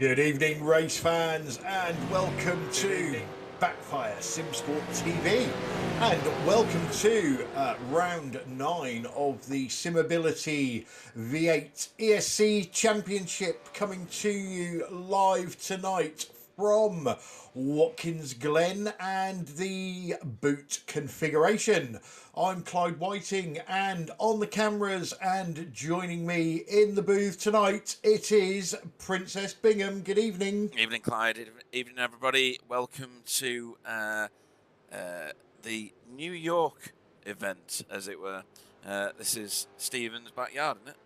Good evening, race fans, and welcome to Backfire Simsport TV, and welcome to round 9 of the Simability V8ESC Championship, coming to you live tonight from Watkins, Glen, and the boot configuration. I'm Clyde Whiting, and on the cameras and joining me in the booth tonight, it is Princess Bingham. Good evening. Evening, Clyde. Evening, everybody. Welcome to the New York event, as it were. This is Stephen's backyard, isn't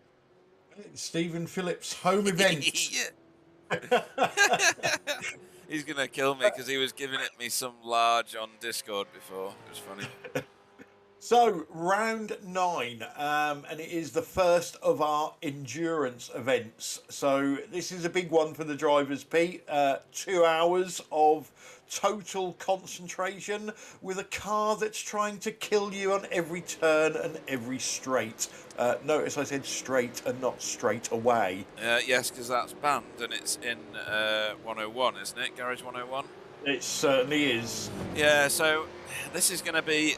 it? Stephen Phillips' home event. Yeah. He's going to kill me because he was giving it me some large on Discord before. It was funny. So, round 9, and it is the first of our endurance events. So, this is a big one for the drivers, Pete. 2 hours of total concentration with a car that's trying to kill you on every turn and every straight. Notice I said straight and not straight away. Yes, because that's banned, and it's in 101, isn't it? Garage 101? It certainly is. Yeah, so this is going to be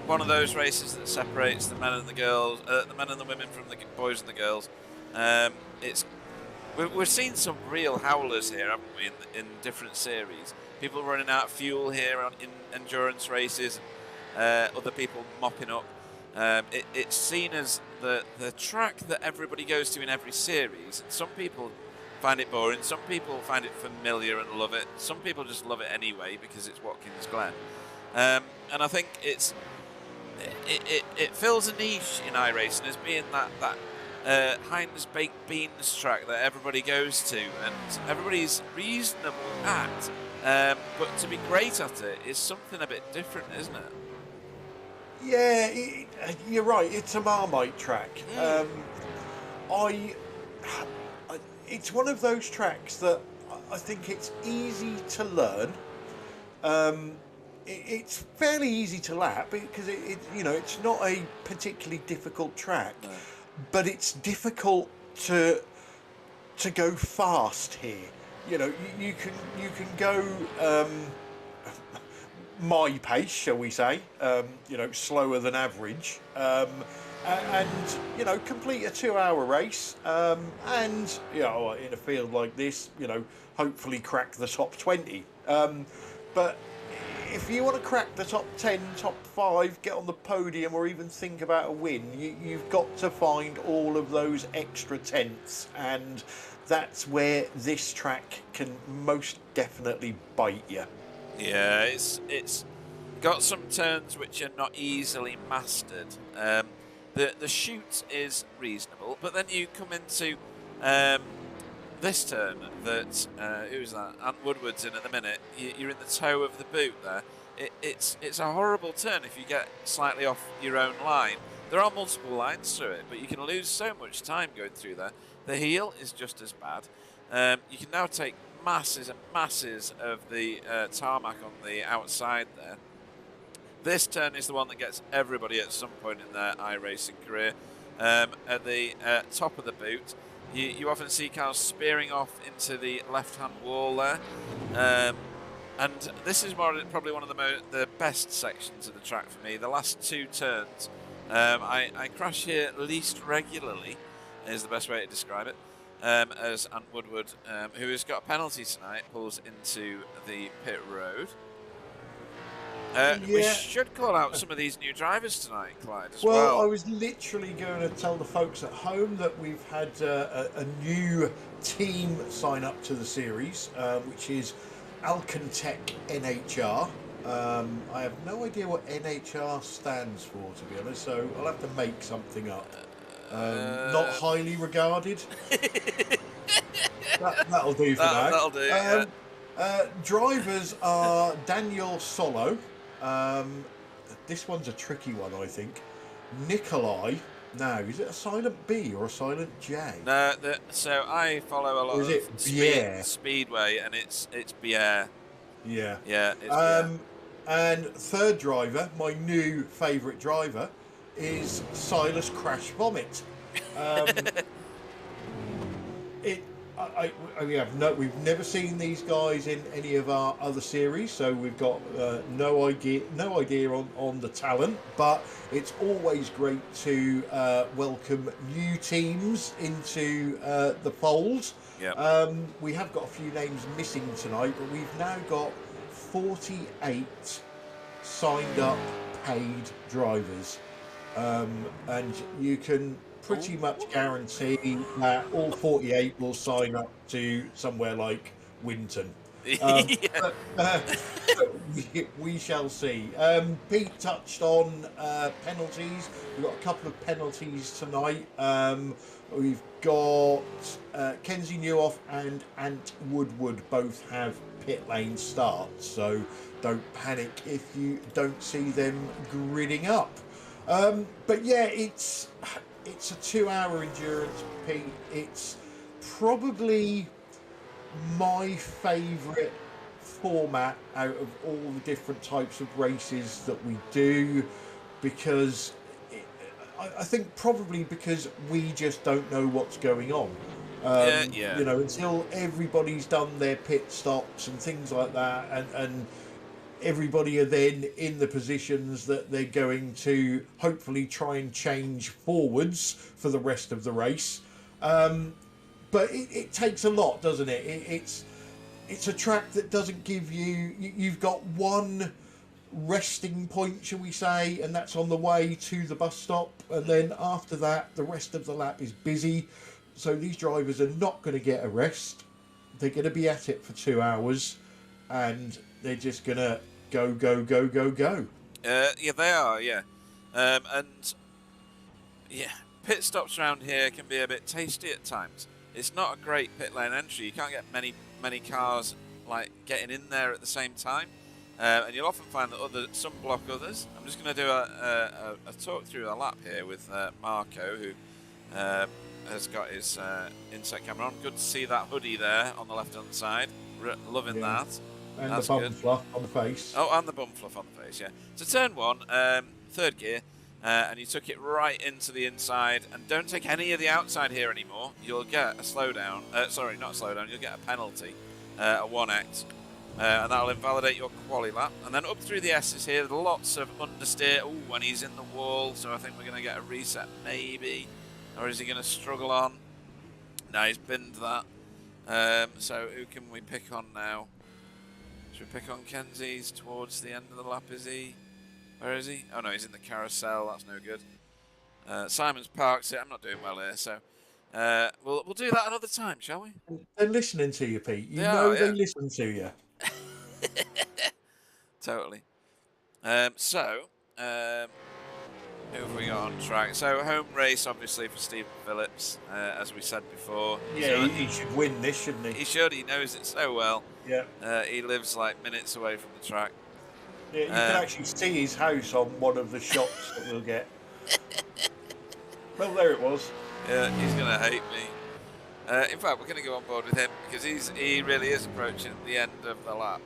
one of those races that separates the men and the girls, the men and the women from the boys and the girls. We've seen some real howlers here, haven't we, in different series. People running out of fuel here in endurance races, other people mopping up. It's seen as the track that everybody goes to in every series. Some people find it boring, some people find it familiar and love it, some people just love it anyway because it's Watkins Glen. And I think it fills a niche in iRacing as being that Heinz baked beans track that everybody goes to and everybody's reasonable at. But to be great at it is something a bit different, isn't it? Yeah, you're right. It's a Marmite track. It's one of those tracks that I think it's easy to learn. It's fairly easy to lap because it's not a particularly difficult track, No. but it's difficult to go fast here. You know, you can go my pace, shall we say? Slower than average. And complete a 2-hour race, and in a field like this, hopefully crack the top 20. But if you want to crack the top 10, top 5, get on the podium, or even think about a win, you've got to find all of those extra tenths, and that's where this track can most definitely bite you. Yeah, it's got some turns which are not easily mastered. The shoot is reasonable, but then you come into this turn that who's that? Ant Woodward's in at the minute. You're in the toe of the boot there. It's a horrible turn if you get slightly off your own line. There are multiple lines through it, but you can lose so much time going through there. The heel is just as bad. You can now take masses and masses of the tarmac on the outside there. This turn is the one that gets everybody at some point in their iRacing career. At the top of the boot, you often see cars spearing off into the left-hand wall there. And this is probably one of the best sections of the track for me. The last 2 turns, I crash here least regularly, is the best way to describe it. As Ant Woodward, who has got a penalty tonight, pulls into the pit road. We should call out some of these new drivers tonight, Clyde, as well. I was literally going to tell the folks at home that we've had a new team sign up to the series, which is Alcantech NHR. I have no idea what NHR stands for, to be honest, so I'll have to make something up. Not highly regarded. That'll do for now. That'll do, yeah. Drivers are Daniel Solo. This one's a tricky one, I think. Nikolai. Now, is it a silent B or a silent J? No, so I follow a lot of Speedway, and it's Bière. Yeah. Yeah, it's Bière. And third driver, my new favourite driver, is Silas Crash Vomit. we've never seen these guys in any of our other series, so we've got no idea on the talent. But it's always great to welcome new teams into the fold. Yeah. We have got a few names missing tonight, but we've now got 48 signed up paid drivers, and you can pretty much guarantee that all 48 will sign up to somewhere like Winton. Um, Yeah. but, we shall see. Pete touched on penalties. We've got a couple of penalties tonight. We've got Kenzie Newhoff and Ant Woodward both have pit lane starts, so don't panic if you don't see them gridding up. But yeah, it's a 2-hour endurance, Pete. It's probably my favourite format out of all the different types of races that we do, because I think probably because we just don't know what's going on. Yeah. You know, until everybody's done their pit stops and things like that, and everybody are then in the positions that they're going to hopefully try and change forwards for the rest of the race. But it takes a lot, doesn't it? It's a track that doesn't give you've got one resting point, shall we say, and that's on the way to the bus stop, and then after that the rest of the lap is busy, so these drivers are not going to get a rest. They're going to be at it for 2 hours, and they're just going to go. Yeah, they are. Yeah, and yeah, pit stops around here can be a bit tasty at times. It's not a great pit lane entry. You can't get many cars like getting in there at the same time, and you'll often find that some block others. I'm just going to do a talk through a lap here with Marco, who has got his inset camera on. Good to see that hoodie there on the left hand side. Loving that. And That's the bum good. fluff on the face. Oh, and the bum fluff on the face, yeah. So turn one, third gear, and you took it right into the inside, and don't take any of the outside here anymore. You'll get a slowdown. Sorry, not a slowdown. You'll get a penalty, a 1x, and that'll invalidate your quali lap. And then up through the S's here, lots of understeer. Oh, and he's in the wall, so I think we're going to get a reset, maybe. Or is he going to struggle on? No, he's binned that. So who can we pick on now? Should we pick on Kenzie's towards the end of the lap, is he? Where is he? Oh no, he's in the carousel, that's no good. Simon's parked it, I'm not doing well here, so we'll do that another time, shall we? They're listening to you, Pete. You They know are, they yeah. listen to you. Totally. Who have we got on track? So home race, obviously, for Stephen Phillips, as we said before. Yeah, he should win this, shouldn't he? He should, he knows it so well. Yeah. He lives like minutes away from the track. Yeah, you can actually see his house on one of the shots that we'll get. Well, there it was. Yeah, he's going to hate me. In fact, we're going to go on board with him because he really is approaching the end of the lap.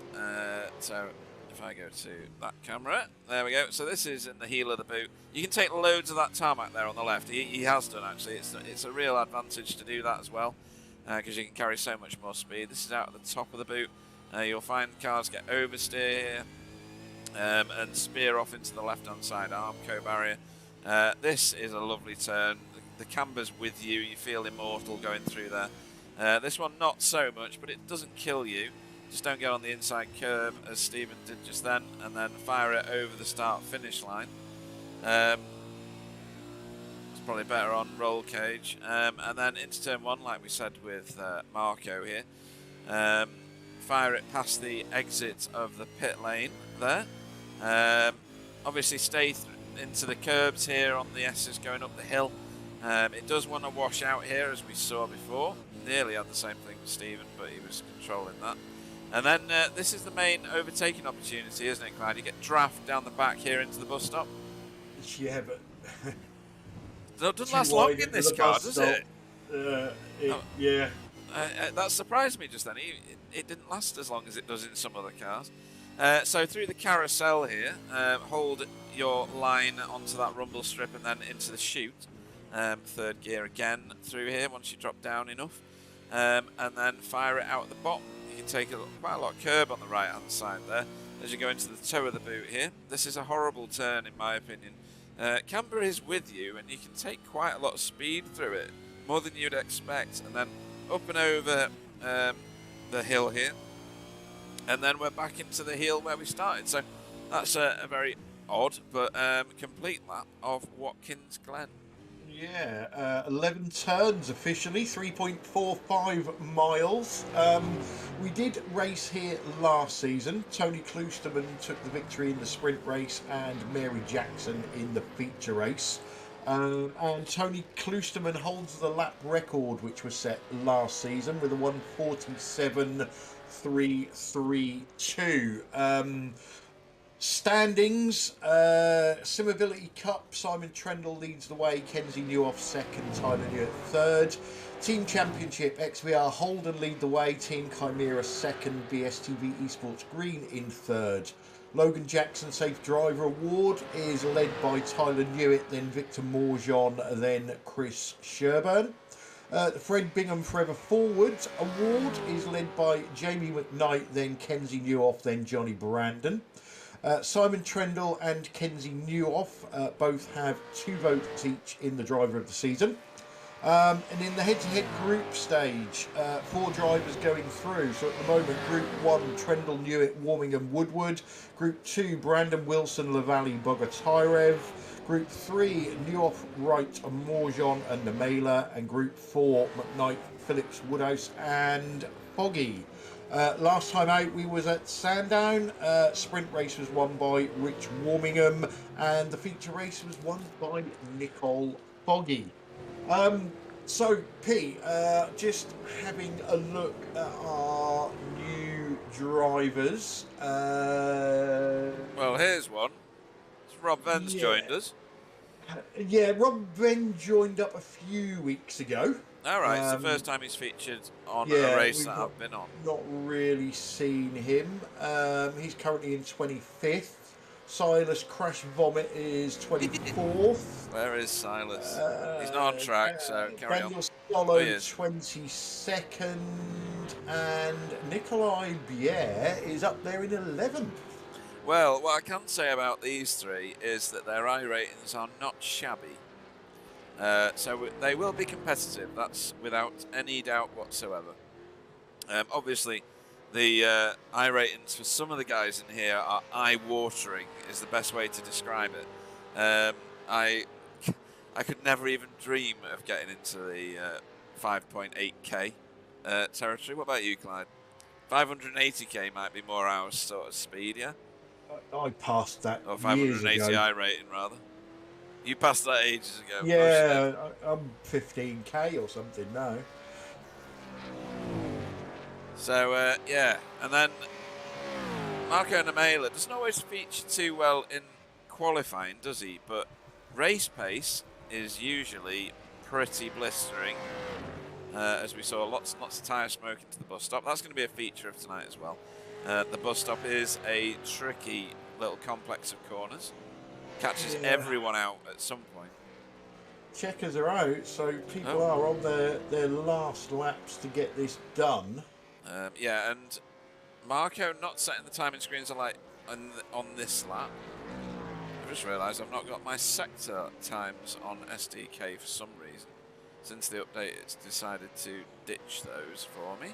So if I go to that camera, there we go. So this is in the heel of the boot. You can take loads of that tarmac there on the left. He has done, actually. It's a real advantage to do that as well because you can carry so much more speed. This is out at the top of the boot. You'll find cars get oversteer here and spear off into the left-hand side Armco barrier. This is a lovely turn. The camber's with you. You feel immortal going through there. This one, not so much, but it doesn't kill you. Just don't get on the inside curb, as Stephen did just then, and then fire it over the start-finish line. It's probably better on roll cage. And then into turn one, like we said with Marco here. Fire it past the exit of the pit lane there. Obviously stay into the curbs here on the S's going up the hill. It does want to wash out here, as we saw before. Nearly had the same thing with Stephen, but he was controlling that. And then this is the main overtaking opportunity, isn't it, Clyde? You get draft down the back here into the bus stop. Yeah, but It doesn't last long in this car, does it? Yeah. That surprised me just then. It didn't last as long as it does in some other cars. So through the carousel here, hold your line onto that rumble strip and then into the chute. Third gear again through here once you drop down enough. and then fire it out at the bottom. You can take quite a lot of curb on the right hand side there as you go into the toe of the boot here. This is a horrible turn in my opinion. Camber is with you and you can take quite a lot of speed through it, more than you'd expect, and then up and over the hill here, and then we're back into the hill where we started. So that's a very odd but complete lap of Watkins Glen. Yeah, 11 turns officially, 3.45 miles. We did race here last season. Tony Kloosterman took the victory in the sprint race and Mary Jackson in the feature race. And Tony Kloosterman holds the lap record, which was set last season with a 1:47.332. Standings, Simability Cup, Simon Trendle leads the way, Kenzie Newhoff second, Tyler Newett third. Team Championship, XVR Holden lead the way, Team Chimera second, BSTV Esports Green in third. Logan Jackson Safe Driver Award is led by Tyler Newett, then Victor Morjon, then Chris Sherburn. The Fred Bingham Forever Forward Award is led by Jamie McKnight, then Kenzie Newhoff, then Johnny Brandon. Simon Trendle and Kenzie Newhoff both have 2 votes each in the driver of the season. And in the head-to-head group stage, 4 drivers going through. So at the moment, Group 1, Trendle, Newett, Warmingham, Woodward. Group 2, Brandon Wilson, Lavalley, Bogatyrev. Group 3, Newhoff, Wright, Morjon and Namela. And Group 4, McKnight, Phillips, Woodhouse and Foggy. Last time out we was at Sandown. Sprint race was won by Rich Warmingham and the feature race was won by Nicole Foggy. So Pete, just having a look at our new drivers. Well, here's one. Rob Venn's joined us. Yeah, Rob Venn joined up a few weeks ago. Alright, it's the first time he's featured on a race that I've been on. Not really seen him. He's currently in 25th. Silas Crash Vomit is 24th. Where is Silas? He's not on track, so carry Daniel on. Solo 22nd. And Nikolai Bier is up there in 11th. Well, what I can say about these 3 is that their I ratings are not shabby. So they will be competitive, that's without any doubt whatsoever. Obviously, the I ratings for some of the guys in here are eye-watering, is the best way to describe it. I could never even dream of getting into the 5.8k territory. What about you, Clyde? 580k might be more our sort of speed, yeah? I passed that or years 580 ago. I rating, rather. You passed that ages ago. Yeah, I'm 15k or something now. So, yeah. And then Marco Namela doesn't always feature too well in qualifying, does he? But race pace is usually pretty blistering. As we saw, lots and lots of tyre smoke into the bus stop. That's going to be a feature of tonight as well. The bus stop is a tricky little complex of corners. Catches everyone out at some point. Checkers are out, so people are on their last laps to get this done. Yeah, and Marco not setting the timing screens on this lap. I've just realised I've not got my sector times on SDK for some reason. Since the update, it's decided to ditch those for me.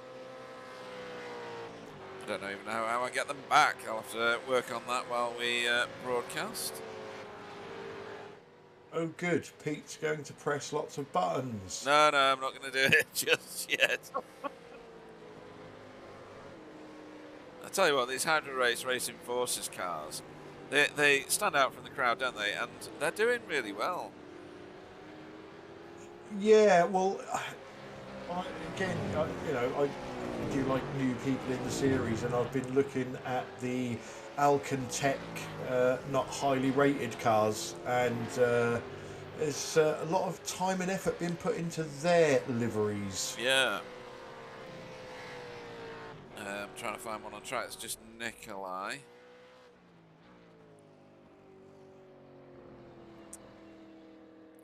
I don't even know how I get them back. I'll have to work on that while we broadcast. Oh good, Pete's going to press lots of buttons. No, I'm not going to do it just yet. I tell you what, these Hydro Race Racing Forces cars, they stand out from the crowd, don't they? And they're doing really well. Yeah, well, I do like new people in the series, and I've been looking at the Alcantech not highly rated cars, and there's a lot of time and effort being put into their liveries. Yeah. I'm trying to find one on track. It's just Nikolai.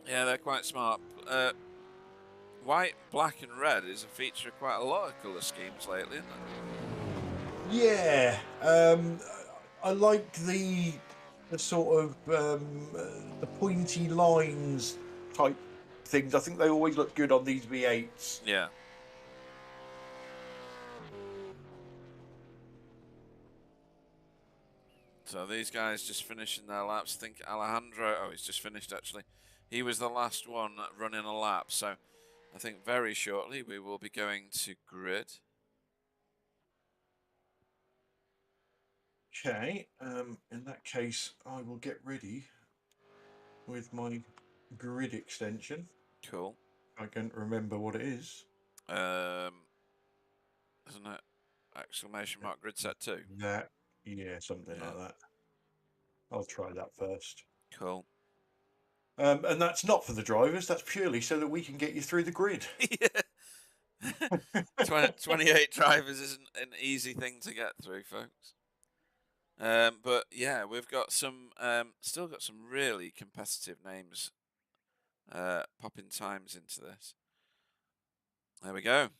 Yeah, they're quite smart. white, black, and red is a feature of quite a lot of colour schemes lately, isn't it? Yeah, I like the sort of the pointy lines type things. I think they always look good on these V8s. Yeah. So these guys just finishing their laps. I think Alejandro, oh, he's just finished actually. He was the last one running a lap. So I think very shortly we will be going to grid. Okay, in that case, I will get ready with my grid extension. Cool. I can't remember what it is. Isn't it exclamation mark grid set 2? That, yeah, something like that. I'll try that first. Cool. And that's not for the drivers. That's purely so that we can get you through the grid. Yeah. 28 drivers isn't an easy thing to get through, folks. But yeah, we've got some, still got some really competitive names popping times into this. There we go.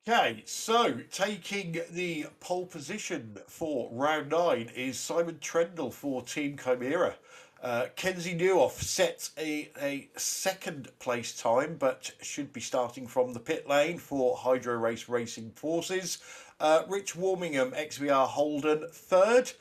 Okay, so taking the pole position for round 9 is Simon Trendle for Team Chimera. Kenzie Newhoff sets a second place time, but should be starting from the pit lane for Hydro Race Racing Forces. Rich Warmingham, XVR Holden, third.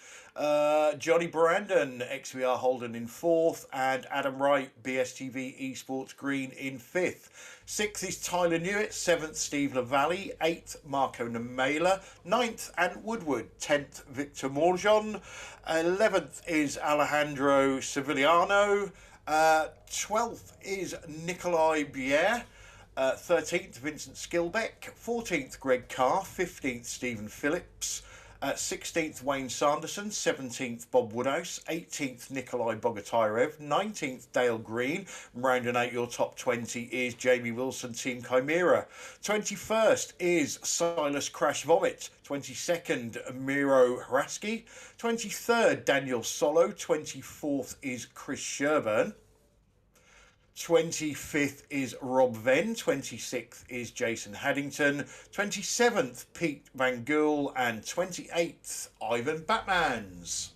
Johnny Brandon, XVR Holden in fourth, and Adam Wright, BSTV Esports Green in fifth. Sixth is Tyler Newitt, seventh Steve LaValle, eighth Marco Namela, ninth and Woodward, 10th Victor Morjon, 11th is Alejandro Sevillano, 12th is Nikolai Bier, 13th Vincent Skilbeck, 14th Greg Carr, 15th Stephen Phillips, 16th Wayne Sanderson, 17th Bob Woodhouse, 18th Nikolai Bogotyrev, 19th Dale Green. Rounding out your top 20 is Jamie Wilson, Team Chimera. 21st is Silas Crash Vomit. 22nd Miro Hraski. 23rd Daniel Solo. 24th is Chris Sherburn. 25th is Rob Venn, 26th is Jason Haddington, 27th Pete Van Gool, and 28th Ivan Batmans.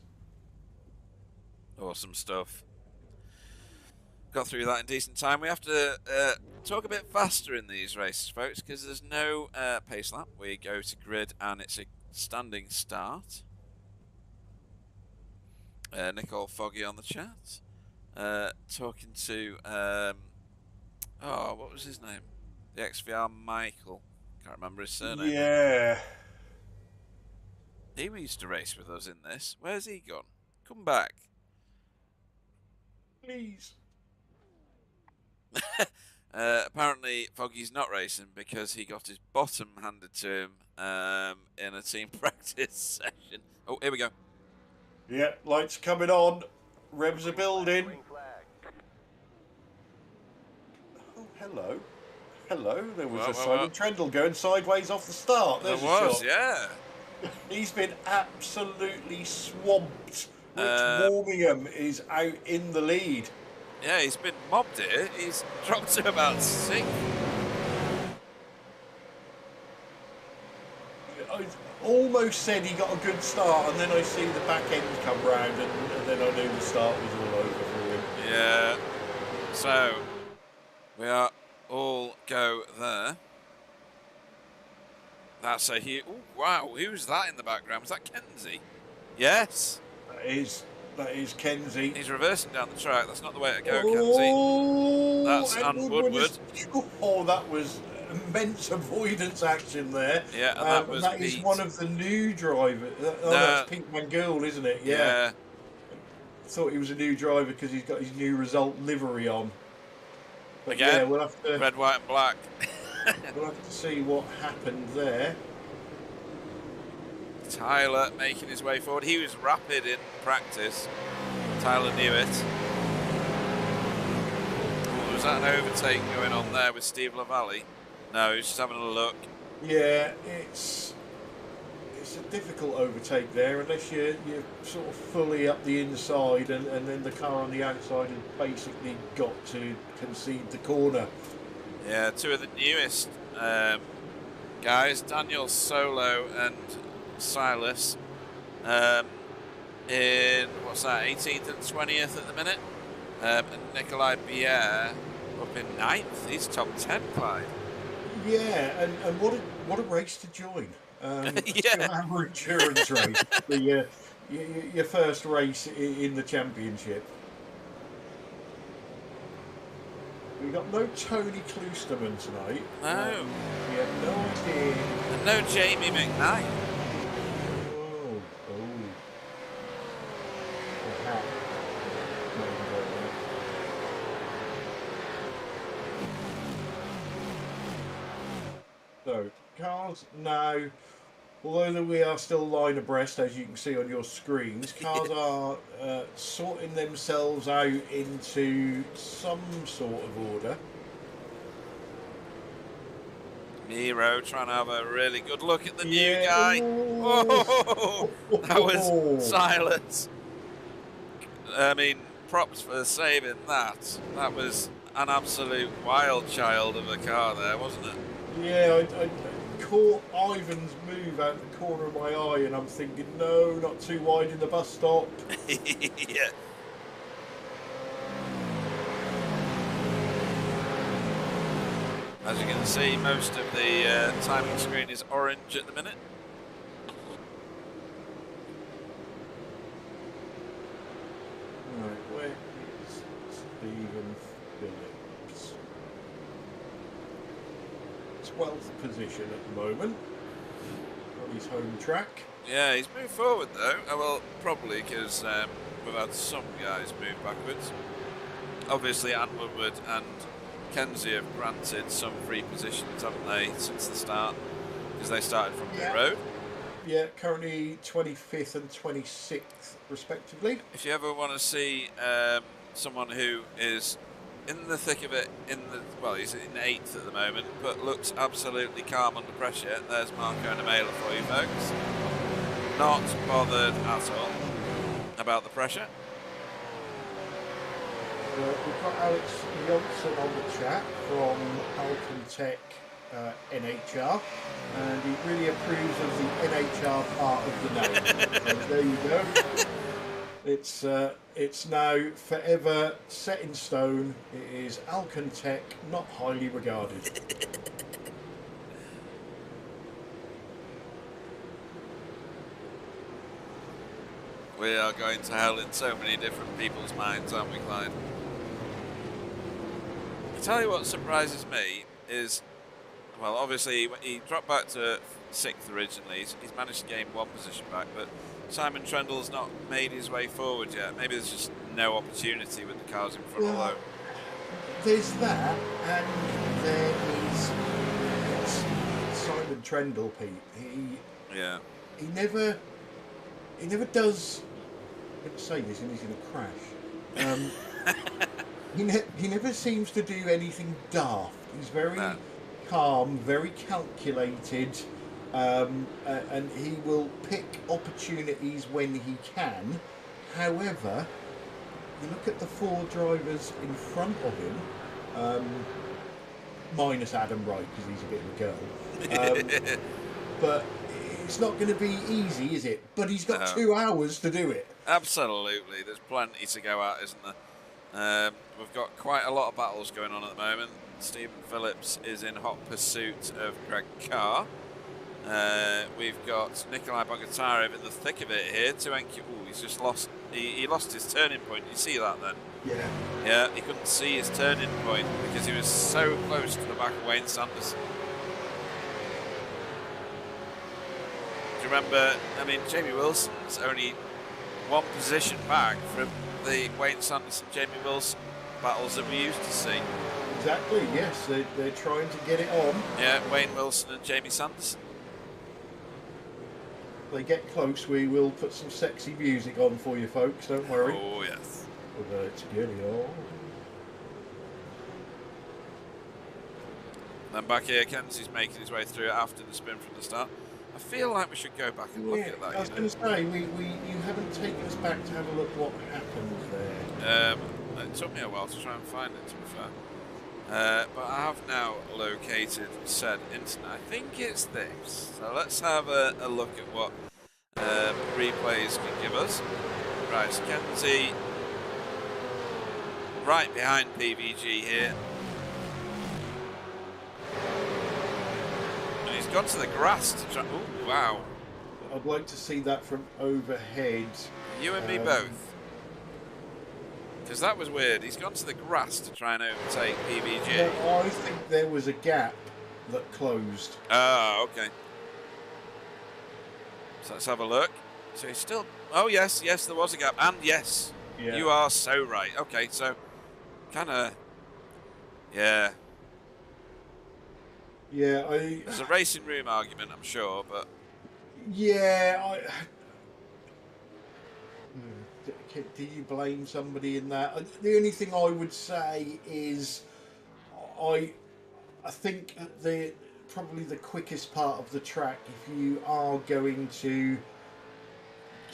Awesome stuff. Got through that in decent time. We have to talk a bit faster in these races, folks, because there's no pace lap. We go to grid and it's a standing start. Nicole Foggy on the chat. Talking to, what was his name? The XVR Michael. Can't remember his surname. Yeah. He used to race with us in this. Where's he gone? Come back. Please. Apparently, Foggy's not racing because he got his bottom handed to him in a team practice session. Oh, here we go. Yeah, lights coming on. Revs are building. Oh, hello. Hello. There was a Simon Trendle going sideways off the start. There's there was, yeah. He's been absolutely swamped. Rich Warmingham is out in the lead. Yeah, he's been mobbed here. He's dropped to about 6th. I almost said he got a good start, and then I see the back end come round, and then I knew the start was all over for him. Yeah. So, we are all go there. That's a huge... Oh, wow. Who's that in the background? Was that Kenzie? Yes. That is Kenzie. He's reversing down the track. That's not the way to go, Oh, Kenzie. That's on Woodward. Oh, that was immense avoidance action there. Yeah, and that was that Pete. is one of the new drivers. That's Pete Van Gool, isn't it? Yeah. Thought he was a new driver because he's got his new result livery on. But again, yeah, we'll have to, red, white and black. we'll have to see what happened there. Tyler making his way forward. He was rapid in practice. Tyler Newitt. Oh, was that an overtake going on there with Steve LaValle? No, he's just having a look. Yeah, it's a difficult overtake there unless you're sort of fully up the inside, and then the car on the outside has basically got to concede the corner. Yeah, two of the newest guys, Daniel Solo and Silas, in what's that, 18th and 20th at the minute, and Nikolai Bier up in 9th. He's top 10, Clyde. Yeah, and what a race to join. A Yeah. 2-hour endurance race. Your first race in the championship. We got no Tony Kloosterman tonight. No. We have no idea. And no Jamie McKnight. Oh. Aha. So, cars now, although we are still line abreast, as you can see on your screens, cars are sorting themselves out into some sort of order. Nero trying to have a really good look at the new Yeah. guy. Oh. Whoa, that was Silas. I mean, props for saving that. That was an absolute wild child of a car there, wasn't it? Yeah, I caught Ivan's move out the corner of my eye, and I'm thinking, no, not too wide in the bus stop. Yeah. As you can see, most of the timing screen is orange at the minute. Right, where is Stephen Phillips? 12th position at the moment on his home track. Yeah, he's moved forward though. Oh, well, probably because we've had some guys move backwards. Obviously, Anne Woodward and Kenzie have granted some free positions, haven't they, since the start? Because they started from the road. Yeah, currently 25th and 26th, respectively. If you ever want to see someone who is in the thick of it, well, he's in 8th at the moment, but looks absolutely calm under pressure, there's Marco Namela for you folks. Not bothered at all about the pressure. We've got Alex Johnson on the chat from Alcantech NHR, and he really approves of the NHR part of the name. So there you go. It's now forever set in stone. It is Alcantech, not highly regarded. We are going to hell in so many different people's minds, aren't we, Clyde? I tell you what surprises me is, well, obviously he dropped back to 6th originally. He's managed to gain 1 position back, but Simon Trendle's not made his way forward yet. Maybe there's just no opportunity with the cars in front, although. There's that, and there is Simon Trendle, Pete. He never does. I'm going to say this, and he's going to crash. He never seems to do anything daft. He's very calm, very calculated, and he will pick opportunities when he can. However, you look at the 4 drivers in front of him, minus Adam Wright because he's a bit of a girl, but it's not going to be easy, is it? But he's got 2 hours to do it. Absolutely, there's plenty to go at, isn't there? We've got quite a lot of battles going on at the moment. Stephen Phillips is in hot pursuit of Greg Carr. We've got Nikolai Bogotarev in the thick of it here. He's just lost. He lost his turning point. You see that then? Yeah. Yeah, he couldn't see his turning point because he was so close to the back of Wayne Sanderson. Do you remember? I mean, Jamie Wilson's only 1 position back from the Wayne Sanderson, Jamie Wilson battles that we used to see. Exactly, yes. They're trying to get it on. Yeah, Wayne Wilson and Jamie Sanderson. If they get close, we will put some sexy music on for you folks, don't worry. Oh, yes. Although it's getting on. Then back here, Kenzie's making his way through after the spin from the start. I feel like we should go back and look at that. I was going to say, you haven't taken us back to have a look what happened there. It took me a while to try and find it, to be fair. But I have now located said internet. I think it's this. So let's have a look at what replays can give us. Right, so Kenzie right behind PVG here. And he's gone to the grass to try. Oh, wow. I'd like to see that from overhead. You and me both. Because that was weird. He's gone to the grass to try and overtake PVG. No, I think there was a gap that closed. Ah, okay. So let's have a look. So he's still... Oh, yes, there was a gap. And yes, Yeah. you are so right. Okay, so kind of... Yeah. Yeah, There's a racing room argument, I'm sure, but... Yeah, do you blame somebody in that? The only thing I would say is I think at probably the quickest part of the track, if you are going to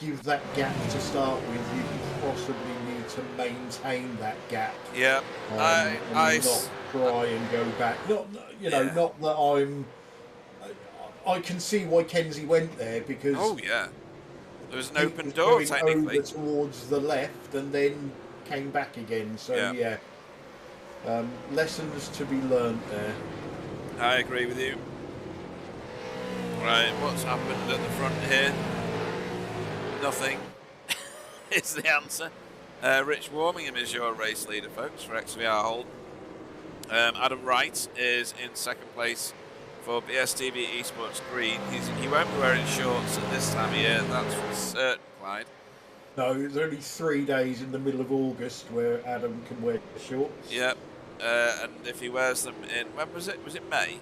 give that gap to start with, you possibly need to maintain that gap. Yeah, and not try and go back. Not not that I can see why Kenzie went there, because there was an open door technically over towards the left and then came back again. So lessons to be learnt there. I agree with you. Right, what's happened at the front here? Nothing is the answer. Rich Warmingham is your race leader, folks, for XVR Holden. Adam Wright is in second place for BSTV Esports Green. He won't be wearing shorts at this time of year, that's for certain, Clyde. No, there's only 3 days in the middle of August where Adam can wear shorts. Yep, and if he wears them in, when was it? Was it May?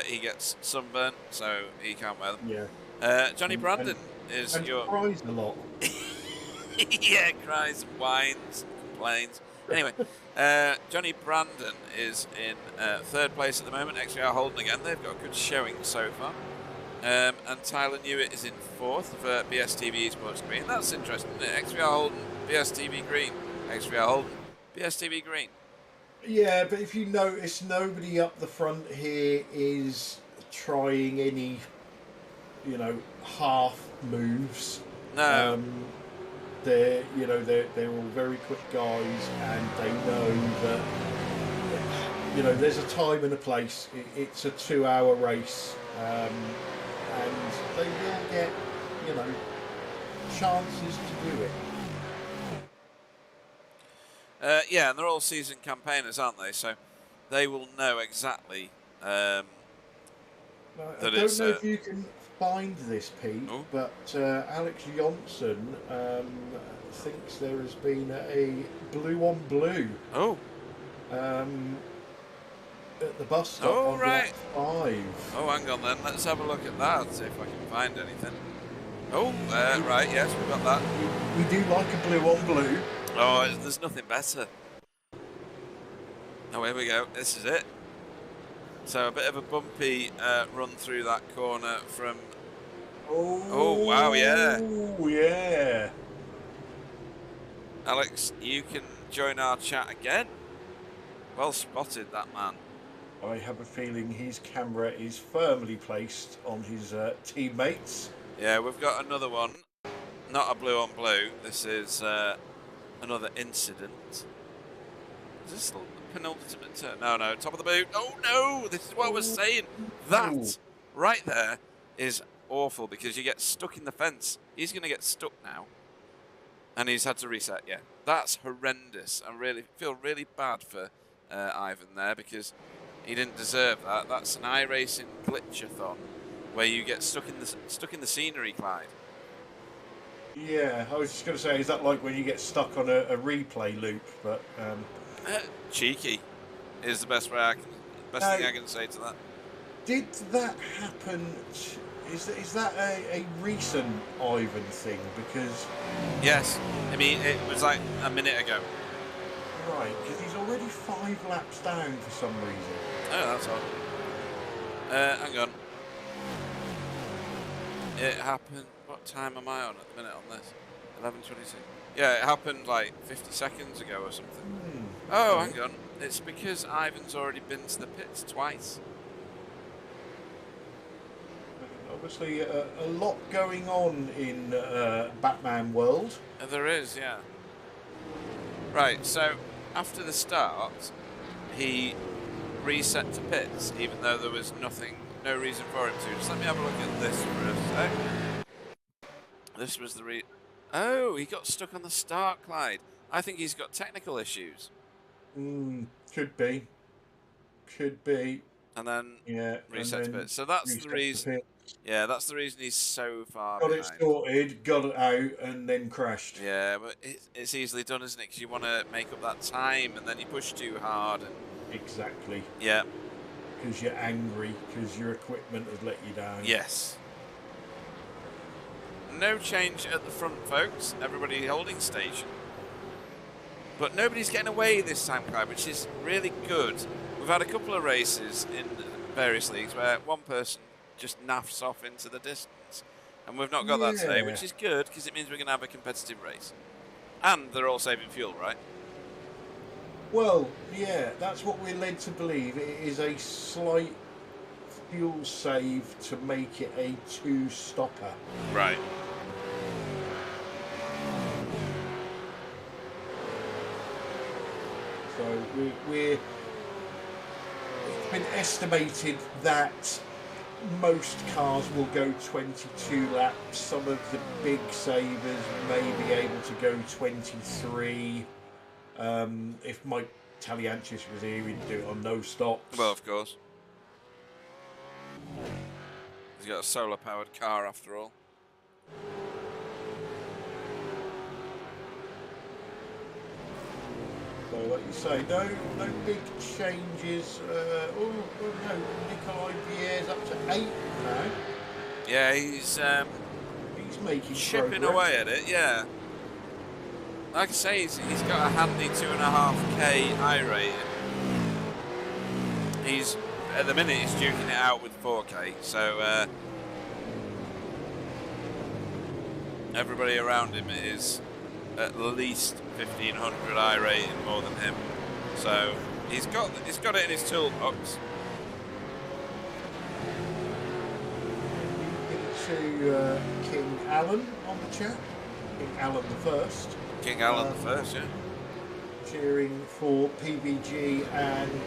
He gets sunburnt, so he can't wear them. Yeah. Johnny Brandon is and your... cries a lot. Yeah, cries and whines and complains. Anyway, Johnny Brandon is in third place at the moment. XVR Holden again. They've got a good showing so far. And Tyler Newitt is in fourth for BSTV Esports Green. That's interesting, isn't it? XVR Holden, BSTV Green. XVR Holden, BSTV Green. Yeah, but if you notice, nobody up the front here is trying any, half moves. No. They're all very quick guys, and they know that there's a time and a place. It's a 2-hour race, and they will get chances to do it. Yeah, and they're all season campaigners, aren't they? So they will know exactly I don't know if you can find this, Pete, but Alex Johnson thinks there has been a blue on blue. At the bus stop on right. Black 5. Oh, hang on then. Let's have a look at that, see if I can find anything. Right, yes, we've got that. We do like a blue on blue. Oh, there's nothing better. Oh, here we go. This is it. So a bit of a bumpy run through that corner from... Oh, wow, yeah. Oh, yeah. Alex, you can join our chat again. Well spotted, that man. I have a feeling his camera is firmly placed on his teammates. Yeah, we've got another one. Not a blue on blue. This is another incident. Is this the penultimate turn? No, top of the boot. Oh, no! This is what I was saying. That right there is awful because you get stuck in the fence. He's going to get stuck now. And he's had to reset, yeah. That's horrendous. I feel really bad for Ivan there because he didn't deserve that. That's an iRacing glitch-a-thon where you get stuck in the scenery, Clyde. Yeah, I was just going to say, is that like when you get stuck on a replay loop? But cheeky is the best thing I can say to that. Did that happen? Is that a recent Ivan thing? Because yes, I mean it was like a minute ago. Right, because he's already 5 laps down for some reason. Oh, that's odd. Hang on. It happened. What time am I on at the minute on this? 11:26. Yeah, it happened like 50 seconds ago or something. Oh, Okay. hang on. It's because Ivan's already been to the pits twice. Obviously, a lot going on in Batman world. There is, yeah. Right, so after the start, he reset to pits, even though there was no reason for him to. Just let me have a look at this for a sec. This was the Oh, he got stuck on the start, Clyde. I think he's got technical issues. Could be. Could be. And then Yeah. reset and to then pits. So that's the reset the reason. pit. Yeah, that's the reason he's so far Got it behind. sorted, got it out, and then crashed. Yeah, but it's easily done, isn't it? Because you want to make up that time, and then you push too hard. And Exactly. yeah. Because you're angry, because your equipment has let you down. Yes. No change at the front, folks. Everybody holding station. But nobody's getting away this time, Clive, which is really good. We've had a couple of races in various leagues where one person just naffs off into the distance. And we've not got that today, which is good because it means we're going to have a competitive race. And they're all saving fuel, right? Well, yeah, that's what we're led to believe. It is a slight fuel save to make it a two-stopper. Right. So it's been estimated that most cars will go 22 laps. Some of the big savers may be able to go 23. If Mike Talianchis was here, he'd do it on no stops. Well, of course. He's got a solar-powered car after all. So, like you say, no big changes. No, Nikolai Vier's up to 8 now. Yeah, he's making chipping progress. away at it. Yeah. Like I say, he's got a handy 2.5k I rating. He's at the minute he's duking it out with 4k. So everybody around him is at least 1500 I rating more than him. So he's got it in his toolbox. To King Alan on the chat. King Alan the First. King Alan the First, yeah. Cheering for PVG and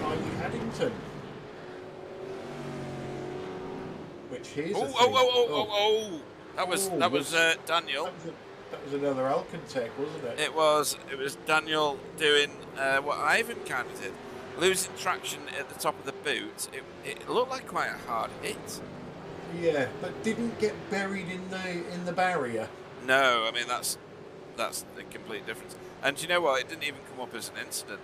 Kylie Haddington. Which here's That was Daniel. That was another Alcantech, wasn't it? It was Daniel doing what Ivan kind of did, losing traction at the top of the boot. It looked like quite a hard hit. Yeah, but didn't get buried in the barrier. No, I mean that's the complete difference. And do you know what? It didn't even come up as an incident.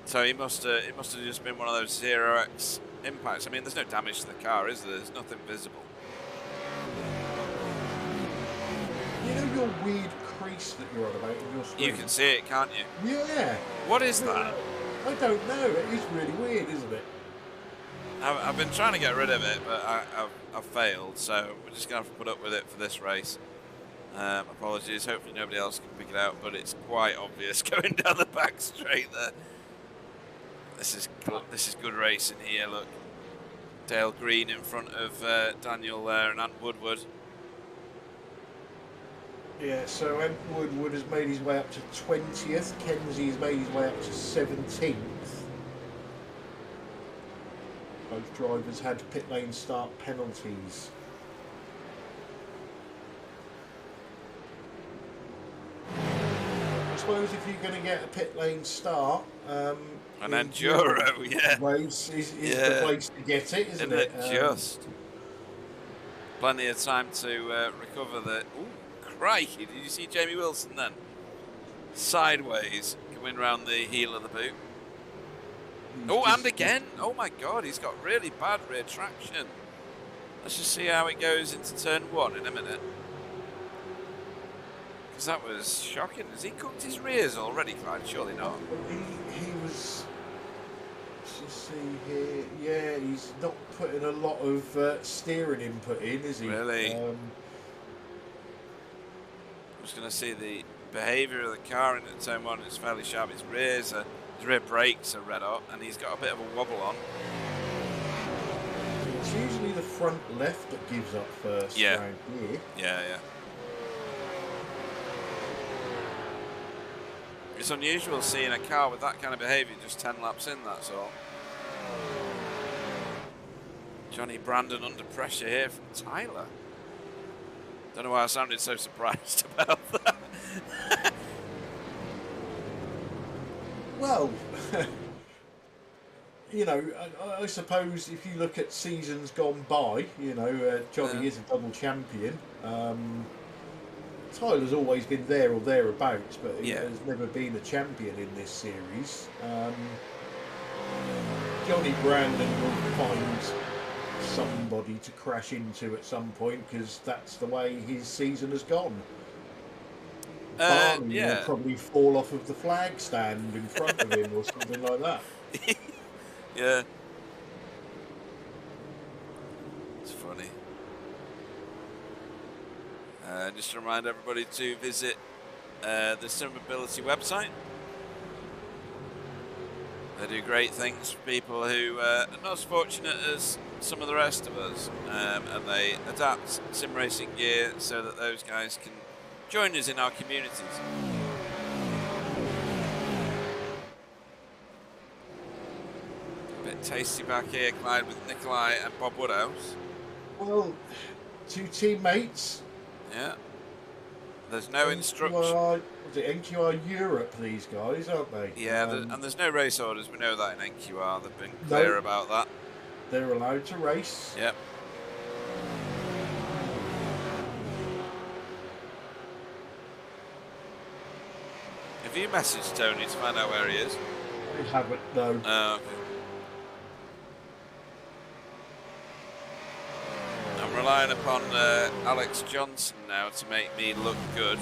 So it must have just been one of those 0x impacts. I mean, there's no damage to the car, is there? There's nothing visible. You know your weird crease that you're on about in your screen? You can see it, can't you? Yeah. What is that? I don't know. It is really weird, isn't it? I've been trying to get rid of it, but I've failed, so we're just going to have to put up with it for this race. Apologies, hopefully nobody else can pick it out, but it's quite obvious going down the back straight there. This is good racing here, look. Dale Green in front of Daniel there and Ant Woodward. Yeah, so Ant Woodward has made his way up to 20th. Kenzie has made his way up to 17th. Both drivers had pit lane start penalties. I suppose if you're going to get a pit lane start, an Enduro, yeah. Race is the place to get it, isn't it? Just plenty of time to recover the. Ooh, crikey! Did you see Jamie Wilson then? Sideways, coming round the heel of the boot. Oh, and again! Oh my God, he's got really bad rear traction. Let's just see how it goes into turn 1 in a minute. Because that was shocking. Has he cooked his rears already, Clyde? Surely not. He was. just see here. Yeah, he's not putting a lot of steering input in, is he? Really? I'm just going to see the behaviour of the car in turn one. It's fairly sharp. His rear brakes are red hot, and he's got a bit of a wobble on. It's usually the front left that gives up first around here. Yeah. It's unusual seeing a car with that kind of behaviour just 10 laps in, that's all. Johnny Brandon under pressure here from Tyler. Don't know why I sounded so surprised about that. Well, you know, I suppose if you look at seasons gone by, you know, Johnny is a double champion. Tyler's always been there or thereabouts, but he has never been a champion in this series. Johnny Brandon will find somebody to crash into at some point because that's the way his season has gone. Barney will probably fall off of the flag stand in front of him or something like that. Yeah. It's funny. Just to remind everybody to visit the Simability website. They do great things for people who are not as fortunate as some of the rest of us, and they adapt sim racing gear so that those guys can join us in our communities. A bit tasty back here, Clyde, with Nikolai and Bob Woodhouse. Well, two teammates. Yeah. There's no instruction. Was it NQR Europe, these guys, aren't they? Yeah, and there's no race orders. We know that in NQR. They've been clear about that. They're allowed to race. Yep. Have you messaged Tony to find out where he is? I haven't, no. Oh, okay. I'm relying upon Alex Johnson now to make me look good,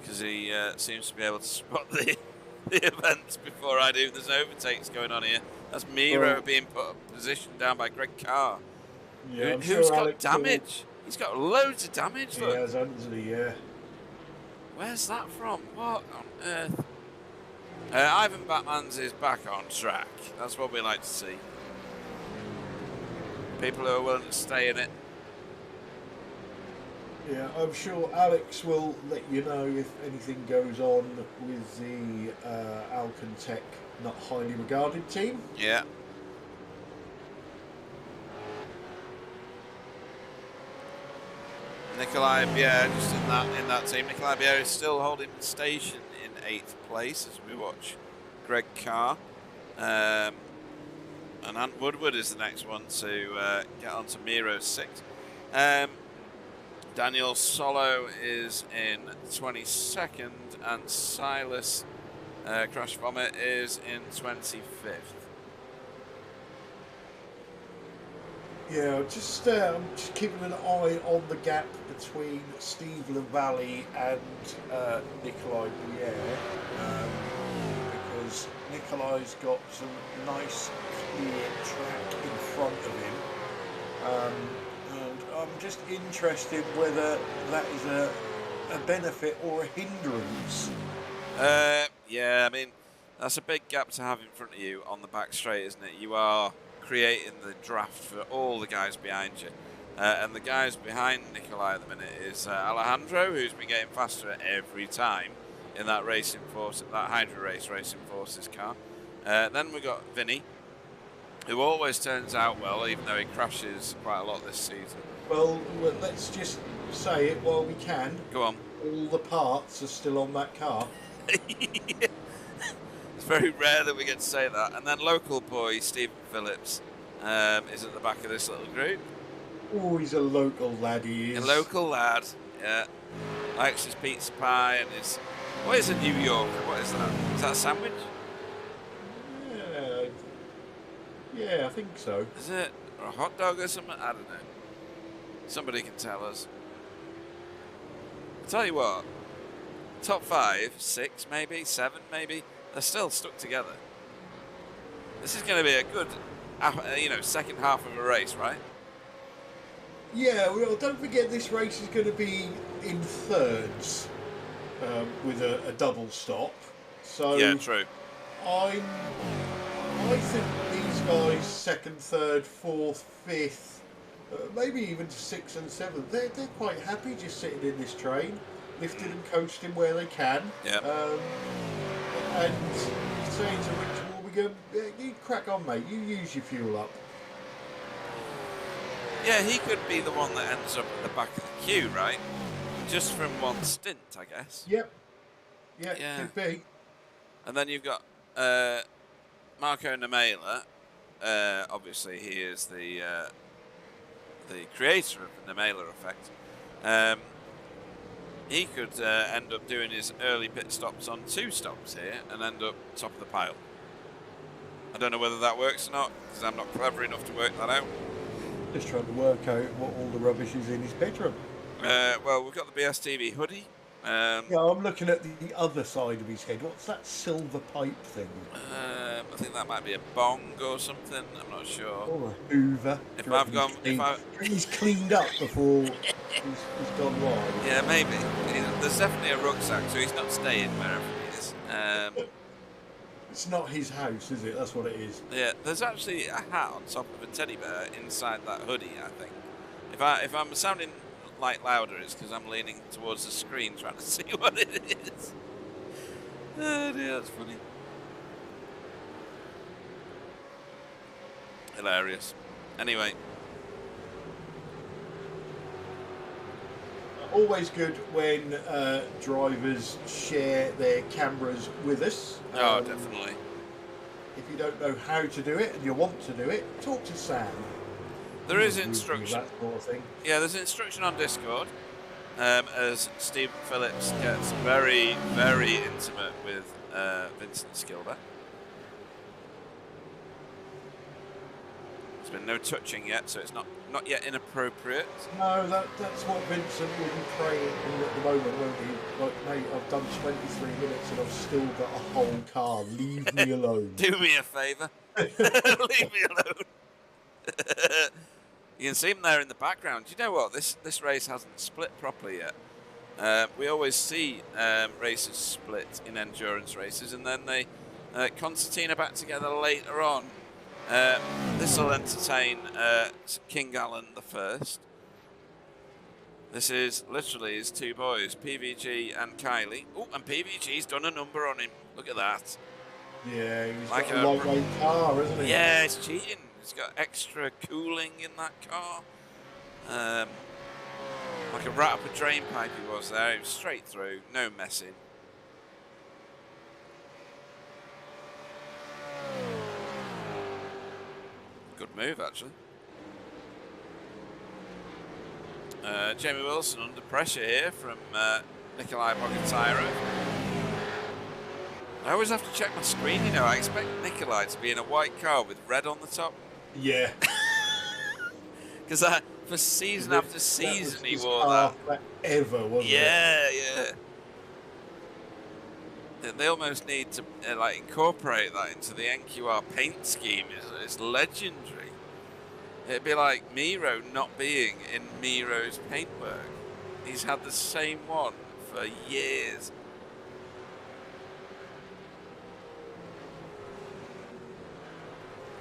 because he seems to be able to spot the events before I do. There's overtakes going on here. That's Miro being put in position down by Greg Carr. Yeah, Who's got damage? He's got loads of damage. Look. He has, hasn't he? Yeah. Where's that from? What on earth? Ivan Batman's is back on track. That's what we like to see. People who are willing to stay in it. Yeah, I'm sure Alex will let you know if anything goes on with the Alcantech not highly regarded team. Yeah. Nikolai Bier just in that team. Nikolai Bier is still holding station in 8th place as we watch Greg Carr. And Ant Woodward is the next one to get onto Miro's 6th. Daniel Solo is in 22nd, and Silas Crash Vomit is in 25th. Yeah, I'm just keeping an eye on the gap between Steve LaValle and Nikolai Bier, because Nikolai's got some nice clear track in front of him, and I'm just interested whether that is a benefit or a hindrance. Yeah, I mean, that's a big gap to have in front of you on the back straight, isn't it? You are creating the draft for all the guys behind you. And the guys behind Nikolai at the minute is Alejandro, who's been getting faster every time in that Racing Force, that Hydra Race Racing Forces car. Then we've got Vinny, who always turns out well, even though he crashes quite a lot this season. Well, let's just say it while we can. Go on. All the parts are still on that car. It's very rare that we get to say that. And then local boy Stephen Phillips is at the back of this little group. Oh, he's a local lad, he is. A local lad, yeah. Likes his pizza pie and his... What is a New Yorker? What is that? Is that a sandwich? Yeah, I think so. Is it? Or a hot dog or something? I don't know. Somebody can tell us. I'll tell you what. Top 5, 6 maybe, 7 maybe. They're still stuck together. This is going to be a good, second half of a race, right? Yeah, well, don't forget this race is going to be in thirds with a double stop. So Yeah, true. I think these guys second, third, fourth, fifth, maybe even to sixth and seventh. They're quite happy just sitting in this train, lifting and coasting where they can. Yeah. And saying to Rich Morbigan, yeah, you crack on, mate. You use your fuel up. Yeah, he could be the one that ends up at the back of the queue, right? Just from one stint, I guess. Yep. Yeah, could be. And then you've got Marco Nemela. Obviously, he is the creator of the Nemela effect. He could end up doing his early pit stops on 2 stops here and end up top of the pile. I don't know whether that works or not, because I'm not clever enough to work that out. Just trying to work out what all the rubbish is in his bedroom. Well, we've got the BSTV hoodie. Yeah, I'm looking at the other side of his head. What's that silver pipe thing? I think that might be a bong or something. I'm not sure. Or a Hoover. He's cleaned up before he's gone wide. Yeah, maybe. There's definitely a rucksack, so he's not staying wherever he is. It's not his house, is it? That's what it is. Yeah, there's actually a hat on top of a teddy bear inside that hoodie, I think. If I'm sounding like louder, it's because I'm leaning towards the screen trying to see what it is. Oh dear, that's funny. Hilarious. Anyway. Always good when drivers share their cameras with us. Oh, definitely. If you don't know how to do it and you want to do it, talk to Sam. There is instruction. That sort of thing. Yeah, there's instruction on Discord. As Stephen Phillips gets very, very intimate with Vincent Skilber. There's been no touching yet, so it's not yet inappropriate. No, that's what Vincent will be praying at the moment, won't he? Like, mate, I've done 23 minutes and I've still got a whole car. Leave me alone. Do me a favour. Leave me alone. You can see him there in the background. Do you know what? This race hasn't split properly yet. We always see races split in endurance races, and then they concertina back together later on. This will entertain King Allen the first. This is literally his 2 boys, PVG and Kylie. Oh, and PVG's done a number on him. Look at that. Yeah, he's like got a lightweight car, isn't he? Yeah, it's cheating. He's got extra cooling in that car. Like a rat up a drain pipe he was there. He was straight through, no messing. Good move, actually. Jamie Wilson under pressure here from Nikolai Bogatyro. I always have to check my screen, you know. I expect Nikolai to be in a white car with red on the top. Yeah. Because for season after season he wore that. Forever, wasn't it? Yeah. They almost need to incorporate that into the NQR paint scheme. It's legendary. It'd be like Miro not being in Miro's paintwork. He's had the same one for years.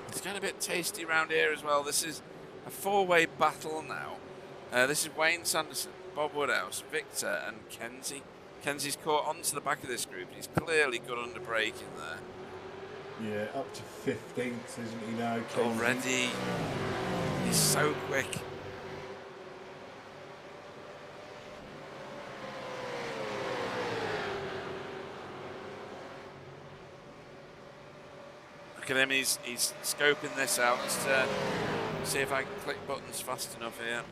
It's getting a bit tasty around here as well. This is a 4-way battle now. This is Wayne Sanderson, Bob Woodhouse, Victor and Kenzie. Kenzie's caught onto the back of this group. He's clearly good under braking there. Yeah, up to 15th, isn't he now, Kenzie? Already. He's so quick. Look at him, he's scoping this out. Let's see if I can click buttons fast enough here.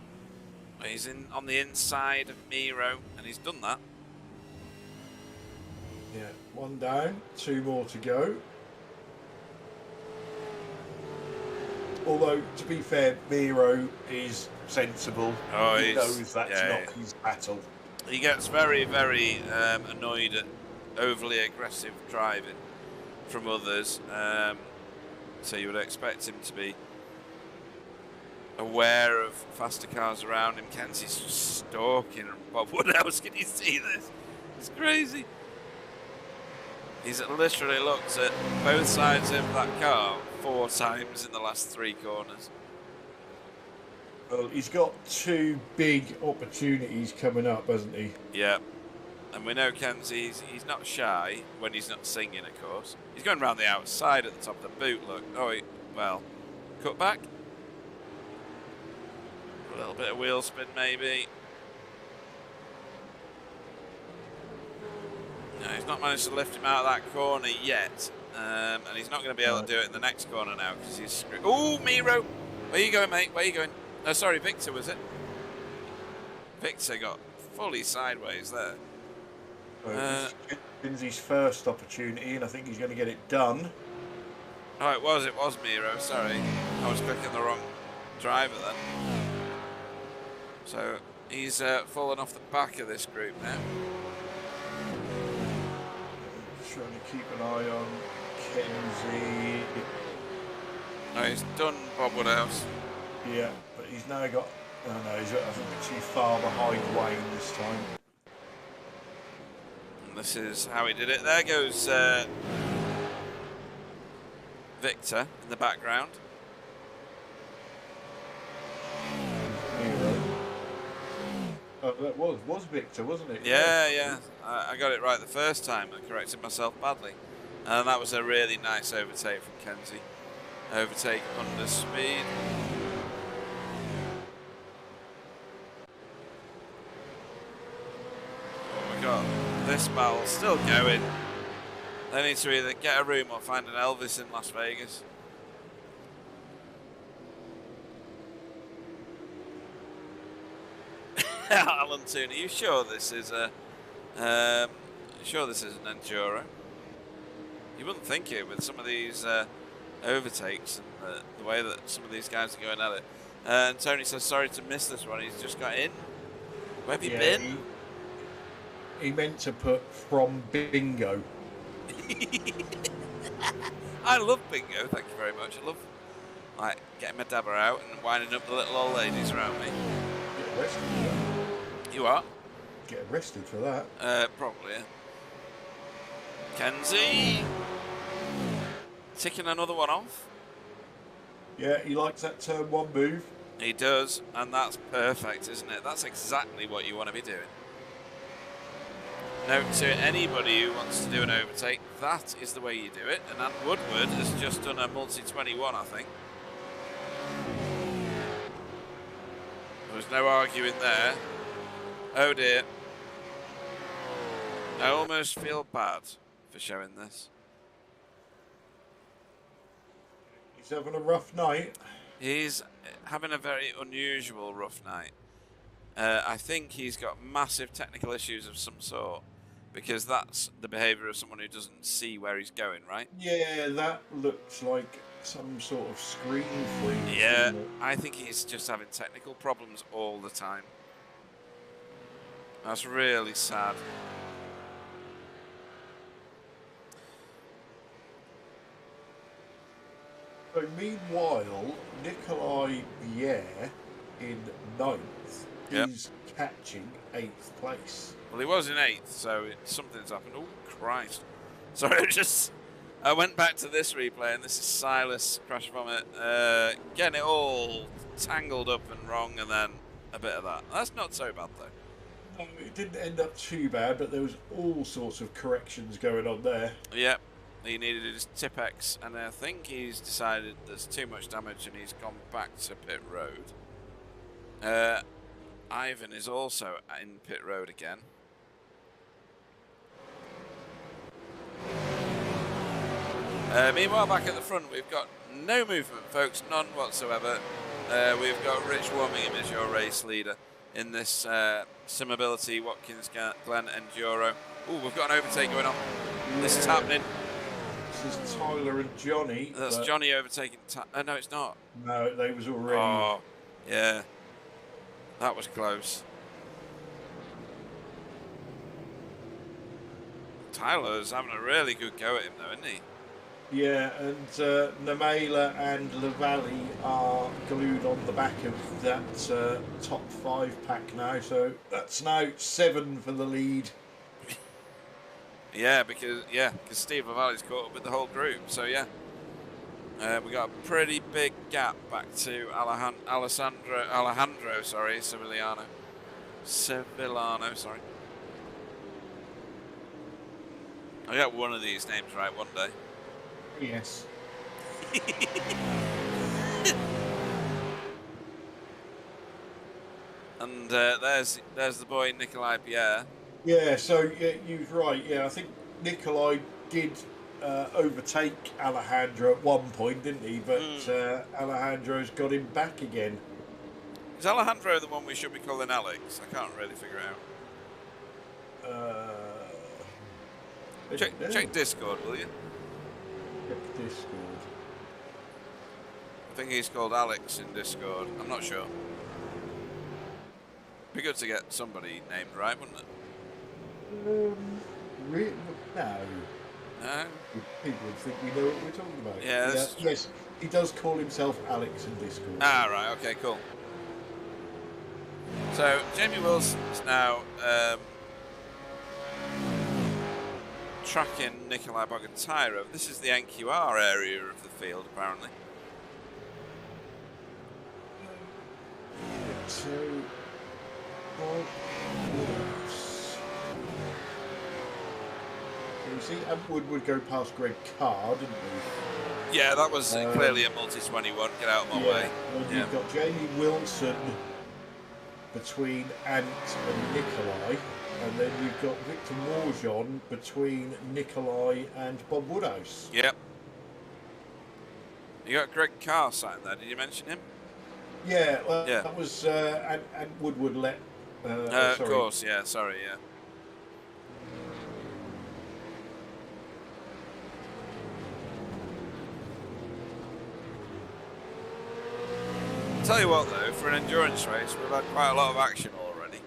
He's on the inside of Miro, and he's done that. Yeah, 1 down, 2 more to go. Although, to be fair, Miro is sensible. Oh, he knows that's not his battle. He gets very, very annoyed at overly aggressive driving from others. so you would expect him to be aware of faster cars around him. Kenzie's just stalking Bob Woodhouse. Can you see this? It's crazy. He's literally looked at both sides of that car 4 times in the last 3 corners. Well, he's got 2 big opportunities coming up, hasn't he? Yeah. And we know Kenzie, he's not shy when he's not singing, of course. He's going around the outside at the top of the boot, look. Oh, well, cut back. A little bit of wheel spin, maybe. No, he's not managed to lift him out of that corner yet. And he's not going to be able to do it in the next corner now because he's screwed. Oh, Miro! Where you going, mate? Where you going? No, sorry, Victor, was it? Victor got fully sideways there. Kenzie's first opportunity, and I think he's going to get it done. Oh, it was Miro, sorry. I was clicking the wrong driver then. So he's fallen off the back of this group now. Trying to keep an eye on Kenzie. No, he's done Bob Woodhouse. Yeah, but he's now got... Oh no, he's I think too far behind Wayne this time. And this is how he did it. There goes Victor in the background. Oh, that was Victor, wasn't it? Yeah. I got it right the first time. I corrected myself badly. And that was a really nice overtake from Kenzie. Overtake under speed. Oh, we got this battle still going. They need to either get a room or find an Elvis in Las Vegas. Alan Toon, are you sure this is a an enduro? You wouldn't think it with some of these overtakes and the way that some of these guys are going at it. And Tony says sorry to miss this one. He's just got in. Where have you been? He meant to put from bingo. I love bingo. Thank you very much. I love like getting my dabber out and winding up the little old ladies around me. Get arrested for that. You are? Get arrested for that. Probably. Yeah. Kenzie ticking another one off. Yeah, he likes that turn 1 move. He does, and that's perfect, isn't it? That's exactly what you want to be doing. Note to anybody who wants to do an overtake, that is the way you do it. And Ant Woodward has just done a multi-21, I think. There was no arguing there. Oh dear. I almost feel bad for showing this. He's having a rough night. He's having a very unusual rough night. I think he's got massive technical issues of some sort, because that's the behaviour of someone who doesn't see where he's going, right? Yeah, that looks like some sort of screen freeze. Yeah, I think he's just having technical problems all the time. That's really sad. So meanwhile, Nikolai Bier in 9th is catching 8th place. Well, he was in 8th, so something's happened. Oh, Christ. Sorry, I went back to this replay, and this is Silas Crash Vomit. Getting it all tangled up and wrong, and then a bit of that. That's not so bad, though. No, it didn't end up too bad, but there was all sorts of corrections going on there. Yep. He needed his Tipex, and I think he's decided there's too much damage and he's gone back to pit road. Ivan is also in pit road again. Meanwhile, back at the front, we've got no movement, folks, none whatsoever. We've got Rich Warmingham as your race leader in this Simability Watkins Glen Enduro. Oh, we've got an overtake going on. This is happening. This is Tyler and Johnny. That's Johnny overtaking. No, it's not. No, they was already. Oh, yeah. That was close. Tyler's having a really good go at him, though, isn't he? Yeah, and Namela and Lavalley are glued on the back of that top 5 pack now, so that's now 7 for the lead. Yeah, because Steve Lavalley's caught up with the whole group. So yeah, we got a pretty big gap back to Alejandro, sorry, Sevillano, sorry. I got one of these names right one day. Yes. And there's the boy Nikolai Pierre. Yeah, so yeah, you was right. Yeah, I think Nikolai did overtake Alejandro at one point, didn't he? But Alejandro's got him back again. Is Alejandro the one we should be calling Alex? I can't really figure it out. Check Discord, will you? Check Discord. I think he's called Alex in Discord. I'm not sure. Be good to get somebody named right, wouldn't it? No. No? People would think we know what we're talking about. Yeah, yes, he does call himself Alex in Discord. Ah, right, okay, cool. So, Jamie Wilson's now tracking Nikolai Bogantyro. This is the NQR area of the field, apparently. So, you see, Wood would go past Greg Carr, didn't we? Yeah, that was clearly a multi-21. Get out of my way. And you've got Jamie Wilson between Ant and Nikolai, and then you've got Victor Morjon between Nikolai and Bob Woodhouse. Yep. You got Greg Carr sat there. Did you mention him? Yeah, well, that was and Woodward let. Of course, yeah. Sorry, yeah. Tell you what, though, for an endurance race, we've had quite a lot of action already.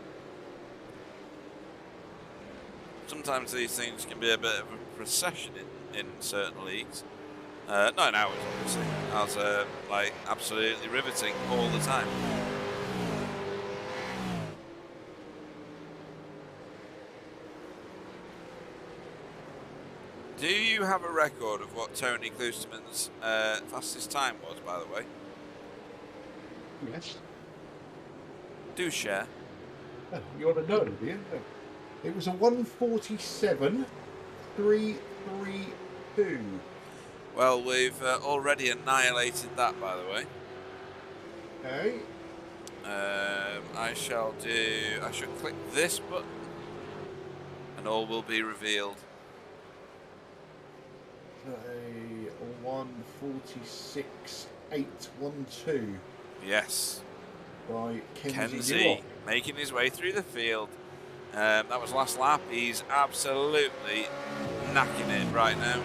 Sometimes these things can be a bit of a procession in certain leagues. Not in ours, obviously. Ours are like absolutely riveting all the time. Do you have a record of what Tony Klusterman's fastest time was, by the way? Yes. Do share. Oh, you want to know, do you? It was a 1:47.332. Well, we've already annihilated that, by the way. Okay. I shall click this button, and all will be revealed. A 1:46.812. Yes. By Kenzie making his way through the field. That was last lap. He's absolutely knacking it right now.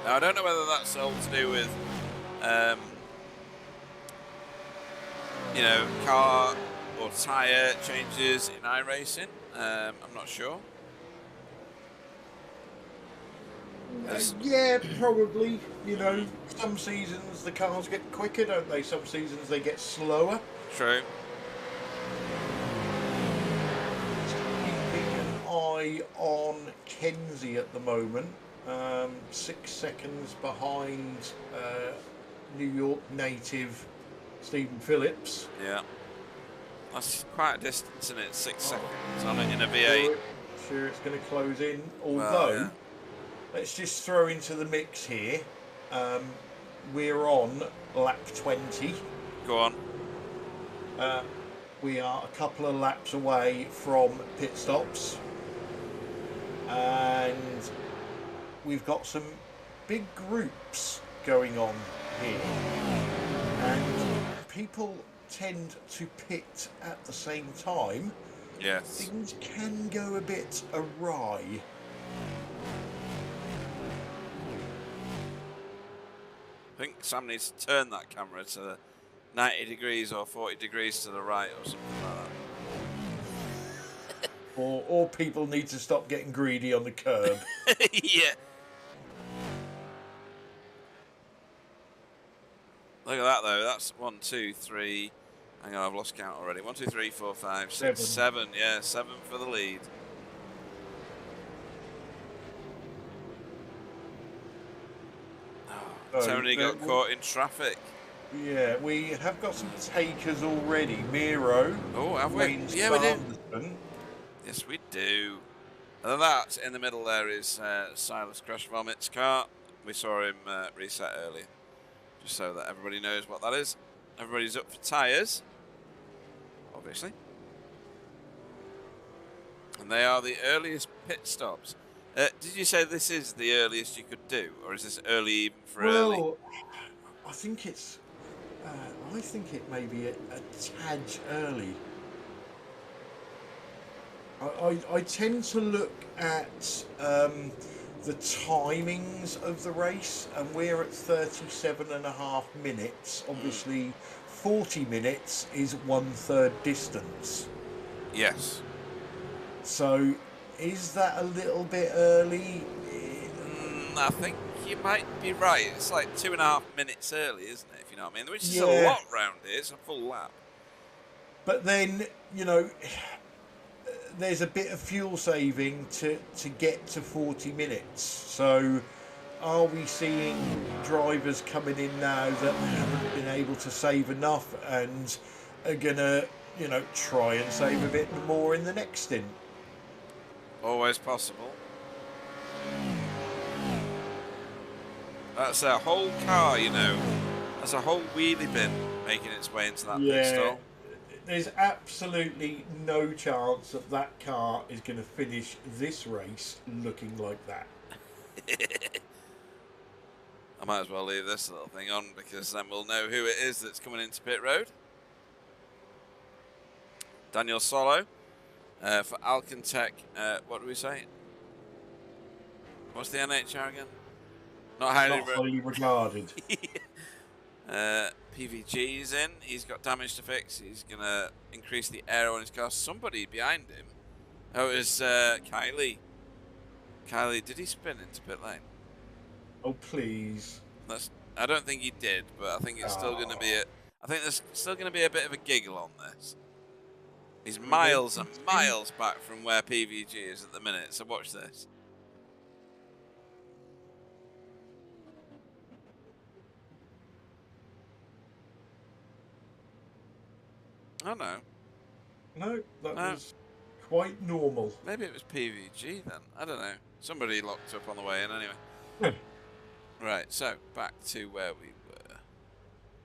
Now, I don't know whether that's all to do with, car or tyre changes in iRacing. I'm not sure. Yeah, probably. Some seasons the cars get quicker, don't they? Some seasons they get slower. True. Keeping an eye on Kenzie at the moment. 6 seconds behind New York native Stephen Phillips. Yeah. That's quite a distance, isn't it? 6 seconds on it in a V8. Sure, it's going to close in. Although, yeah. Let's just throw into the mix here. We're on lap 20. Go on. We are a couple of laps away from pit stops. And we've got some big groups going on here. And people tend to pit at the same time. Yes. Things can go a bit awry. I think Sam needs to turn that camera to 90 degrees or 40 degrees to the right or something like Or people need to stop getting greedy on the curb. Yeah. Look at that though. That's 1, 2, 3. Hang on, I've lost count already. 1, 2, 3, 4, 5, 6, 7. Yeah, 7 for the lead. Tony got caught in traffic. Yeah, we have got some takers already. Miro. Oh, have we? Wayne Yeah, we do. Sanderson. Yes, we do. And that in the middle there is Silas Crash Vomit's car. We saw him reset earlier. Just so that everybody knows what that is. Everybody's up for tyres, obviously. And they are the earliest pit stops. Did you say this is the earliest you could do? Or is this early even for early? Well, I think it's... I think it may be a tad early. I tend to look at the timings of the race, and we're at 37.5 minutes. Obviously, 40 minutes is 1/3 distance. Yes. So, is that a little bit early? I think you might be right. It's like 2.5 minutes early, isn't it? If you know what I mean. Which is a lot round here. It's a full lap. But then, you know, there's a bit of fuel saving to get to 40 minutes. So are we seeing drivers coming in now that haven't been able to save enough and are going to, you know, try and save a bit more in the next stint? Always possible. That's a whole car, you know. That's a whole wheelie bin making its way into that pit stop. There's absolutely no chance that that car is going to finish this race looking like that. I might as well leave this little thing on because then we'll know who it is that's coming into pit road. Daniel Solo for Alcantech. What do we say? What's the NHR again? Not highly regarded. PVG's in. He's got damage to fix. He's going to increase the air on his car. Somebody behind him. Oh, it was Kylie. Kylie, did he spin into pit lane? Oh, please. I don't think he did, but I think it's still going to be I think there's still going to be a bit of a giggle on this. He's miles and miles back from where PVG is at the minute, so watch this. Oh, no. No, that was quite normal. Maybe it was PVG then. I don't know. Somebody locked up on the way in anyway. Right, so back to where we were.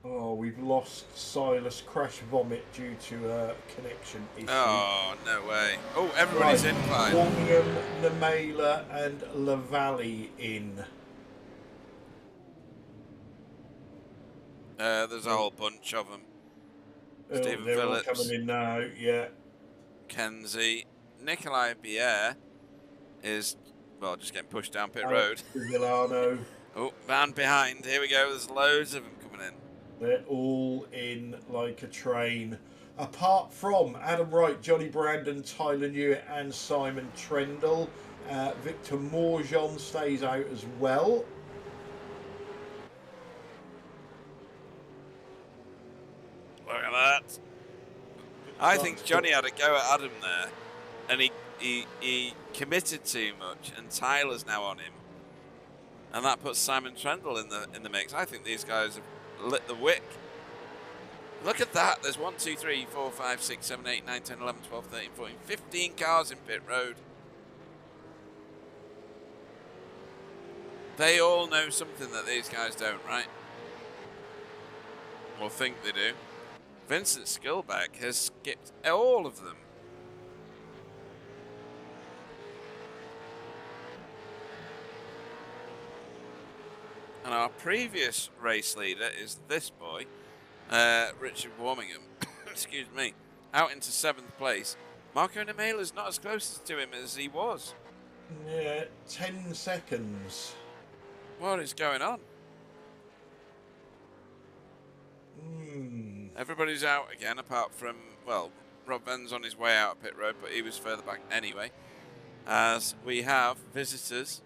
Oh, we've lost Silas Crash Vomit due to a connection issue. Oh, no way. Oh, everybody's in, Clyde. William, Namela and LaValle in. There's a whole bunch of them. Stephen they're Phillips. all coming in now, yeah. Kenzie. Nikolai Bier is, well, just getting pushed down pit road. Milano. Oh, van behind. Here we go. There's loads of them coming in. They're all in like a train. Apart from Adam Wright, Johnny Brandon, Tyler Newitt and Simon Trendle. Victor Morjon stays out as well. Look at that. I think Johnny had a go at Adam there. And he committed too much. And Tyler's now on him. And that puts Simon Trendle in the mix. I think these guys have lit the wick. Look at that. There's 1, 2, 3, 4, 5, 6, 7, 8, 9, 10, 11, 12, 13, 14, 15 cars in pit road. They all know something that these guys don't, right? Or think they do. Vincent Skillback has skipped all of them. And our previous race leader is this boy, Richard Warmingham, excuse me, out into 7th place. Marco Nemela's not as close to him as he was. Yeah, 10 seconds. What is going on? Hmm. Everybody's out again apart from, well, Rob Venn's on his way out of pit road, but he was further back anyway. As we have visitors.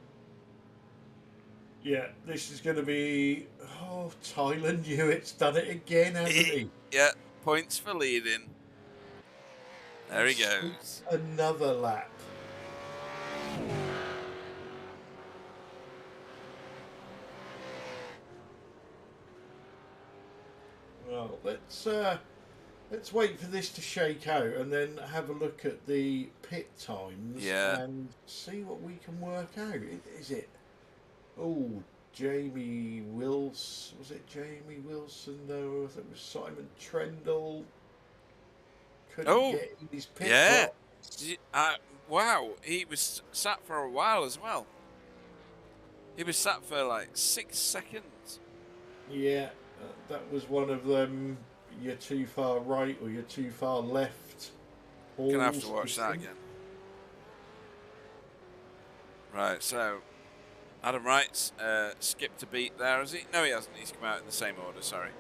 Yeah, this is going to be... Oh, Tyler Newitt's done it again, hasn't he? Yeah, points for leading. There he goes. Another lap. Well, let's wait for this to shake out and then have a look at the pit times and see what we can work out. Is it? Oh, Jamie Wilson. Was it Jamie Wilson? No, I think it was Simon Trendle. Couldn't get in his pit. Yeah. Wow, he was sat for a while as well. He was sat for like 6 seconds. Yeah, that was one of them. You're too far right or you're too far left. Gonna have to watch that again. Right, so Adam Wright's skipped a beat there, has he? No, he hasn't. He's come out in the same order, sorry.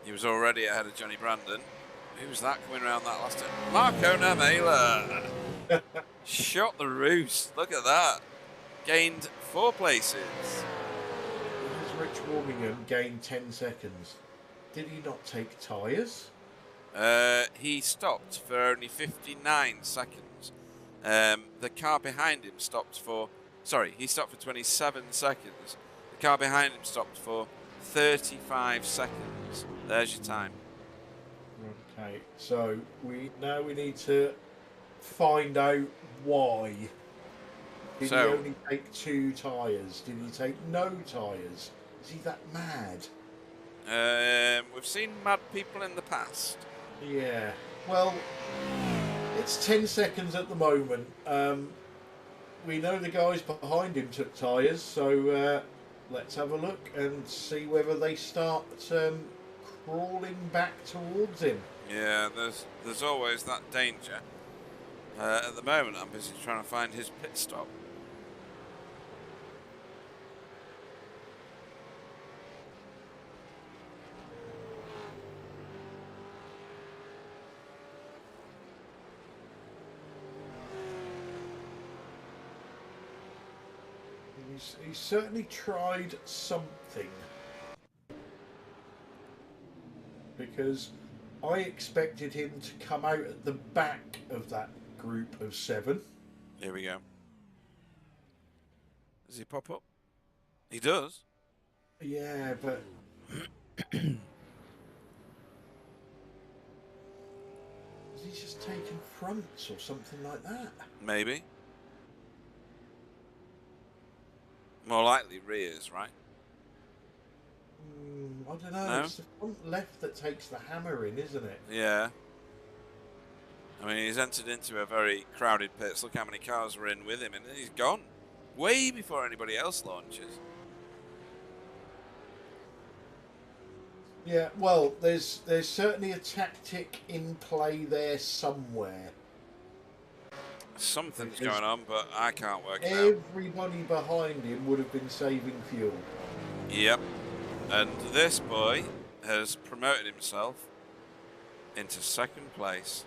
He was already ahead of Johnny Brandon. Who was that coming around that last time? Marco Namela! Shot the roost. Look at that. Gained 4 places. Rich Warmingham gained 10 seconds. Did he not take tyres? He stopped for only 59 seconds. The car behind him stopped for... Sorry, he stopped for 27 seconds. The car behind him stopped for 35 seconds. There's your time. Okay, so we need to find out why. Did he only take 2 tyres? Did he take no tyres? Is he that mad? We've seen mad people in the past. Yeah. Well, it's 10 seconds at the moment. We know the guys behind him took tyres, so let's have a look and see whether they start crawling back towards him. Yeah, there's always that danger. At the moment, I'm busy trying to find his pit stop. He's certainly tried something, because I expected him to come out at the back of that group of 7. Here we go. Does he pop up? He does. Yeah, but is he just taking fronts or something like that? Maybe. More likely rears, right? I don't know. No? It's the front left that takes the hammer in, isn't it? Yeah. I mean, he's entered into a very crowded pits. Look how many cars were in with him, and he's gone way before anybody else launches. Yeah, well, there's certainly a tactic in play there somewhere. Something's going on, but I can't work it out. Everybody behind him would have been saving fuel. Yep. And this boy has promoted himself into 2nd place.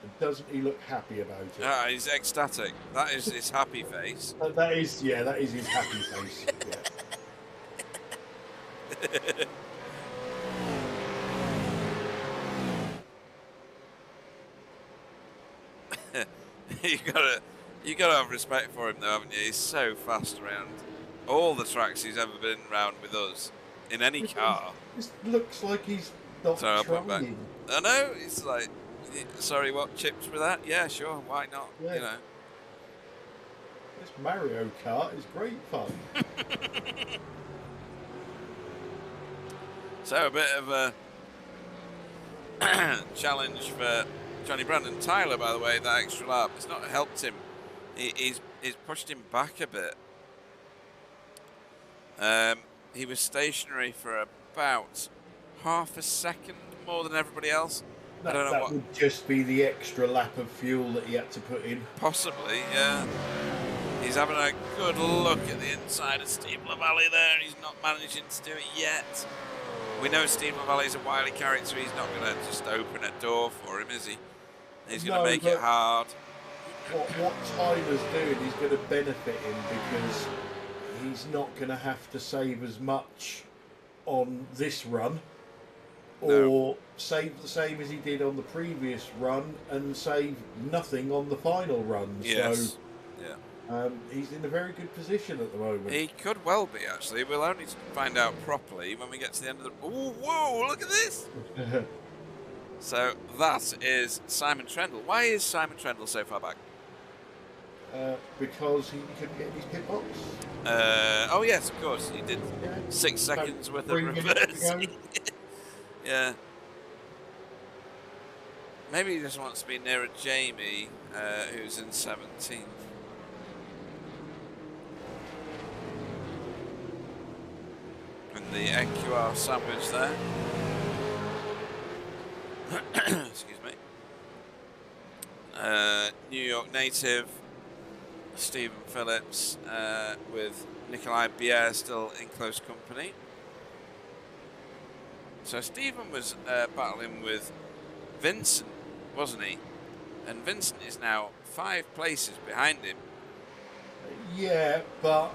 And doesn't he look happy about it? Ah, he's ecstatic. That is his happy face. That is his happy face. Yeah. you gotta have respect for him though, haven't you? He's so fast around all the tracks he's ever been around with us in any car. It looks like he's not Sorry, I'll put back. trying. I know, it's like, sorry, what, chips with that? Yeah, sure, why not? Yeah. You know. This Mario Kart is great fun. So a bit of a challenge for Johnny Brandon. Tyler, by the way, that extra lap, it's not helped him. He's pushed him back a bit. He was stationary for about half a second more than everybody else. I don't know that what. would just be the extra lap of fuel that he had to put in. Possibly, yeah. He's having a good look at the inside of Steepler Valley there. He's not managing to do it yet. We know Stephen Valley's a wily character. He's not going to just open a door for him, is he? He's going to make it hard. What Tyler's doing is going to benefit him because he's not going to have to save as much on this run, or save the same as he did on the previous run and save nothing on the final run. Yes. So yeah. He's in a very good position at the moment. He could well be, actually. We'll only find out properly when we get to the end of the... Oh, whoa, look at this! So that is Simon Trendle. Why is Simon Trendle so far back? Because he couldn't get in his pit box. Oh, yes, of course. He did 6 seconds worth of reverse. Yeah. Maybe he just wants to be nearer Jamie, who's in 17th. And the NQR sandwich there. Excuse me. New York native Stephen Phillips with Nikolai Bier still in close company. So Stephen was battling with Vincent, wasn't he? And Vincent is now 5 places behind him. Yeah, but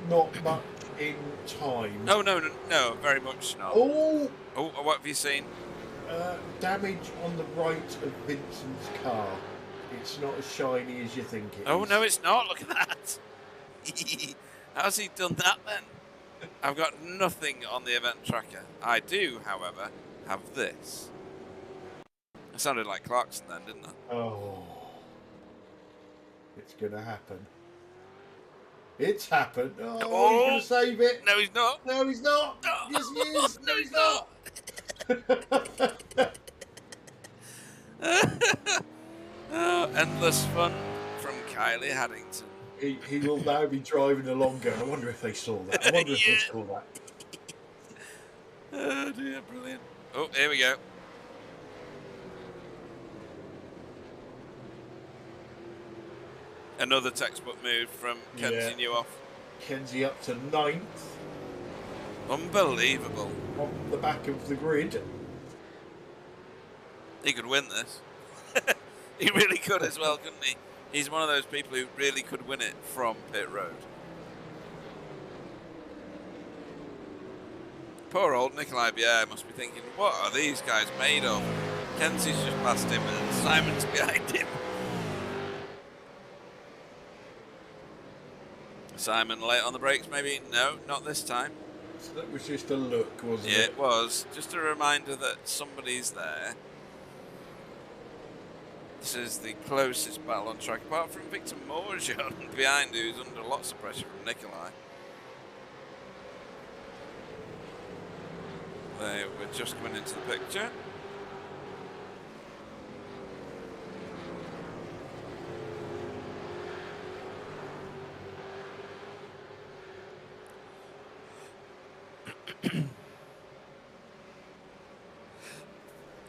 not much in time. Oh, no, very much not. Oh, what have you seen? Damage on the right of Vincent's car. It's not as shiny as you think it is. Oh, no, it's not. Look at that. How's he done that then? I've got nothing on the event tracker. I do, however, have this. It sounded like Clarkson then, didn't it? Oh. It's going to happen. It's happened. Oh, he's going to save it. No, he's not. No, he's not. Oh. Yes, he is. No, he's not. Oh, endless fun from Kylie Haddington. He will now be driving along going, I wonder if they saw that. I wonder if they saw that. Oh dear, brilliant. Oh, here we go. Another textbook move from Kenzie Newhoff. Kenzie up to 9th. Unbelievable. On the back of the grid. He could win this. He really could as well, couldn't he? He's one of those people who really could win it from pit road. Poor old Nikolai Bier must be thinking, what are these guys made of? Kenzie's just past him and Simon's behind him. Simon late on the brakes, maybe? No, not this time. So that was just a look, wasn't it? Yeah, it was. Just a reminder that somebody's there. This is the closest battle on track, apart from Victor Morjon behind, who's under lots of pressure from Nikolai. They were just coming into the picture.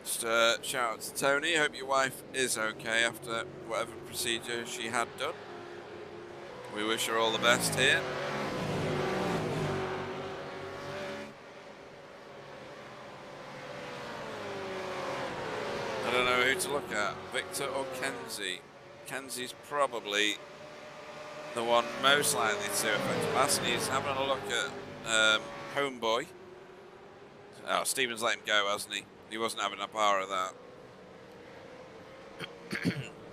Just shout out to Tony. Hope your wife is okay after whatever procedure she had done. We wish her all the best here. I don't know who to look at, Victor or Kenzie. Kenzie's probably the one most likely to affect pass, and he's having a look at Homeboy. Oh, Stephen's let him go, hasn't he? He wasn't having a bar of that.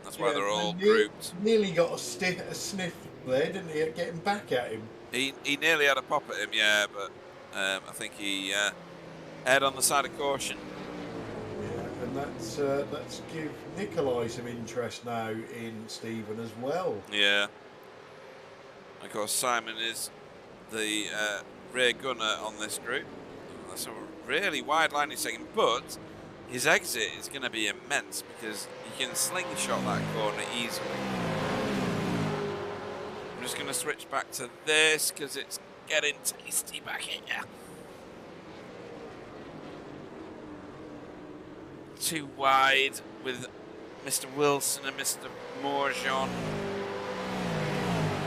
That's why they're all grouped. Nearly got a sniff there, didn't he, at getting back at him? He nearly had a pop at him, yeah, but I think he erred on the side of caution. Yeah, and that's give Nikolai some interest now in Stephen as well. Yeah. Of course, Simon is the rear gunner on this group. That's a really wide line he's taking, but his exit is going to be immense because he can slingshot that corner easily. I'm just going to switch back to this because it's getting tasty back in here. Too wide with Mr. Wilson and Mr. Morjon.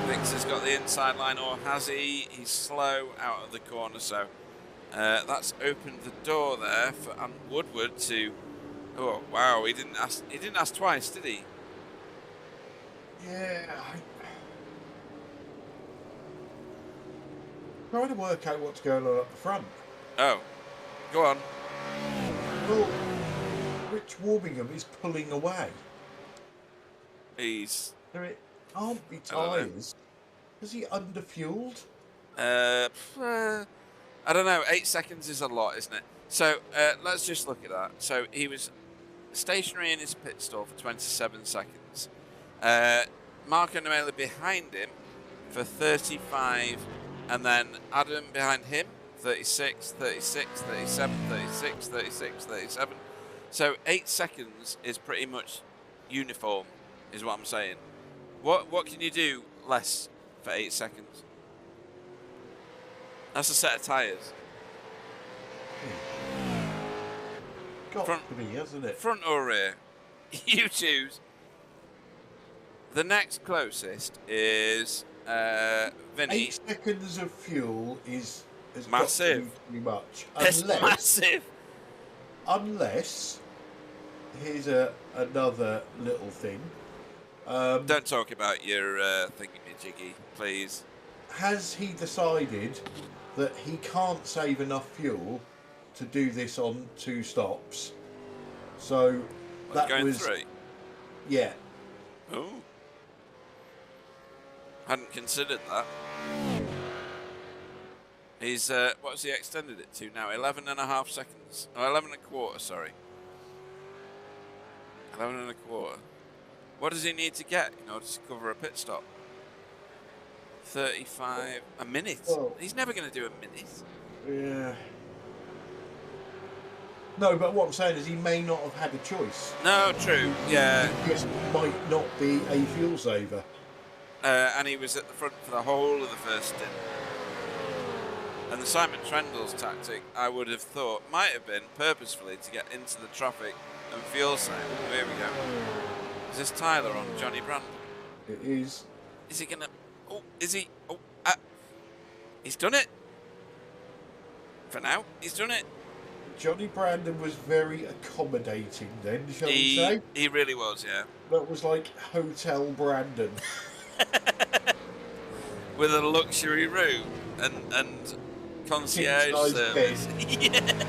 Victor's got the inside line, or has he? He's slow out of the corner, so That's opened the door there for Ant Woodward to. Oh wow, he didn't ask. He didn't ask twice, did he? Yeah. Trying to work out what's going on up the front. Oh, go on. Well, Rich Warmingham is pulling away. There aren't be tyres. Is he underfueled? I don't know. 8 seconds is a lot, isn't it? So let's just look at that. So he was stationary in his pit stall for 27 seconds. Marco Noela behind him for 35, and then Adam behind him 36, 36, 37, 36, 36, 37. So 8 seconds is pretty much uniform, is what I'm saying. What can you do less for 8 seconds? That's a set of tyres. Got to be, hasn't it? Front or rear? You choose. The next closest is Vinny. 8 seconds of fuel is massive. Got to be too much. It's massive. Unless, here's another little thing. Don't talk about your thingy-majiggy, please. Has he decided that he can't save enough fuel to do this on 2 stops? So that going was 3. Yeah. Oh. Hadn't considered that. He's what's he extended it to now? 11.5 seconds. Oh, 11.25. Sorry. 11.25. What does he need to get in order to cover a pit stop? 35. A minute. Well, He's never going to do a minute. Yeah. No, but what I'm saying is he may not have had a choice. No, true. Yeah. This might not be a fuel saver. And he was at the front for the whole of the first stint. And the Simon Trendle's tactic, I would have thought, might have been purposefully to get into the traffic and fuel save. Here we go. Is this Tyler on Johnny Brandon? It is. Is he gonna? Oh, is he? Oh, he's done it. For now, he's done it. Johnny Brandon was very accommodating then, shall we say? He really was, yeah. That was like Hotel Brandon. With a luxury room and concierge service. Yeah.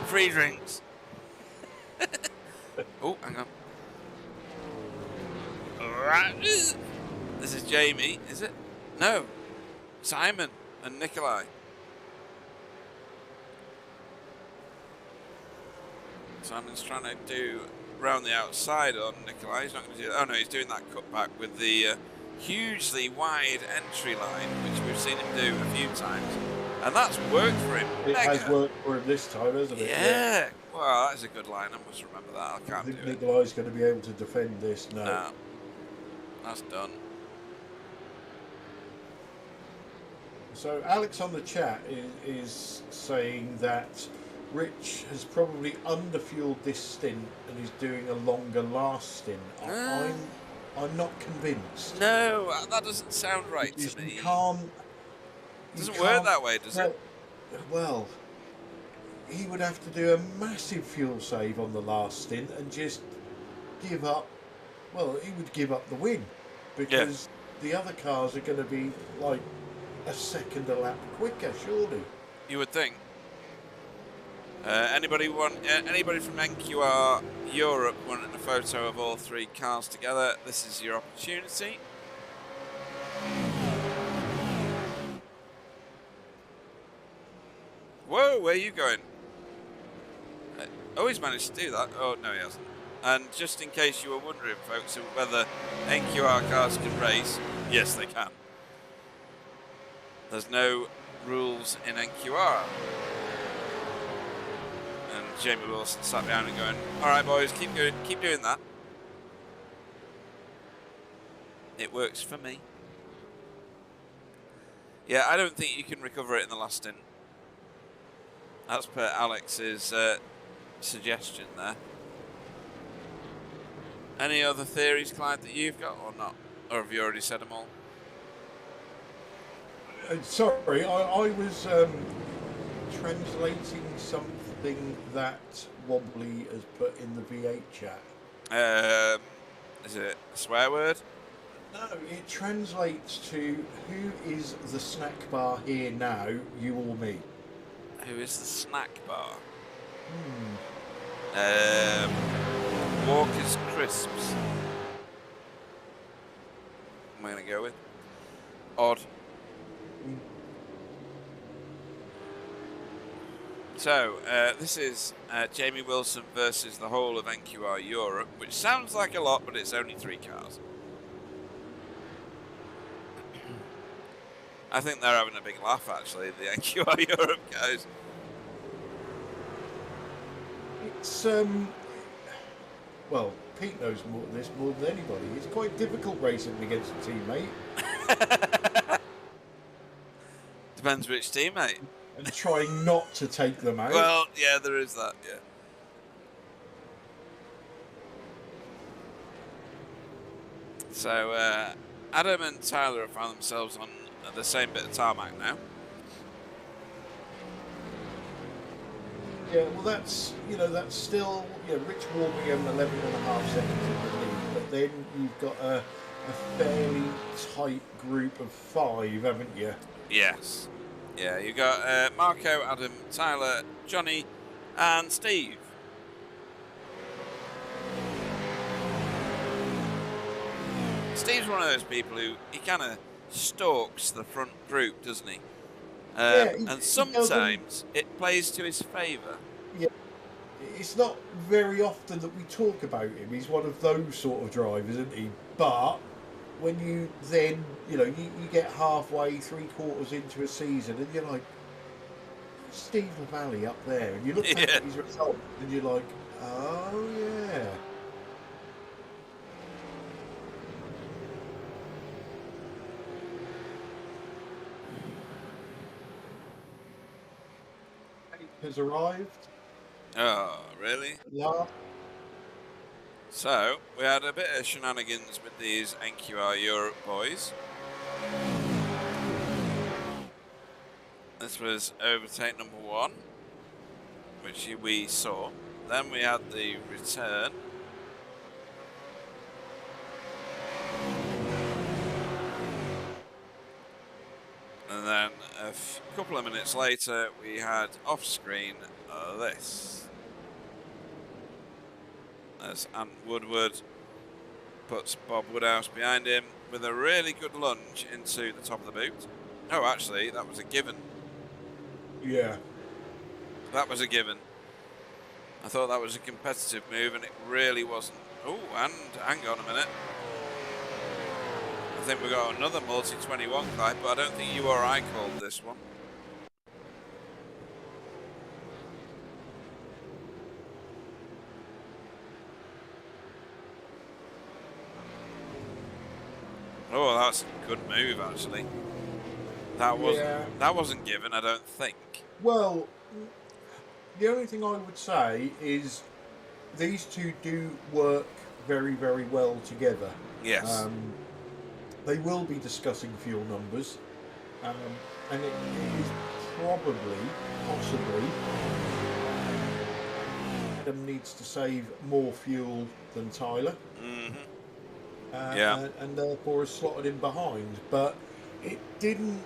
Free drinks. Oh, hang on. Alright. This is Jamie, is it? No. Simon and Nikolai. Simon's trying to do round the outside on Nikolai. He's not going to do that. Oh no, he's doing that cutback with the hugely wide entry line, which we've seen him do a few times. And that's worked for him. It has worked for him this time, hasn't it? Yeah. Well, that is a good line. I must remember that. I can't do it. Nikolai's going to be able to defend this. No. That's done. So Alex on the chat is saying that Rich has probably underfueled this stint and is doing a longer last stint. I'm not convinced. No, that doesn't sound right to me. You can't. It doesn't work that way, does it? Well, he would have to do a massive fuel save on the last stint and just give up. Well, he would give up the win because the other cars are going to be like a second a lap quicker, surely. You would think. Anybody from NQR Europe wanting a photo of all 3 cars together? This is your opportunity. Whoa, where are you going? Oh, he's managed to do that. Oh, no, he hasn't. And just in case you were wondering, folks, whether NQR cars can race, yes, they can. There's no rules in NQR. And Jamie Wilson sat down and going, all right, boys, keep doing that. It works for me. Yeah, I don't think you can recover it in the last stint. That's per Alex's suggestion there. Any other theories, Clyde, that you've got or not? Or have you already said them all? Sorry, I was translating something that Wobbly has put in the V8 chat. Is it a swear word? No, it translates to who is the snack bar here now, you or me? Who is the snack bar? Hmm. Walker's Crisps. I'm going to go with. Odd. So, this is Jamie Wilson versus the whole of NQR Europe, which sounds like a lot, but it's only 3 cars. I think they're having a big laugh, actually, the NQR Europe guys. It's well, Pete knows this more than anybody. It's quite difficult racing against a teammate. Depends which teammate. And trying not to take them out. Well, yeah, there is that, yeah. So, Adam and Tyler have found themselves on the same bit of tarmac now. Yeah, well, that's still Rich Warmingham 11.5 seconds in the lead, but then you've got a fairly tight group of 5, haven't you? Yes. Yeah, you got Marco, Adam, Tyler, Johnny, and Steve. Steve's one of those people who he kind of stalks the front group, doesn't he? And sometimes it plays to his favour. Yeah, it's not very often that we talk about him. He's one of those sort of drivers, isn't he? But when you then, you get halfway, 3/4 into a season, and you're like, Steve LaValle up there, and you look back at his results, and you're like, oh yeah. Has arrived. Oh, really? Yeah. So, we had a bit of shenanigans with these NQR Europe boys. This was overtake number 1, which we saw. Then we had the return. And then a couple of minutes later, we had off-screen this. As Ant Woodward puts Bob Woodhouse behind him with a really good lunge into the top of the boot. Oh, actually, that was a given. Yeah. That was a given. I thought that was a competitive move, and it really wasn't. Oh, and hang on a minute. I think we got another multi-21 Clive, but I don't think you or I called this one. Oh, that's a good move, actually. That wasn't given, I don't think. Well, the only thing I would say is these two do work very, very well together. Yes. They will be discussing fuel numbers, and it is possibly, Adam needs to save more fuel than Tyler. Mm-hmm. And therefore is slotted in behind. But it didn't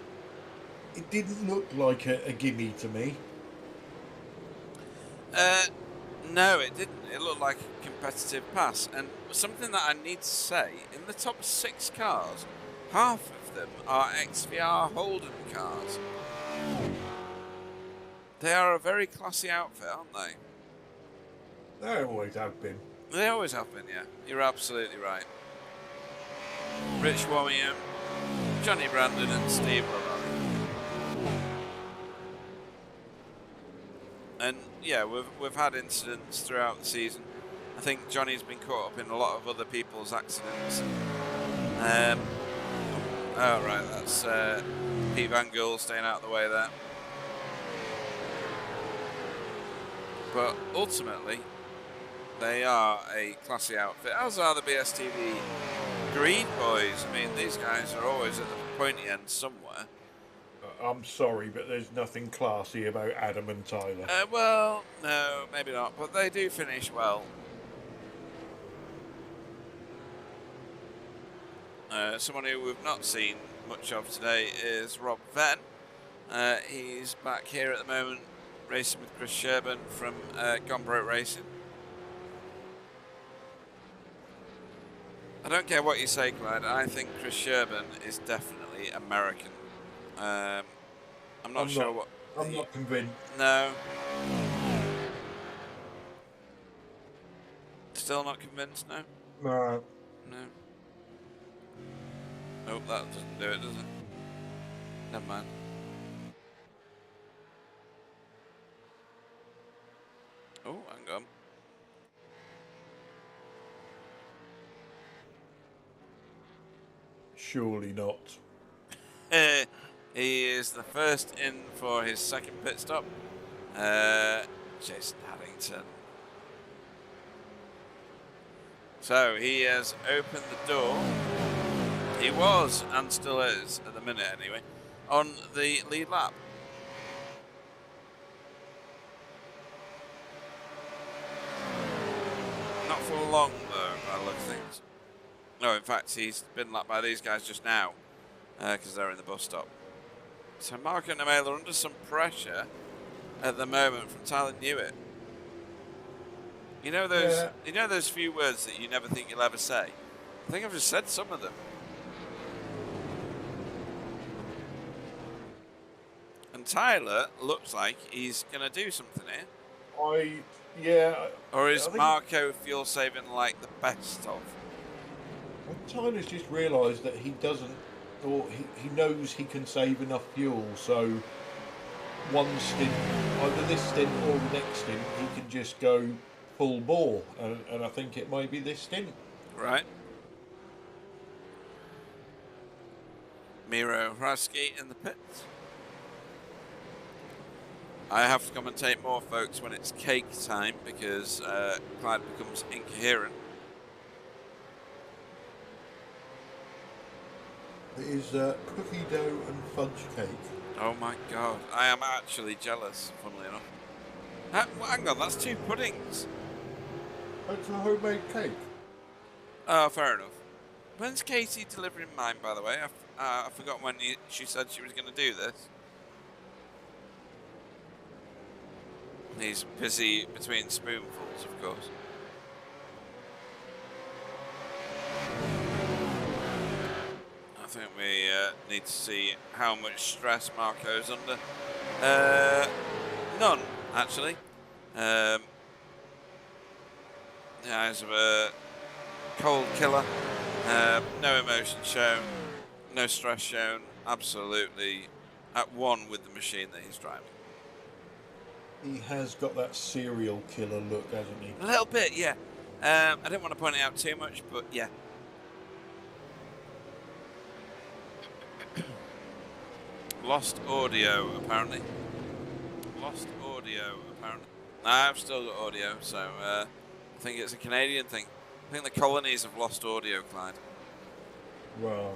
look like a gimme to me. No, it didn't. It looked like a competitive pass. And something that I need to say, in the top 6 cars, half of them are XVR Holden cars. They are a very classy outfit, aren't they? They always have been. They always have been, yeah. You're absolutely right. Rich Warmingham, Johnny Brandon and Steve LaValle. And yeah, we've had incidents throughout the season. I think Johnny's been caught up in a lot of other people's accidents. Oh right, that's Pete Van Gool staying out of the way there. But ultimately, they are a classy outfit, as are the BSTV Green boys. I mean, these guys are always at the pointy end somewhere. I'm sorry, but there's nothing classy about Adam and Tyler. Well, no, maybe not, but they do finish well. Someone who we've not seen much of today is Rob Venn. He's back here at the moment, racing with Chris Sherburn from Gone Broke Racing. I don't care what you say, Clyde. I think Chris Sherburn is definitely American. I'm not sure what. I'm not convinced. No. Still not convinced, no? No. No. Oh, that doesn't do it, does it? Never mind. Oh, hang on. Surely not. He is the first in for his second pit stop. Jason Haddington. So he has opened the door. He was, and still is, at the minute anyway, on the lead lap. Not for long, though, by the look of things. No, in fact, he's been lapped by these guys just now, because they're in the bus stop. So Marco Nemel are under some pressure at the moment from Tyler Newitt. You know those, Yeah. you know those few words that you never think you'll ever say? I think I've just said some of them. And Tyler looks like he's going to do something here. Or is Marco fuel saving like the best of? Tyler's just realised that he doesn't, or he knows he can save enough fuel, so one stint, either this stint or the next stint, he can just go full bore, and I think it might be this stint. Right. Miro Hraski in the pits. I have to commentate more, folks, when it's cake time because Clyde becomes incoherent. It is cookie dough and fudge cake. Oh my god, I am actually jealous, funnily enough. Hang on, that's 2 puddings. It's a homemade cake. Oh, fair enough. When's Katie delivering mine, by the way? I forgot when she said she was going to do this. He's busy between spoonfuls, of course. I think we need to see how much stress Marco's under. None, actually. The eyes of a cold killer. No emotion shown. No stress shown. Absolutely at one with the machine that he's driving. He has got that serial killer look, hasn't he? A little bit, yeah. I didn't want to point it out too much, but yeah. Lost audio, apparently. Lost audio, apparently. I've still got audio, so I think it's a Canadian thing. I think the colonies have lost audio, Clyde. Well,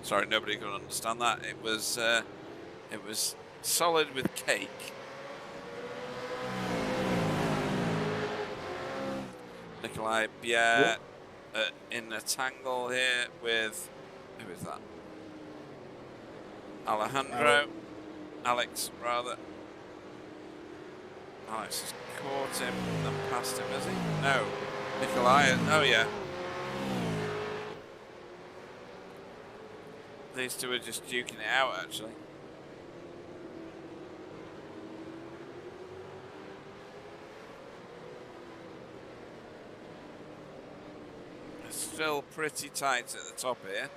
sorry, nobody could understand that. It was solid with cake. Nikolai Bier in a tangle here with, who is that? Alejandro. Alex, rather. Alex has caught him and passed him, has he? No. Nikolai, oh yeah. These two are just duking it out, actually. It's still pretty tight at the top here.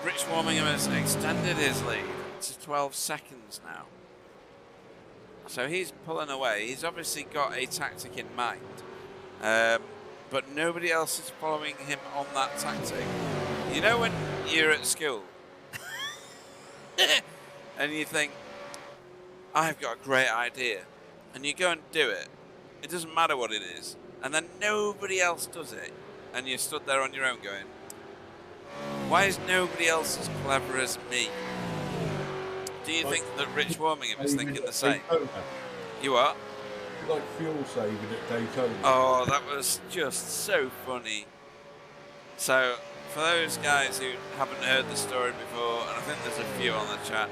Rich Warmingham has extended his lead to 12 seconds now. So he's pulling away. He's obviously got a tactic in mind. But nobody else is following him on that tactic. You know when you're at school and you think, I've got a great idea, and you go and do it. It doesn't matter what it is. And then nobody else does it. And you're stood there on your own going, Why is nobody else as clever as me? Do you think that Rich Warmingham is thinking the same? You are? Like fuel saving at Daytona. Oh, that was just so funny. So, for those guys who haven't heard the story before, and I think there's a few on the chat,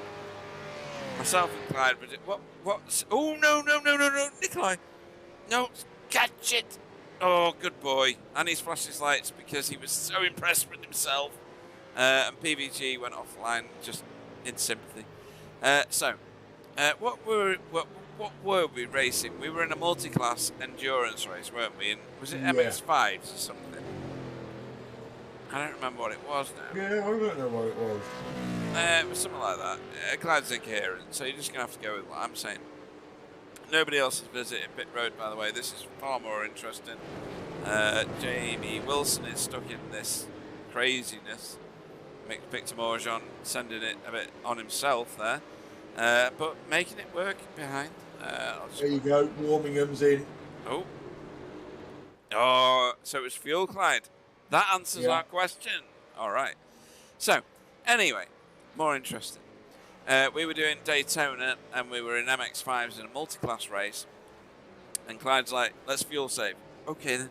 myself and Clyde were what? Oh, no, Nikolai. No, catch it. Oh, good boy. And he's flashed his lights because he was so impressed with himself. And PVG went offline just in sympathy. What were we racing? We were in a multi-class endurance race, weren't we? And was it MX5s or something? I don't remember what it was now. Yeah, I don't know what it was. It was something like that. Clyde's incoherent, so you're just going to have to go with what I'm saying. Nobody else has visited Pit Road, by the way. This is far more interesting. Jamie Wilson is stuck in this craziness. Victor Morjon sending it a bit on himself there. But making it work behind. There you go, Warmingham's in. Oh, so it was fuel, Clyde. That answers our question. All right. So, anyway, more interesting. We were doing Daytona, and we were in MX-5s in a multi-class race. And Clyde's like, let's fuel save. Okay, then.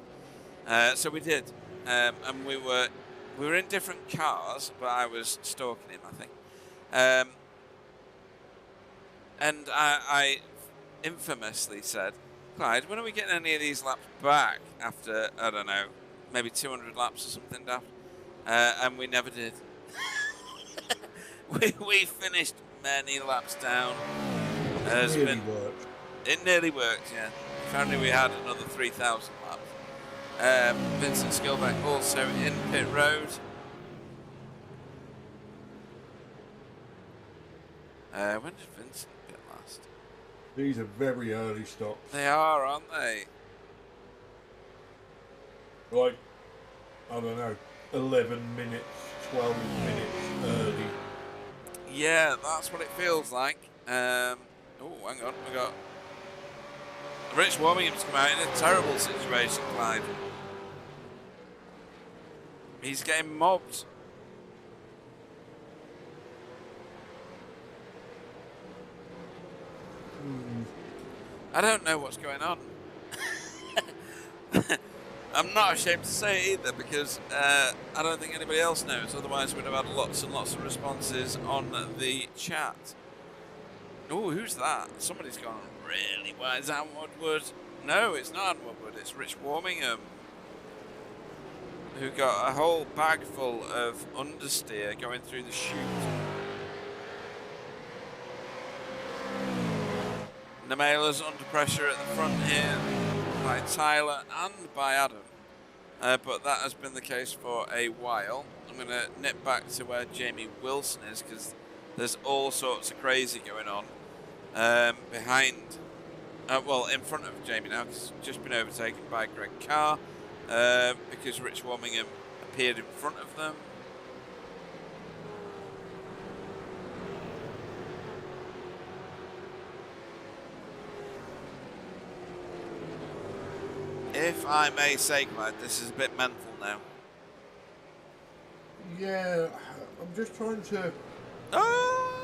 So we did. And we were in different cars, but I was stalking him, I think. And I infamously said, Clyde, when are we getting any of these laps back after, I don't know, maybe 200 laps or something, Daft? And we never did. we finished many laps down. It nearly worked, yeah. If only we had another 3,000 laps. Vincent Skilbeck also in pit road. When did Vincent pit last? These are very early stops. They are, aren't they? Like, I don't know, 11 minutes, 12 minutes early. Yeah, that's what it feels like. Oh, hang on, we got Rich Warmingham's come out in a terrible situation, Clyde. He's getting mobbed. I don't know what's going on. I'm not ashamed to say it either because I don't think anybody else knows. Otherwise, we'd have had lots and lots of responses on the chat. Oh, who's that? Somebody's gone really wide. Is that Woodward? No, it's not Woodward. It's Rich Warmingham, who got a whole bag full of understeer going through the chute. Nemela's under pressure at the front here by Tyler and by Adam. But that has been the case for a while. I'm going to nip back to where Jamie Wilson is because there's all sorts of crazy going on behind, well, in front of Jamie now because he's just been overtaken by Greg Carr because Rich Warmingham appeared in front of them. If I may say, Clyde, this is a bit mental now. Yeah, I'm just trying to... Oh!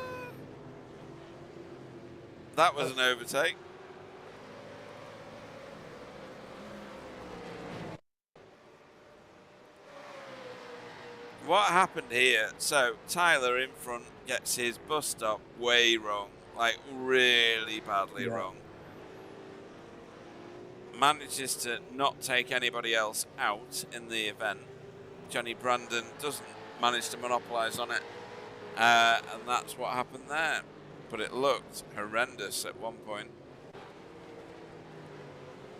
That was an overtake. What happened here? So, Tyler in front gets his bus stop way wrong. Like, really badly wrong. Manages to not take anybody else out in the event. Johnny Brandon doesn't manage to monopolise on it. And that's what happened there. But it looked horrendous at one point.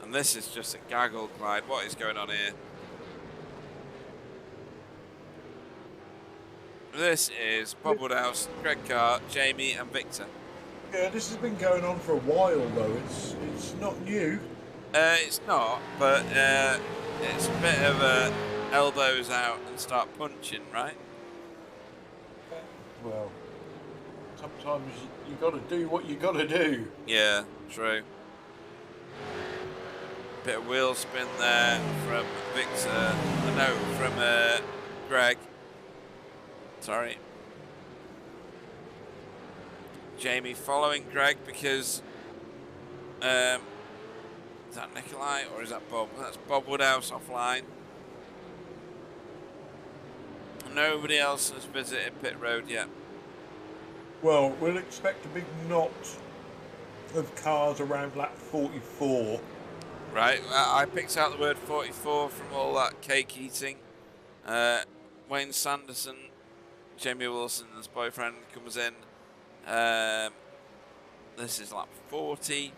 And this is just a gaggle, Clyde. What is going on here? This is Bob Woodhouse, Greg Carr, Jamie and Victor. Yeah, this has been going on for a while though. It's not new. It's not, but it's a bit of a elbows out and start punching, right? Well, sometimes you got to do what you got to do. Yeah, true. Bit of wheel spin there from Victor. No, from Greg. Sorry. Jamie following Greg because is that Nikolai or is that Bob? That's Bob Woodhouse offline. Nobody else has visited pit road yet. Well, we'll expect a big knot of cars around lap 44. Right, I picked out the word 44 from all that cake eating. Wayne Sanderson, Jamie Wilson's boyfriend, comes in. This is lap 40.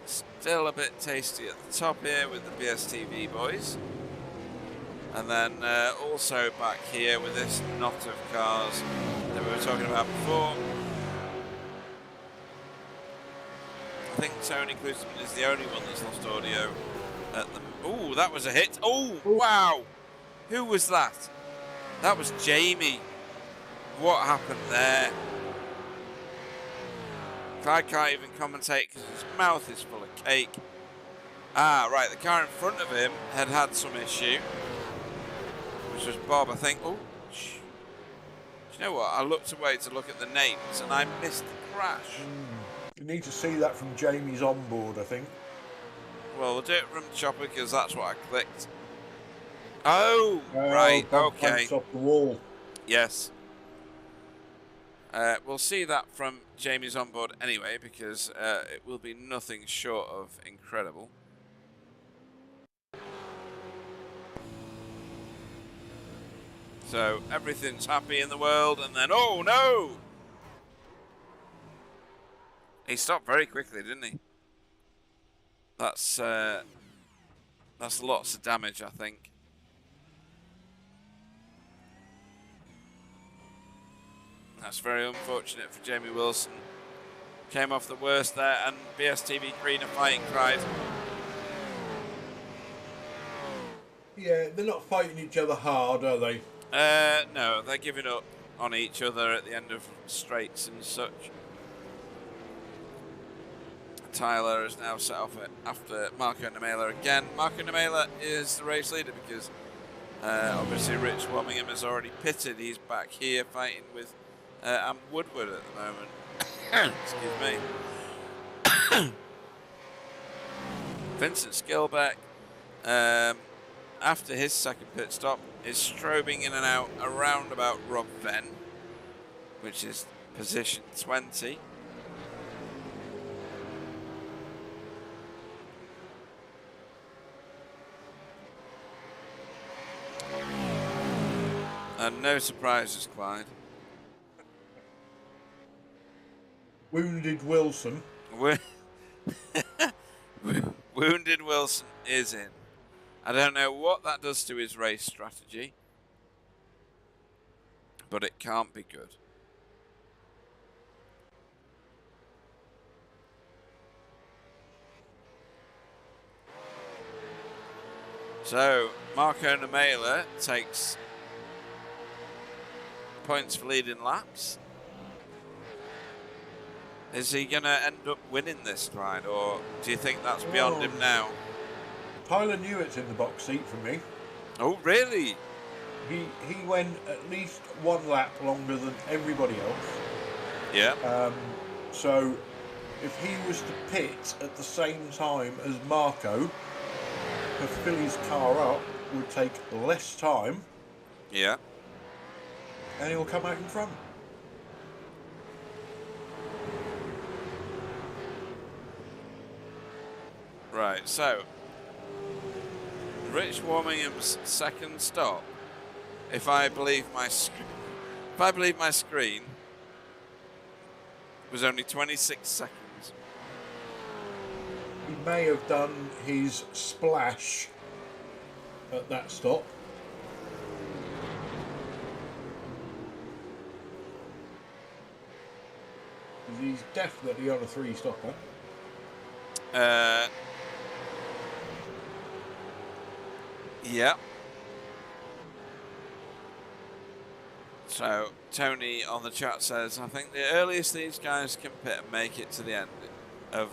Still a bit tasty at the top here with the BSTV boys. And then also back here with this knot of cars that we were talking about before. I think Tony Klusman is the only one that's lost audio at the... Oh, that was a hit. Oh, wow. Who was that? That was Jamie. What happened there? I can't even commentate because his mouth is full of cake. Ah, right, the car in front of him had some issue. Which was Bob, I think. Oh, shh. Do you know what? I looked away to look at the names and I missed the crash. You need to see that from Jamie's onboard, I think. Well, we'll do it from Chopper because that's what I clicked. Oh, right, okay. Off the wall. Yes. We'll see that from Jamie's onboard anyway because it will be nothing short of incredible. So everything's happy in the world and then, oh no! He stopped very quickly, didn't he? That's lots of damage, I think. That's very unfortunate for Jamie Wilson. Came off the worst there, and BSTV Green are fighting cried. Yeah, they're not fighting each other hard, are they? No, they're giving up on each other at the end of straights and such. Tyler is now set off after Marco Nemela again. Marco Nemela is the race leader because obviously Rich Womingham has already pitted. He's back here fighting with Am Woodward at the moment. Excuse me. Vincent Skilbeck, after his second pit stop, is strobing in and out around about Rob Venn, which is position 20. And no surprises, Clyde. Wounded Wilson. Wounded Wilson is in. I don't know what that does to his race strategy, but it can't be good. So, Marco Nemela takes points for leading laps. Is he going to end up winning this, Clyde, or do you think that's beyond him now? Tyler Newitt's in the box seat for me. Oh, really? He went at least one lap longer than everybody else. Yeah. So if he was to pit at the same time as Marco, to fill his car up would take less time. Yeah. And he'll come out in front. Right, so Rich Warmingham's second stop, if I believe my screen, was only 26 seconds. He may have done his splash at that stop. He's definitely on a 3-stopper. Yeah. So Tony on the chat says, I think the earliest these guys can pit and make it to the end of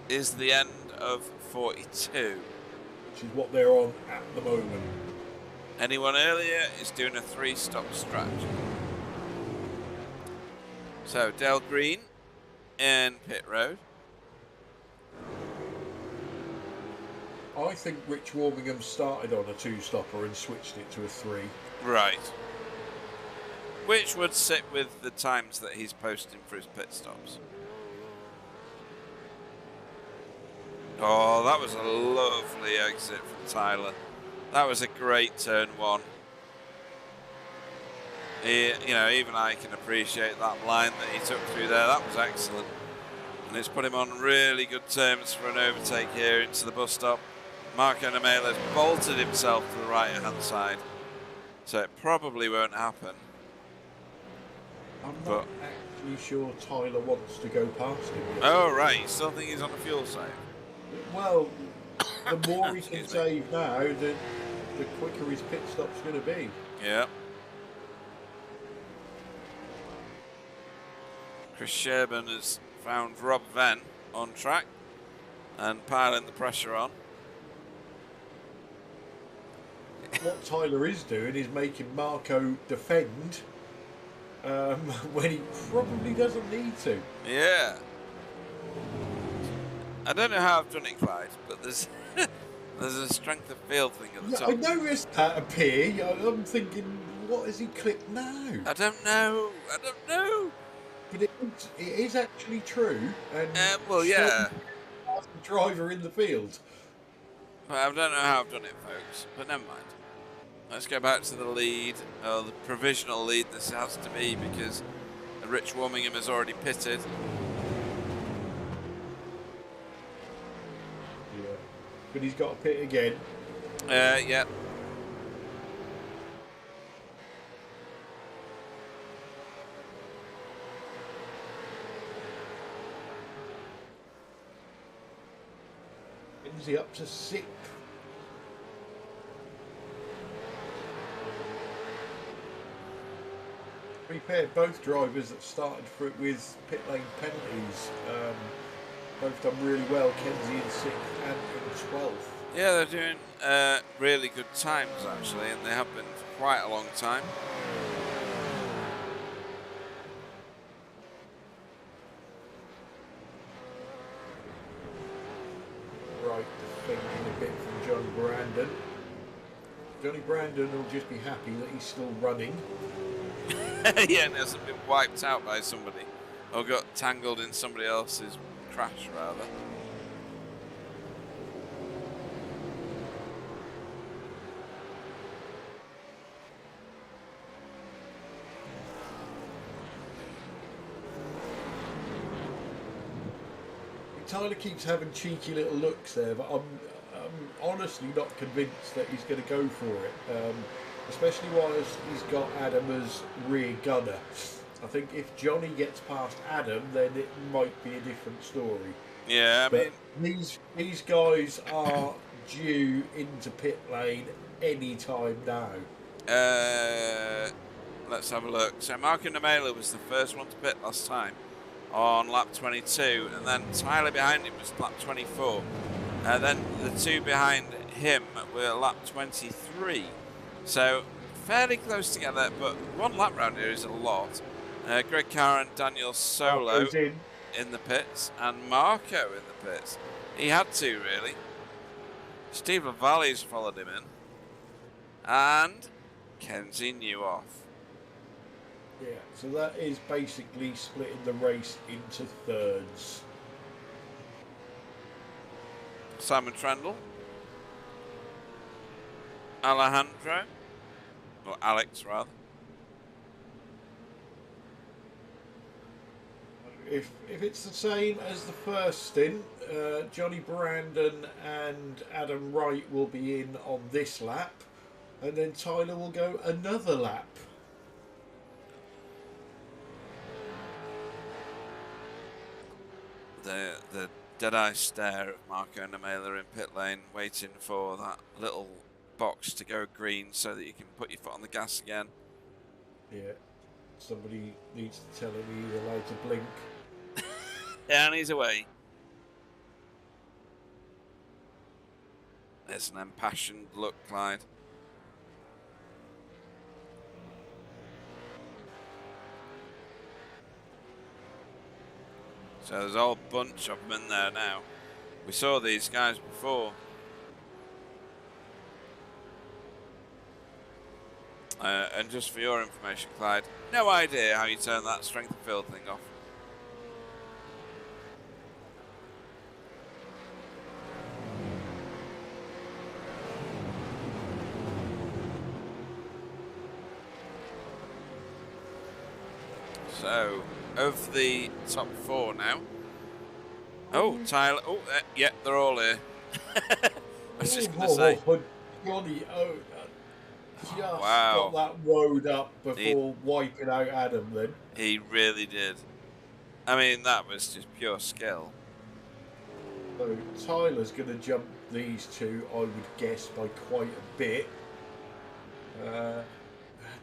is the end of 42. which is what they're on at the moment. Anyone earlier is doing a 3-stop stretch. So Dale Green in pit road. I think Rich Warmingham started on a 2-stopper and switched it to a 3. Right. Which would sit with the times that he's posting for his pit stops. Oh, that was a lovely exit from Tyler. That was a great turn 1. Even I can appreciate that line that he took through there. That was excellent. And it's put him on really good terms for an overtake here into the bus stop. Marco Namela's bolted himself to the right-hand side. So it probably won't happen. I'm not actually sure Tyler wants to go past him yet. Oh, right. You still think he's on the fuel save? Well, the more he can save now, the quicker his pit stop's going to be. Yeah. Chris Sherburn has found Rob Venn on track and piling the pressure on. What Tyler is doing is making Marco defend when he probably doesn't need to. Yeah. I don't know how I've done it, Clyde, but there's there's a strength of field thing at the top. I noticed that appear. I'm thinking, what has he clicked now? I don't know. But it is actually true. And well, yeah. the driver in the field. But I don't know how I've done it, folks. But never mind. Let's go back to the lead, the provisional lead this has to be, because Rich Warmingham has already pitted. Yeah. But he's got a pit again. Yeah. Is he up to 6th? To be fair, both drivers that started with pit lane penalties both done really well. Kenzie in 6th and in 12th. Yeah, they're doing really good times, actually, and they have been for quite a long time. Right, defending a bit from Johnny Brandon. Johnny Brandon will just be happy that he's still running. Yeah, and hasn't been wiped out by somebody, or got tangled in somebody else's crash, rather. Tyler keeps having cheeky little looks there, but I'm honestly not convinced that he's going to go for it. Especially whilst he's got Adam as rear gunner. I think if Johnny gets past Adam, then it might be a different story. Yeah, I mean, these guys are due into pit lane any time now. Let's have a look. So Marco Namela was the first one to pit last time on lap 22, and then Tyler behind him was lap 24. Then the two behind him were lap 23. So fairly close together, but one lap round here is a lot. Greg Carr and Daniel Solo in the pits, and Marco in the pits. He had to, really. Stephen Valleys followed him in, and Kenzie New off. Yeah, so that is basically splitting the race into thirds. Simon Trendle, Alejandro, or Alex rather. If it's the same as the first stint, Johnny Brandon and Adam Wright will be in on this lap, and then Tyler will go another lap. The dead-eye stare of Marco Namela in pit lane, waiting for that little box to go green so that you can put your foot on the gas again. Yeah, somebody needs to tell him he's allowed to blink. Yeah, and he's away. There's an impassioned look, Clyde. So there's a whole bunch of them in there now. We saw these guys before. And just for your information, Clyde, no idea how you turn that strength of field thing off. So, of the top 4 now. Oh, Tyler. Oh, yeah, they're all here. I was just going to say. Johnny, just wow. got that woed up before wiping out Adam then. He really did. I mean, that was just pure skill. So Tyler's going to jump these two, I would guess, by quite a bit.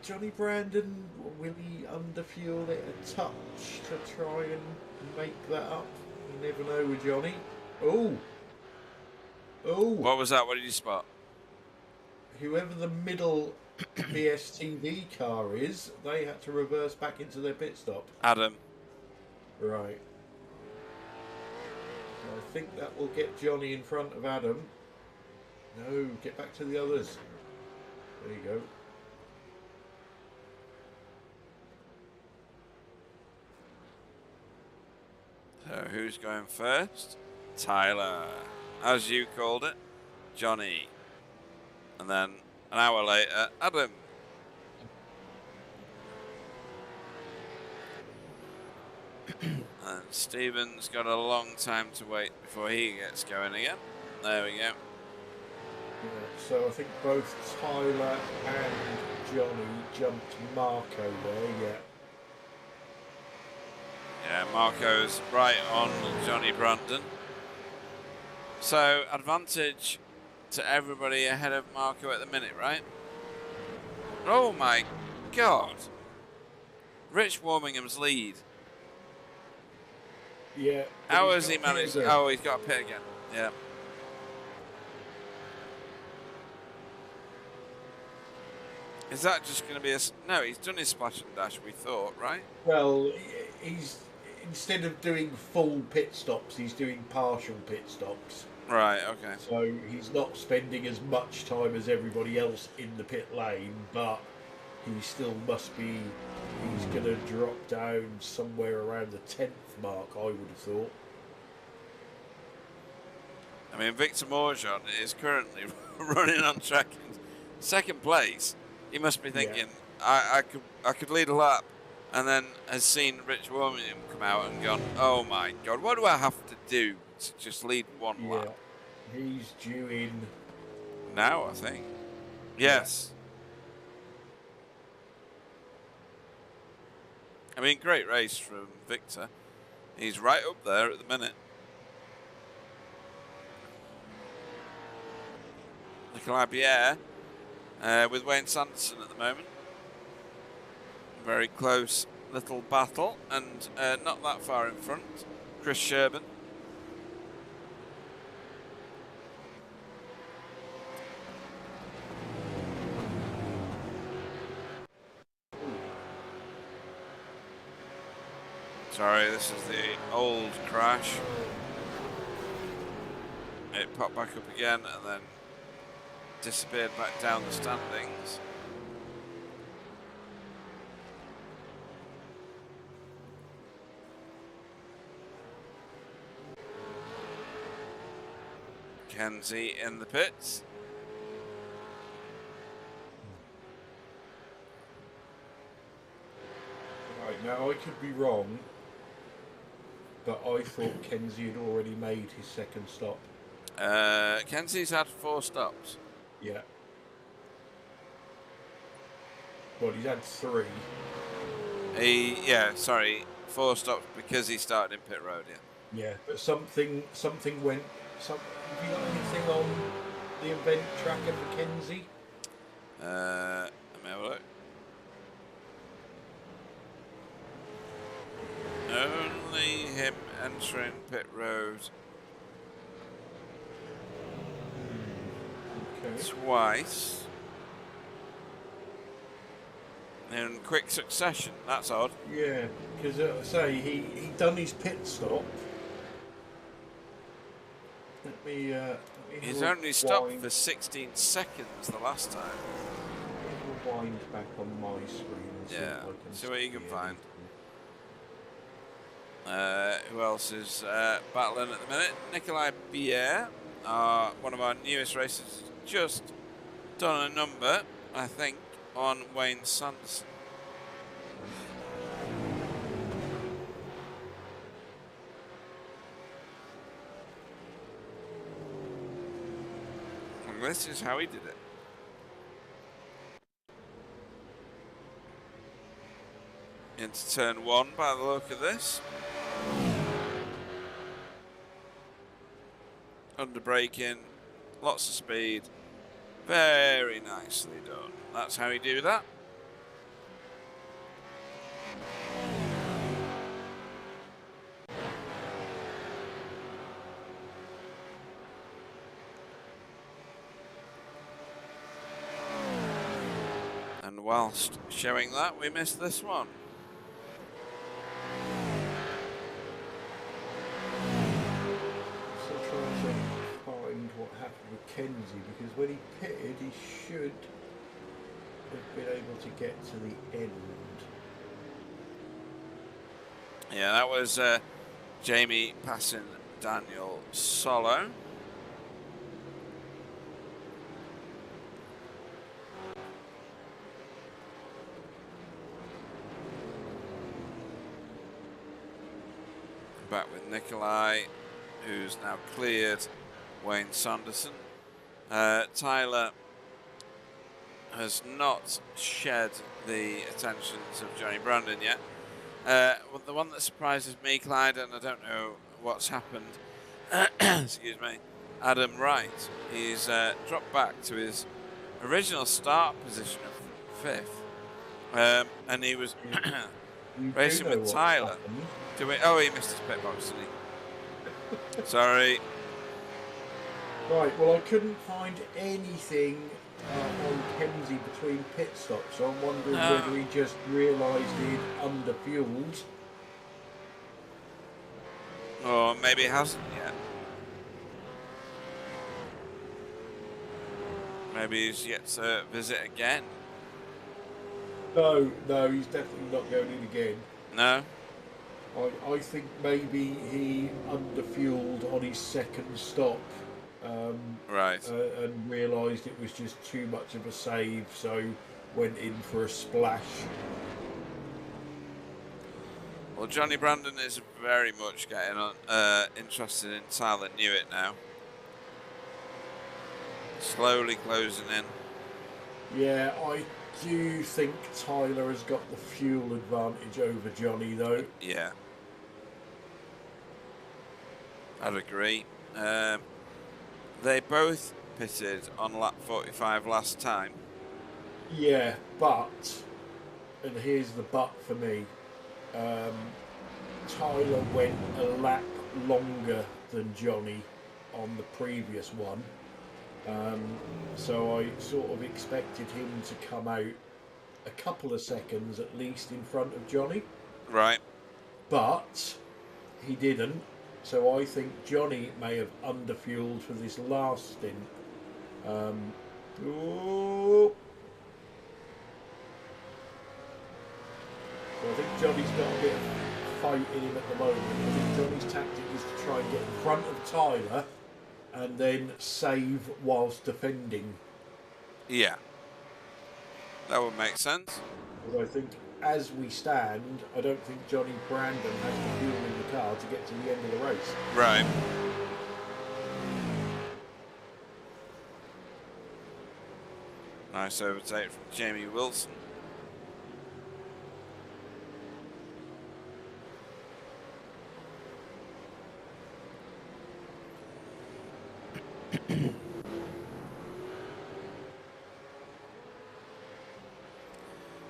Johnny Brandon, will he underfuel it a touch to try and make that up? You never know with Johnny. Oh! What was that? What did you spot? Whoever the middle BSTV car is, they had to reverse back into their pit stop. Adam. Right. I think that will get Johnny in front of Adam. No, get back to the others. There you go. So who's going first? Tyler. As you called it, Johnny. And then an hour later, Adam. And Stephen's got a long time to wait before he gets going again. There we go. Yeah, so I think both Tyler and Johnny jumped Marco there, yeah. Yeah, Marco's right on Johnny Brandon. So, advantage to everybody ahead of Marco at the minute, right? Oh my God. Rich Warmingham's lead. Yeah. How has he managed? Oh, he's got a pit again. Yeah. Is that just going to be a... No, he's done his splash and dash, we thought, right? Well, he's... Instead of doing full pit stops, he's doing partial pit stops. Right, okay. So he's not spending as much time as everybody else in the pit lane, but he still must be... He's going to drop down somewhere around the 10th mark, I would have thought. I mean, Victor Morjon is currently running on track in second place. He must be thinking, I could lead a lap, and then has seen Rich Warmingham come out and gone, oh my God, what do I have to do to just lead one lap? He's due in now, I think. Yes. I mean, great race from Victor. He's right up there at the minute. Nicolas Bière with Wayne Sanderson at the moment. Very close little battle, and not that far in front, Chris Sherburn. Sorry, this is the old crash. It popped back up again and then disappeared back down the standings. Kenzie in the pits. Right, now I could be wrong, but I thought Kenzie had already made his second stop. Kenzie's had 4 stops. Yeah. Well, he's had 3. Sorry, 4 stops because he started in pit road, Yeah, but something went. Have you got anything on the event tracker for Kenzie? Let me have a look. Only him entering pit road. twice in quick succession. That's odd. Yeah, because say he done his pit stop. Let me He's only stopped for 16 seconds the last time. Rewind back on my screen and see if I can see what you can see find. anything. Who else is battling at the minute? Nikolai Bier, one of our newest racers, just done a number, I think, on Wayne Sanderson. And this is how he did it. Into turn 1 by the look of this. Under braking, lots of speed, very nicely done. That's how you do that. And whilst showing that, we missed this one. What happened with Kenzie, because when he pitted he should have been able to get to the end. Yeah, that was Jamie passing Daniel Solo. Back with Nikolai, who's now cleared Wayne Sanderson. Tyler has not shed the attentions of Johnny Brandon yet. Well, the one that surprises me, Clyde, and I don't know what's happened, excuse me, Adam Wright. He's dropped back to his original start position of 5th. And he was racing with Tyler. Oh, he missed his pit box, didn't he? Sorry. Right, well I couldn't find anything on Kenzie between pit stops, so I'm wondering whether he just realised he'd under-fueled. Or maybe he hasn't yet. Maybe he's yet to visit again. No, he's definitely not going in again. No? I think maybe he under-fueled on his second stop. Right. And realised it was just too much of a save, so went in for a splash. Well, Johnny Brandon is very much getting interested in Tyler Newitt now. Slowly closing in. Yeah, I do think Tyler has got the fuel advantage over Johnny, though. Yeah. I'd agree. They both pitted on lap 45 last time. Yeah, but, and here's the but for me, Tyler went a lap longer than Johnny on the previous one. So I sort of expected him to come out a couple of seconds at least in front of Johnny. Right. But he didn't. So I think Johnny may have under-fueled for this last stint. So I think Johnny's got a bit of fight in him at the moment. I think Johnny's tactic is to try and get in front of Tyler and then save whilst defending. Yeah. That would make sense. But I think as we stand, I don't think Johnny Brandon has the fuel in the car to get to the end of the race. Right. Nice overtake from Jamie Wilson.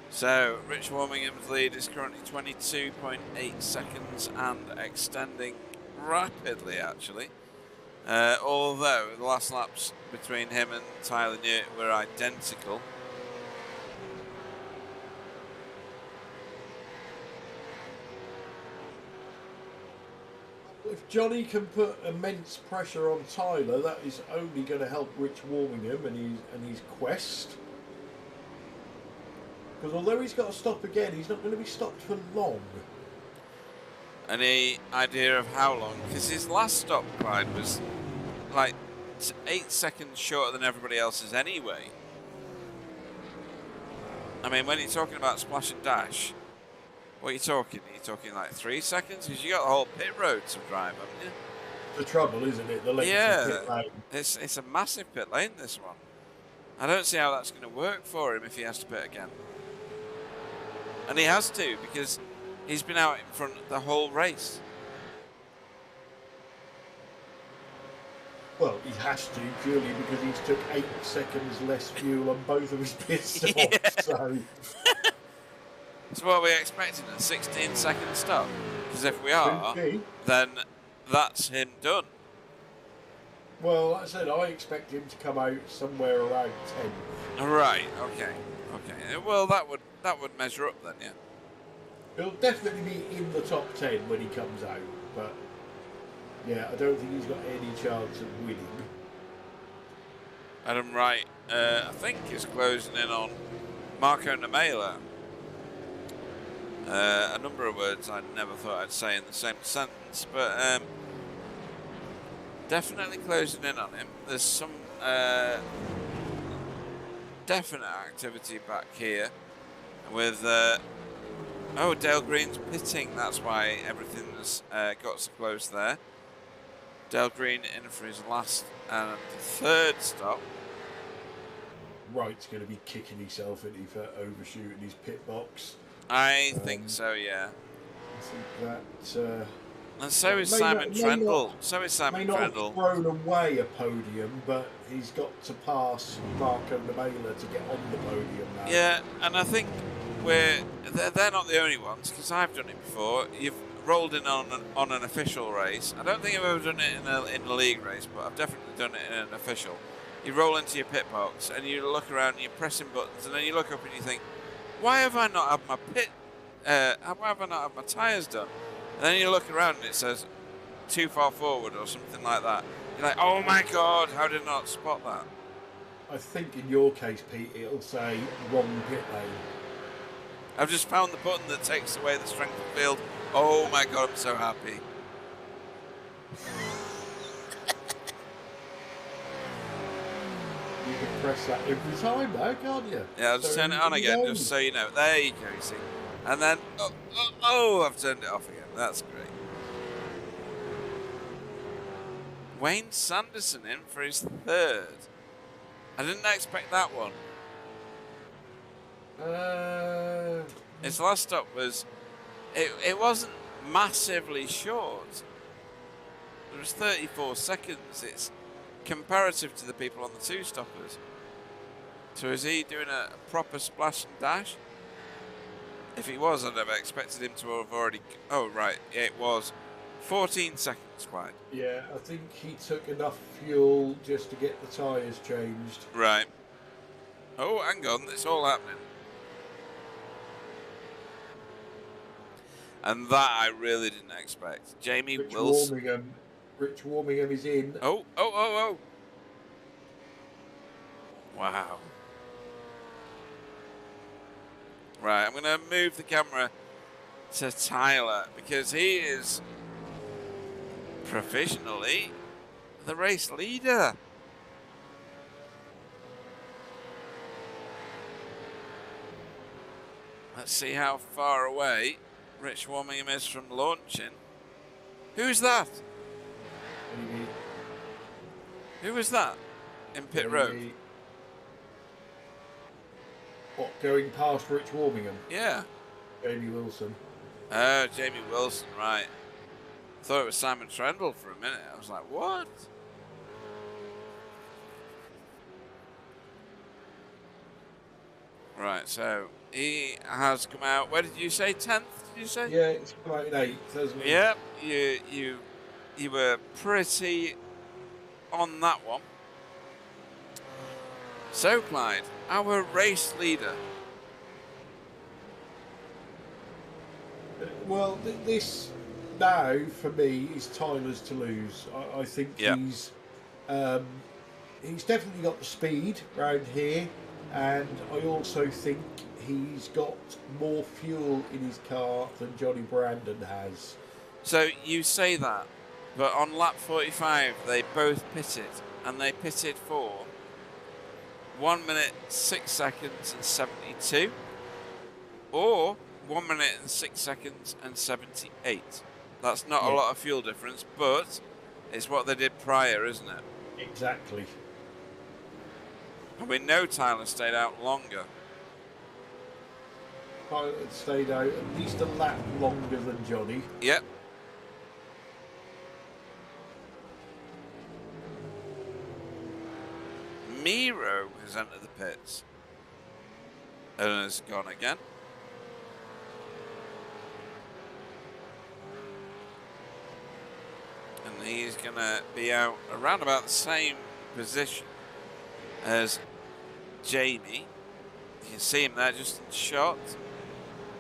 So, Rich Warmingham's lead is currently 22.8 seconds and extending rapidly, actually. Although the last laps between him and Tyler Newt were identical. If Johnny can put immense pressure on Tyler, that is only going to help Rich Warmingham and his quest. Because although he's got to stop again, he's not going to be stopped for long. Any idea of how long? Because his last stop, Clyde, was like 8 seconds shorter than everybody else's anyway. I mean, when you're talking about splash and dash, what are you talking? Are you talking like 3 seconds? Because you got the whole pit road to drive, haven't you? The trouble, isn't it? The length of pit lane. It's a massive pit lane, this one. I don't see how that's going to work for him if he has to pit again. And he has to, because he's been out in front the whole race. Well, he has to, purely because he's took 8 seconds less fuel on both of his pit stops. Yeah. So. So what are we expecting, a 16-second stop? Because if we are, then that's him done. Well, like I said, I expect him to come out somewhere around 10. Right, okay. Well, that would measure up then, yeah. He'll definitely be in the top 10 when he comes out, but yeah, I don't think he's got any chance of winning. Adam Wright, I think, is closing in on Marco Namela. A number of words I never thought I'd say in the same sentence, but definitely closing in on him. There's some definite activity back here with Dale Green's pitting. That's why everything's got so close there. Dale Green in for his last and third stop. Wright's going to be kicking himself in for overshooting his pit box. I think so, yeah. I think that. And so is Simon Trendle. So is Simon Trendle. Have thrown away a podium, but he's got to pass Marco Namela to get on the podium now. Yeah, and I think they're not the only ones, because I've done it before. You've rolled in on an official race. I don't think I've ever done it in a league race, but I've definitely done it in an official. You roll into your pit box and you look around and you're pressing buttons, and then you look up and you think, why have I not had my why have I not had my tyres done? And then you look around and it says too far forward or something like that. You're like, oh my God, how did I not spot that? I think in your case, Pete, it'll say wrong pit lane. I've just found the button that takes away the strength of field. Oh my God, I'm so happy. You can press that every time now, can't you? Yeah, I'll just turn it on again, just so you know. There you go, you see. And then, I've turned it off again. That's great. Wayne Sanderson in for his third. I didn't expect that one. His last stop was, it wasn't massively short. It was 34 seconds. It's comparative to the people on the two stoppers. So is he doing a proper splash and dash? If he was, I'd have expected him to have already... Oh, right. It was 14 seconds wide. Yeah, I think he took enough fuel just to get the tyres changed. Right. Oh, hang on. It's all happening. And that I really didn't expect. Jamie Wilson. Rich Warmingham is in. Oh. Wow. Right, I'm going to move the camera to Tyler because he is provisionally the race leader. Let's see how far away Rich Warmingham is from launching. Who's that? Maybe. Who was that in pit road? What, going past Rich Warmingham? Yeah. Jamie Wilson. Oh, Jamie Wilson, right. I thought it was Simon Trendle for a minute. I was like, what? Right, so he has come out. Where did you say? 10th, did you say? Yeah, it's come out in 8th, hasn't it? Yep, you were pretty on that one. So, Clyde, our race leader. Well, this now for me is Tyler's to lose. I think Yeah. he's definitely got the speed round here, and I also think he's got more fuel in his car than Johnny Brandon has. So you say that, but on lap 45 they both pitted, and they pitted for 1 minute 6 seconds and 72, or 1 minute and 6 seconds and 78. That's not a lot of fuel difference, but it's what they did prior, isn't it? Exactly. And we know Tyler stayed out longer. Tyler stayed out at least a lap longer than Johnny. Yep. Miro has entered the pits and has gone again. And he's going to be out around about the same position as Jamie. You can see him there just in shot.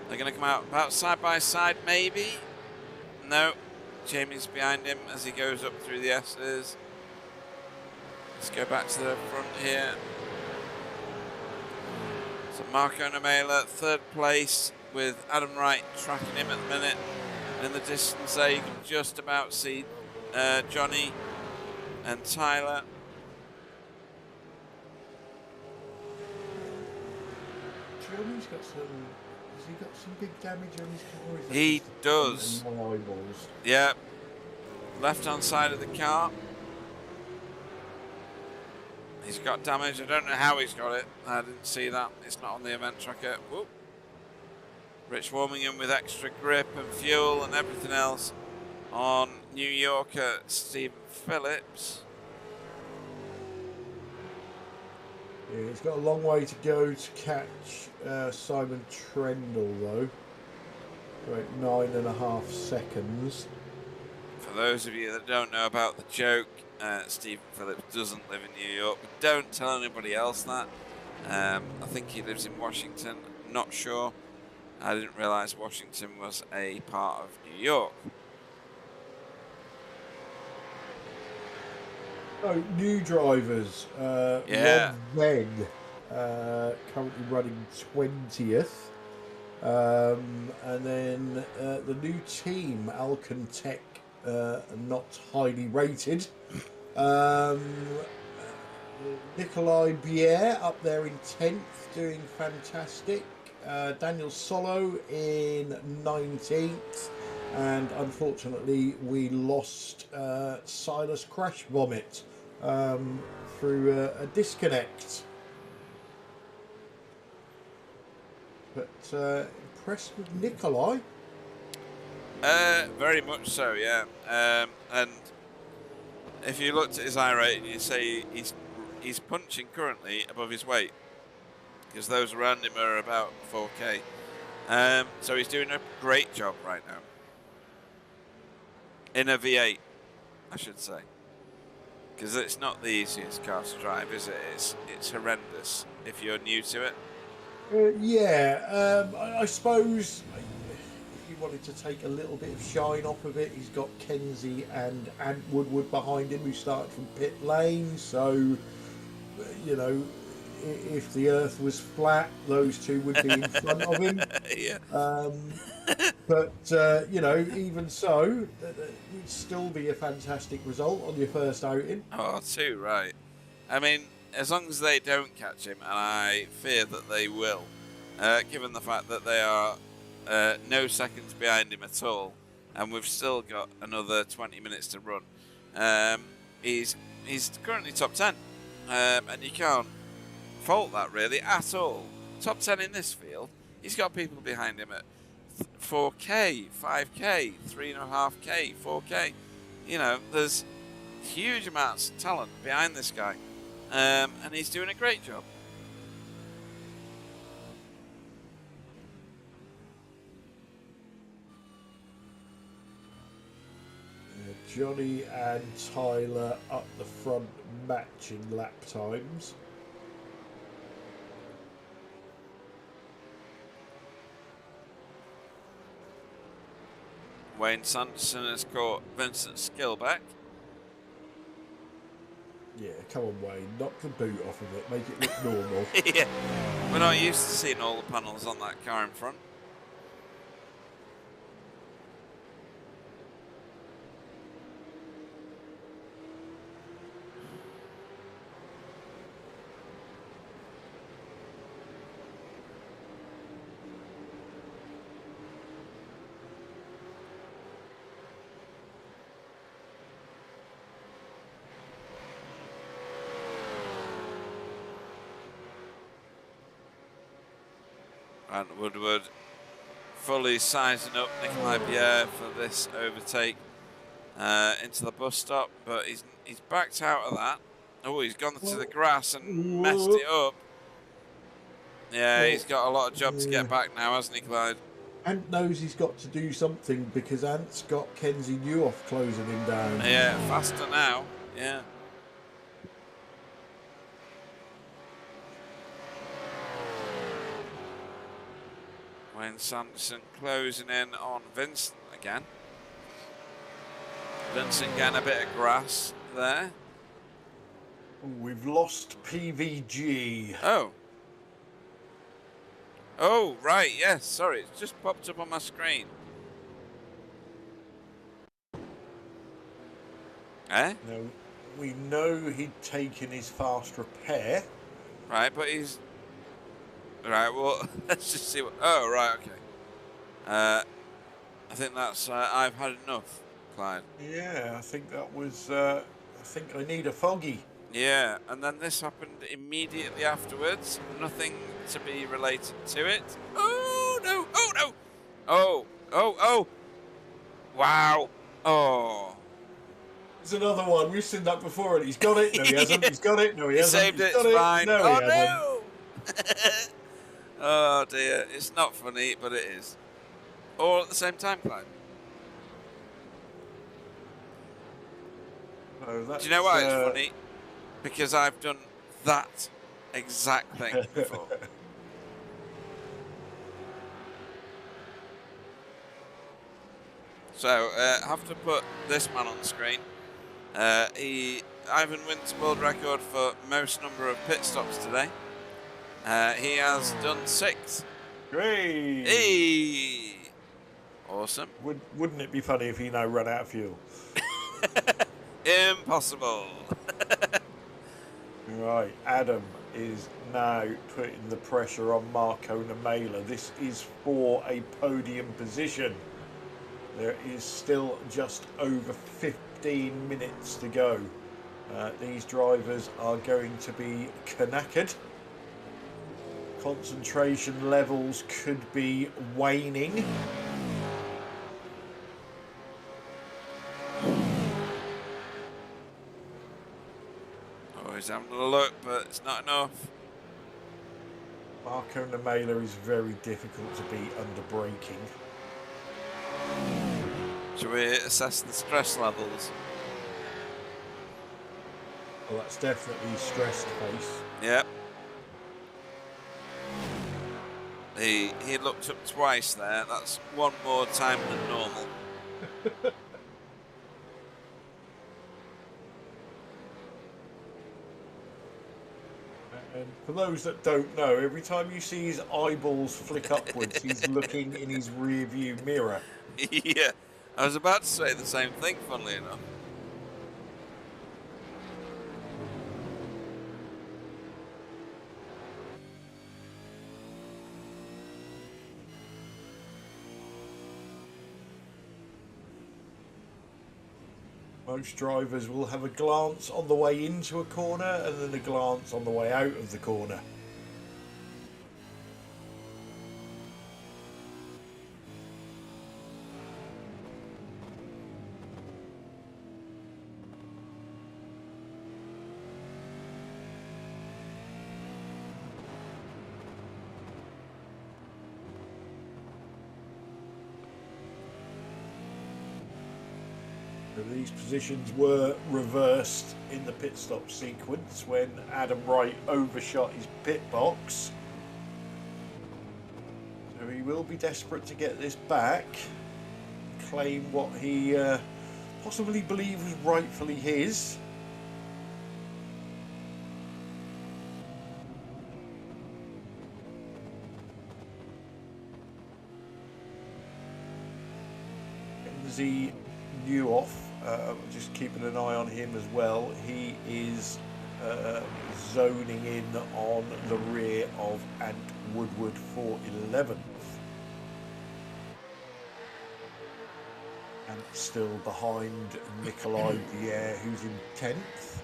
They're going to come out about side by side, maybe. No, Jamie's behind him as he goes up through the S's. Let's go back to the front here. So Marco Namela, third place, with Adam Wright tracking him at the minute. And in the distance there, you can just about see Johnny and Tyler. Johnny's got some. Has he got some big damage on his car? Is that He just does. my eyeballs? Yeah. Left hand side of the car. He's got damage. I don't know how he's got it. I didn't see that. It's not on the event tracker. Whoop. Rich Warmingham with extra grip and fuel and everything else on New Yorker Stephen Phillips. Yeah, he's got a long way to go to catch Simon Trendle, though. About 9.5 seconds. For those of you that don't know about the joke, Stephen Phillips doesn't live in New York. But don't tell anybody else that. I think he lives in Washington. Not sure. I didn't realise Washington was a part of New York. Oh, new drivers. Yeah. Rob Venn, currently running 20th. And then the new team, Alcon Tech, not highly rated. Nikolai Bier up there in 10th, doing fantastic. Daniel Solo in 19th. And unfortunately, we lost Silas Crash Vomit through a disconnect. But impressed with Nikolai. Very much so, yeah. And if you looked at his eye rate, you say he's punching currently above his weight, because those around him are about 4K. So he's doing a great job right now. In a V8, I should say. Because it's not the easiest car to drive, is it? It's horrendous if you're new to it. I suppose if you wanted to take a little bit of shine off of it, he's got Kenzie and Ant Woodward behind him, who started from pit lane. So, you know, if the earth was flat, those two would be in front of him. Yeah. But, you know, even so, it'd still be a fantastic result on your first outing. Oh, too right. I mean, as long as they don't catch him, and I fear that they will, given the fact that they are no seconds behind him at all, and we've still got another 20 minutes to run. He's currently top 10, and you can't fault that really at all. Top 10 in this field. He's got people behind him at 4K, 5K, 3.5K, 4K. You know, there's huge amounts of talent behind this guy, and he's doing a great job. Johnny and Tyler up the front, matching lap times. Wayne Sanderson has caught Vincent Skill back. Yeah, come on, Wayne. Knock the boot off of it. Make it look normal. Yeah, we're not used to seeing all the panels on that car in front. And Woodward fully sizing up Nikolai Pierre for this overtake into the bus stop, but he's backed out of that. Oh, he's gone to the grass and messed it up. Yeah, he's got a lot of job to get back now, hasn't he, Clyde? Ant knows he's got to do something because Ant's got Kenzie Newhoff closing him down. Yeah, faster now. Yeah. Wayne Sanderson closing in on Vincent again. Vincent getting a bit of grass there. We've lost PVG. Oh. Oh, right, yes, sorry, it's just popped up on my screen. Eh? Now, we know he'd taken his fast repair. Right, but he's... Right, well, let's just see what... Oh, right, okay. I think that's... I've had enough, Clyde. Yeah, I think that was... I think I need a foggy. Yeah, and then this happened immediately afterwards. Nothing to be related to it. Oh, no! Oh, no! Oh, oh, oh! Wow! Oh. There's another one. We've seen that before, and he's got it. No, he hasn't. He's got it. No, he hasn't. Saved He's it, got it's it. fine. No, Oh, he hasn't. no! Oh, dear. It's not funny, but it is. All at the same time, Clyde. No, Do you know why it's funny? Because I've done that exact thing before. So, have to put this man on the screen. Ivan Winter world record for most number of pit stops today. He has done 6. Great. Hey! Awesome. Wouldn't it be funny if he now run out of fuel? Impossible. Right, Adam is now putting the pressure on Marco Namela. This is for a podium position. There is still just over 15 minutes to go. These drivers are going to be knackered. Concentration levels could be waning. Oh, he's having a look, but it's not enough. Marco Namela is very difficult to beat under braking. Should we assess the stress levels? Well, that's definitely stressed face. Yep. He looked up twice there. That's one more time than normal. And for those that don't know, every time you see his eyeballs flick upwards, he's looking in his rear view mirror. Yeah, I was about to say the same thing, funnily enough. Most drivers will have a glance on the way into a corner and then a glance on the way out of the corner. So these positions were reversed in the pit stop sequence when Adam Wright overshot his pit box. So he will be desperate to get this back, claim what he possibly believes was rightfully his. Kenzie Newhoff, just keeping an eye on him as well. He is zoning in on the rear of Ant Woodward for 11th. And still behind Nikolai Dier, who's in 10th.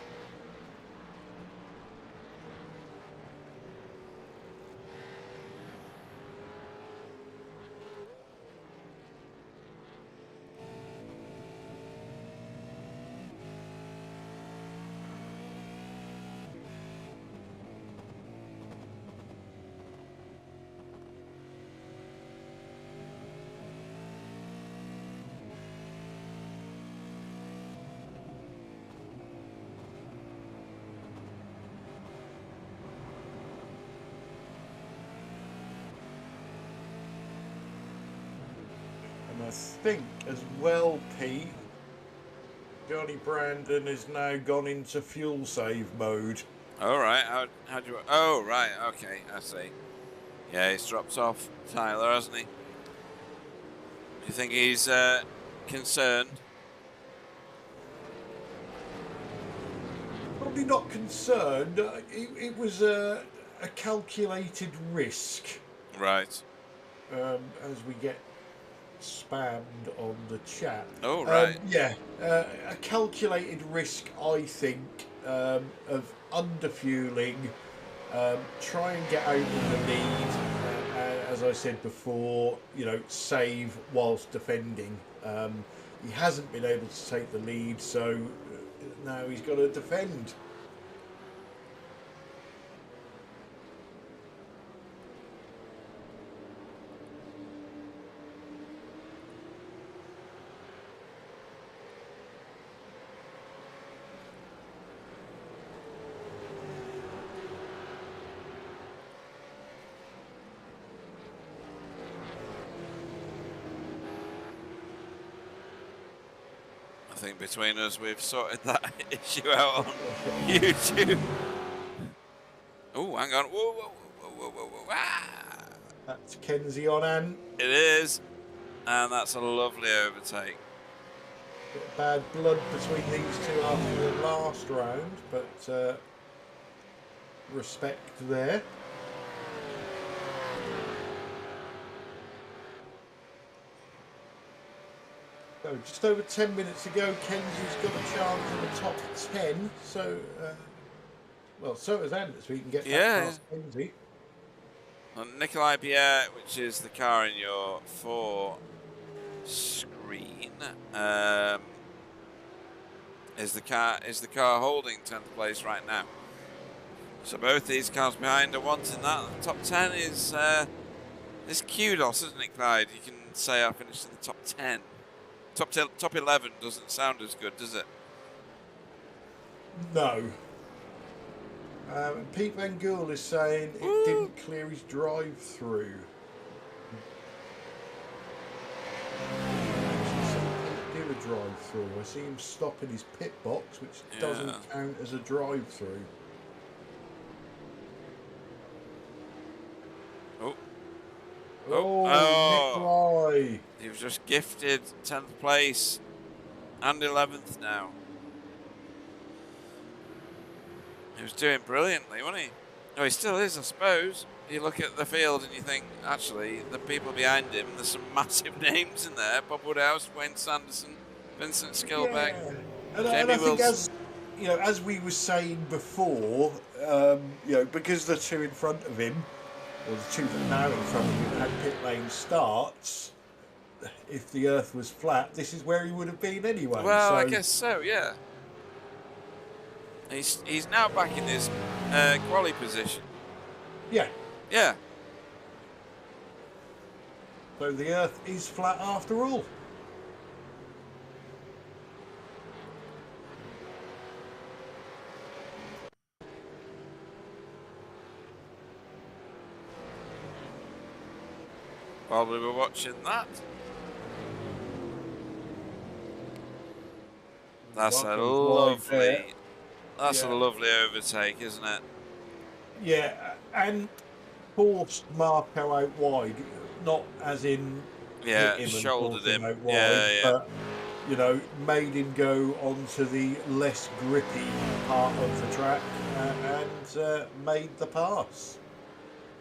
And I think as well, Pete, Johnny Brandon has now gone into fuel save mode. All right. How do you? Oh, right. Okay, I see. Yeah, he's dropped off Tyler, hasn't he? Do you think he's concerned? Probably not concerned. It was a calculated risk. Right. As we get spammed on the chat. Oh, right. Yeah, a calculated risk, I think, of underfueling. Try and get out of the lead. As I said before, save whilst defending. He hasn't been able to take the lead, so now he's got to defend. I think between us we've sorted that issue out on YouTube. Oh, hang on. Whoa, whoa, whoa, whoa, whoa, whoa. Ah! That's Kenzie on Ant. It is. And that's a lovely overtake. Bit of bad blood between these two after the last round, but respect there. So just over 10 minutes ago, Kenzie's got a chance in the top 10. So, well, so has Ant, so we can get that past Kenzie. And Nikolai Pierre, which is the car in your 4 screen, is the car holding 10th place right now. So both these cars behind are wanting that. The top 10 is kudos, isn't it, Clyde? You can say I finished in the top 10. Top 11 doesn't sound as good, does it? No. Pete Van Gool is saying it didn't clear his drive-through. Do a drive-through. I see him stopping his pit box, which doesn't count as a drive-through. Oh, Nikolai. He was just gifted 10th place and 11th now. He was doing brilliantly, wasn't he? No, he still is, I suppose. You look at the field and you think, actually, the people behind him, there's some massive names in there. Bob Woodhouse, Wayne Sanderson, Vincent Skilbeck, and Jamie I think Wilson. as we were saying before, because the two in front of him, or the two that are now in front of him, had pit lane starts, if the earth was flat, this is where he would have been anyway. Well, so, I guess so, yeah. He's now back in his quali position. Yeah. Yeah. So the earth is flat after all. while we were watching that. That's a Watkins wide there. lovely, that's a Yeah, lovely overtake, isn't it? yeah, and forced Marco out wide, not as in hit Yeah, him and shouldered force him him. out wide, Yeah, yeah. but made him go onto the less grippy part of the track and made the pass.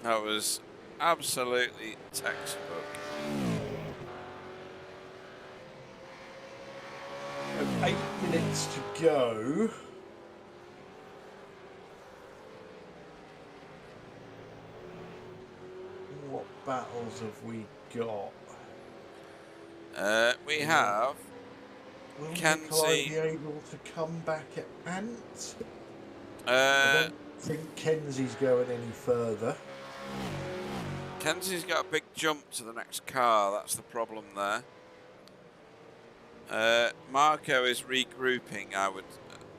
That was absolutely textbook. 8 minutes to go. What battles have we got? We have Will Nikolai Kenzie. be able to come back at Ant? I Uh, don't think Kenzie's going any further. Kenzie's got a big jump to the next car. That's the problem there. Marco is regrouping, I would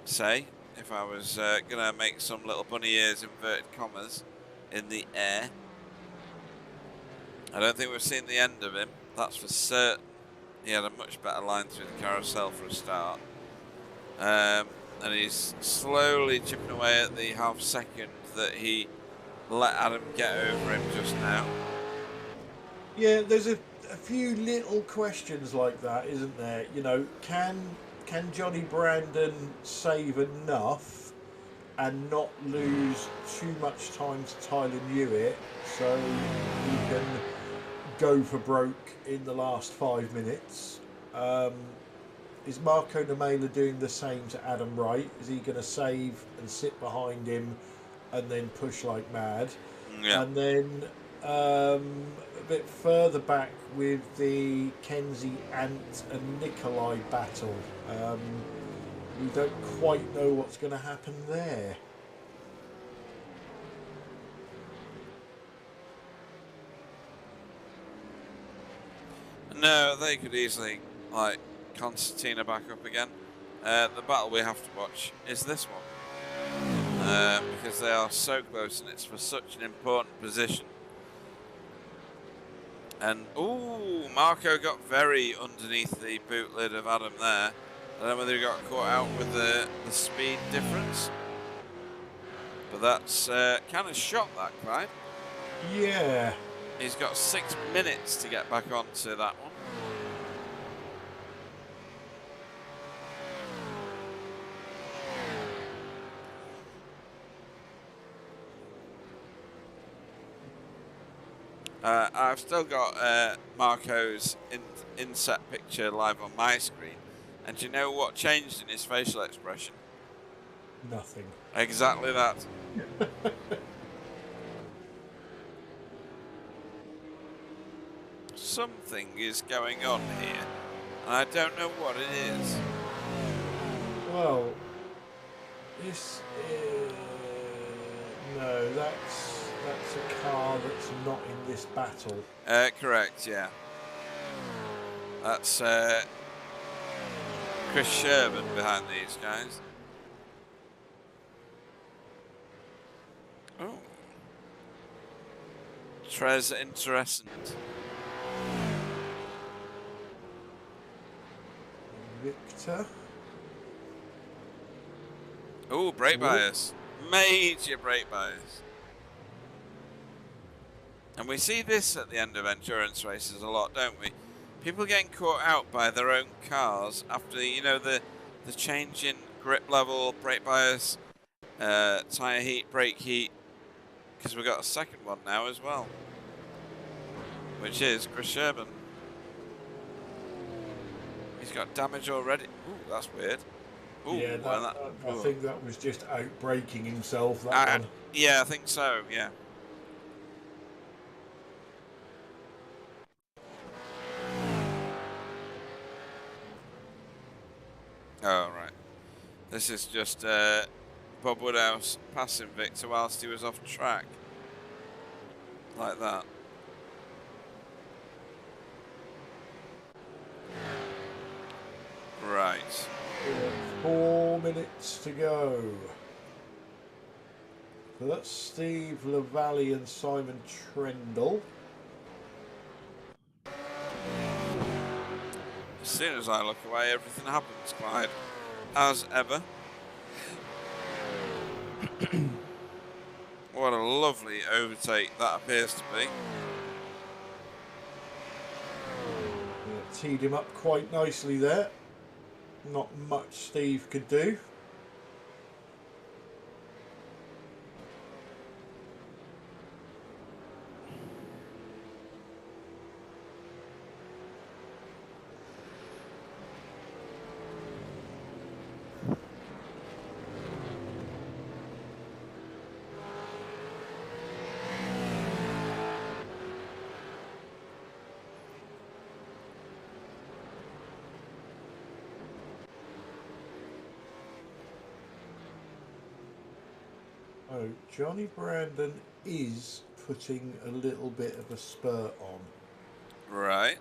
say, if I was going to make some little bunny ears, inverted commas, in the air. I don't think we've seen the end of him, that's for certain. He had a much better line through the carousel for a start. And he's slowly chipping away at the half second that he let Adam get over him just now. Yeah, there's a few little questions like that, isn't there? Can Johnny Brandon save enough and not lose too much time to Tyler Hewitt so he can go for broke in the last 5 minutes? Is Marco Namela doing the same to Adam Wright? Is he going to save and sit behind him and then push like mad? Yeah. And then a bit further back with the Kenzie, Ant and Nikolai battle. We don't quite know what's going to happen there. No, they could easily, like, concertina back up again. The battle we have to watch is this one. Because they are so close and it's for such an important position. And, ooh, Marco got very underneath the boot lid of Adam there. I don't know whether he got caught out with the speed difference. But that's kind of shot that, Clyde. Yeah. He's got 6 minutes to get back onto that one. I've still got Marco's inset picture live on my screen. And do you know what changed in his facial expression? Nothing. Exactly that. Something is going on here, and I don't know what it is. Well, this is... No, that's a car that's not in this battle. Correct, yeah. That's Chris Sherman behind these guys. Oh. Tres Interessant. Victor. Oh, brake bias. Major brake bias. And we see this at the end of endurance races a lot, don't we? People getting caught out by their own cars after, the change in grip level, brake bias, tyre heat, brake heat. Because we've got a second one now as well. Which is Chris Sherman. He's got damage already. Ooh, that's weird. Ooh, Yeah, I think that was just out braking himself, that one. Yeah, I think so, yeah. Oh, right. This is just Bob Woodhouse passing Victor whilst he was off track. Like that. Right. 4 minutes to go. So that's Steve LaValle and Simon Trendle. As soon as I look away, everything happens, Clyde. As ever. What a lovely overtake that appears to be. Yeah, teed him up quite nicely there. Not much Steve could do. Oh, Johnny Brandon is putting a little bit of a spurt on. Right.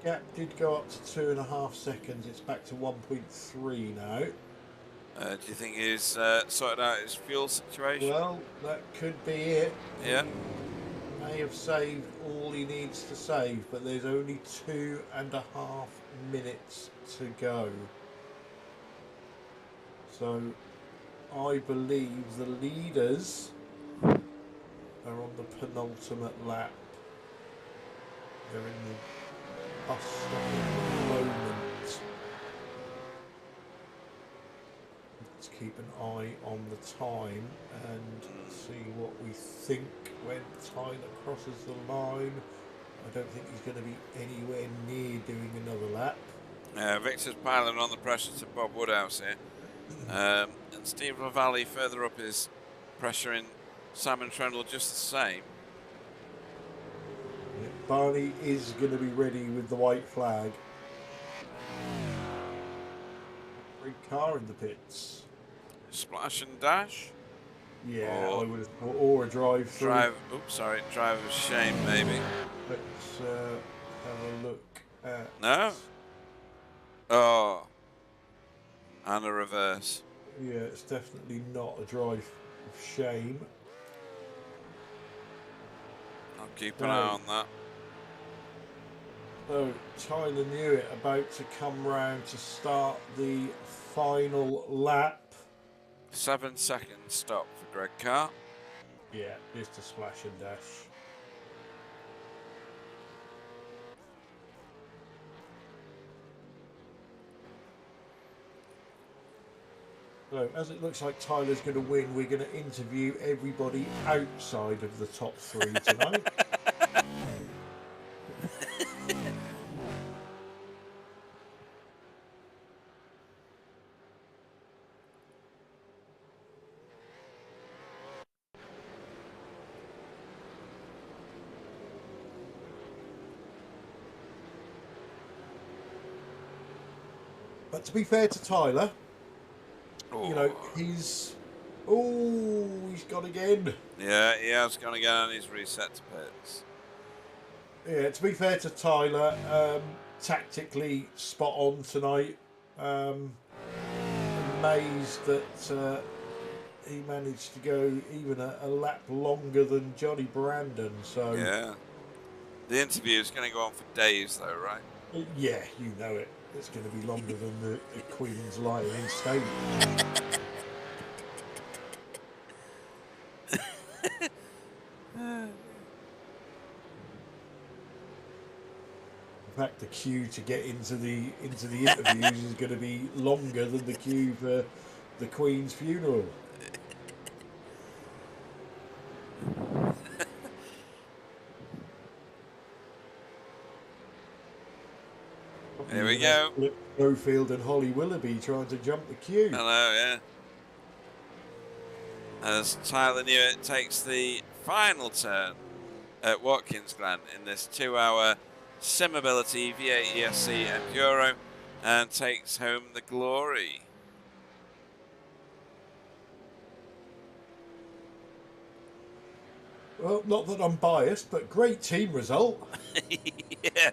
Gap did go up to 2.5 seconds. It's back to 1.3 now. Do you think he's sorted out his fuel situation? Well, that could be it. Yeah. He may have saved all he needs to save, but there's only 2.5 minutes to go. So I believe the leaders are on the penultimate lap. They're in the bus stop at the moment. Let's keep an eye on the time and see what we think when Tyler crosses the line. I don't think he's going to be anywhere near doing another lap. Victor's piling on the pressure to Bob Woodhouse here. And Steve Lavallee further up is pressuring Simon Trundle just the same. Yeah, Barney is going to be ready with the white flag. Red car in the pits. Splash and dash. Yeah, I would have thought, or a drive through. Driver's shame maybe. Let's have a look at. No. Oh. And a reverse. Yeah, it's definitely not a drive of shame. I'll keep an eye on that. So Tyler Newitt about to come round to start the final lap. 7 second stop for Greg Carr. Yeah, just a splash and dash. So as it looks like Tyler's going to win, we're going to interview everybody outside of the top 3 tonight. But to be fair to Tyler, you know, he's gone again. Yeah, he has gone again and he's reset to pits. Yeah, to be fair to Tyler, tactically spot on tonight. Amazed that he managed to go even a lap longer than Johnny Brandon. So yeah, the interview is going to go on for days, though, right? Yeah, you know it. It's going to be longer than the Queen's lying in state. In fact, the queue to get into the interviews is going to be longer than the queue for the Queen's funeral. Here we go. Schofield and Holly Willoughby trying to jump the queue. Hello, yeah. As Tyler Newitt takes the final turn at Watkins Glen in this 2-hour Simability V8ESC Enduro and takes home the glory. Well, not that I'm biased, but great team result. Yeah.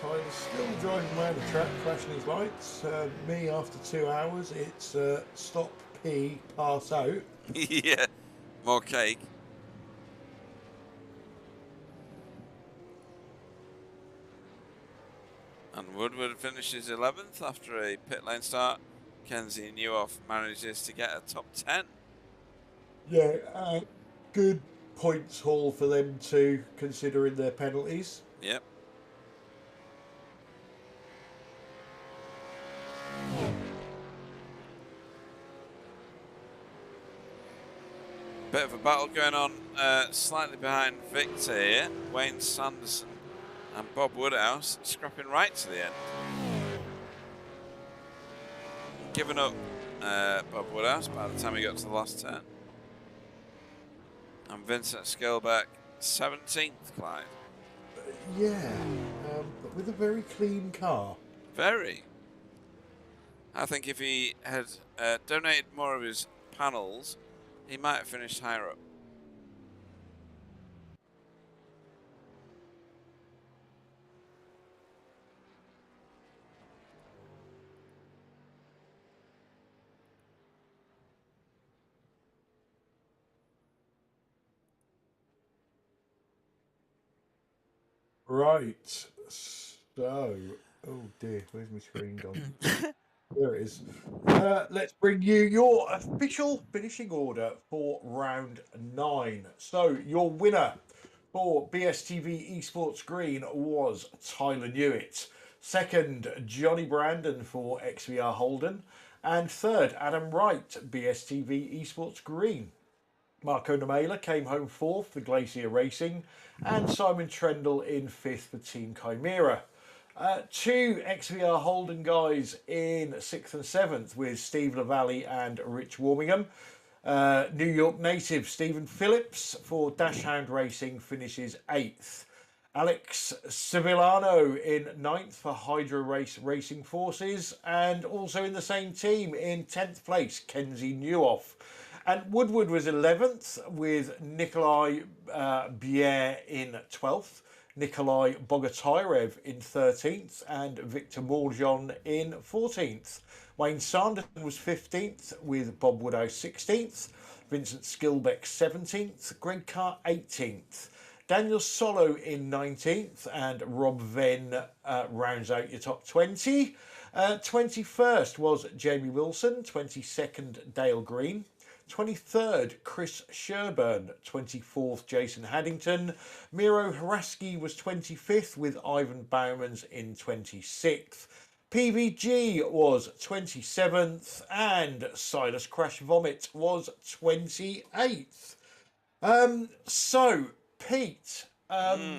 Tyler's still driving around the track, flashing his lights. Me, after 2 hours, it's stop, pee, pass out. Yeah, more cake. And Woodward finishes 11th after a pit lane start. Kenzie Newhoff manages to get a top 10. Yeah, good points haul for them too, considering their penalties. Yep. Bit of a battle going on slightly behind Victor here. Wayne Sanderson and Bob Woodhouse scrapping right to the end. Giving up Bob Woodhouse by the time he got to the last turn. And Vincent Skilbeck, 17th, Clyde. Yeah, but with a very clean car. Very. I think if he had donated more of his panels, he might have finished higher up. Right, so, oh dear, where's my screen gone? There it is. Let's bring you your official finishing order for round 9. So, your winner for BSTV Esports Green was Tyler Newitt. Second, Johnny Brandon for XVR Holden. And third, Adam Wright, BSTV Esports Green. Marco Namela came home fourth for Glacier Racing, and Simon Trendle in fifth for Team Chimera. Two XVR Holden guys in sixth and seventh with Steve Lavalley and Rich Warmingham. New York native Stephen Phillips for Dashhound Racing finishes eighth. Alex Sevillano in ninth for Hydro Race Racing Forces, and also in the same team in 10th place, Kenzie Newhoff. And Woodward was 11th with Nikolai Bier in 12th, Nikolai Bogotyrev in 13th, and Victor Morjon in 14th. Wayne Sanderson was 15th with Bob Woodhouse 16th, Vincent Skilbeck 17th, Greg Carr 18th. Daniel Solo in 19th, and Rob Venn rounds out your top 20. 21st was Jamie Wilson, 22nd Dale Green, 23rd Chris Sherburn, 24th Jason Haddington. Miro Haraski was 25th with Ivan Bowmans in 26th. PVG was 27th, and Silas Crash Vomit was 28th. So, Pete, I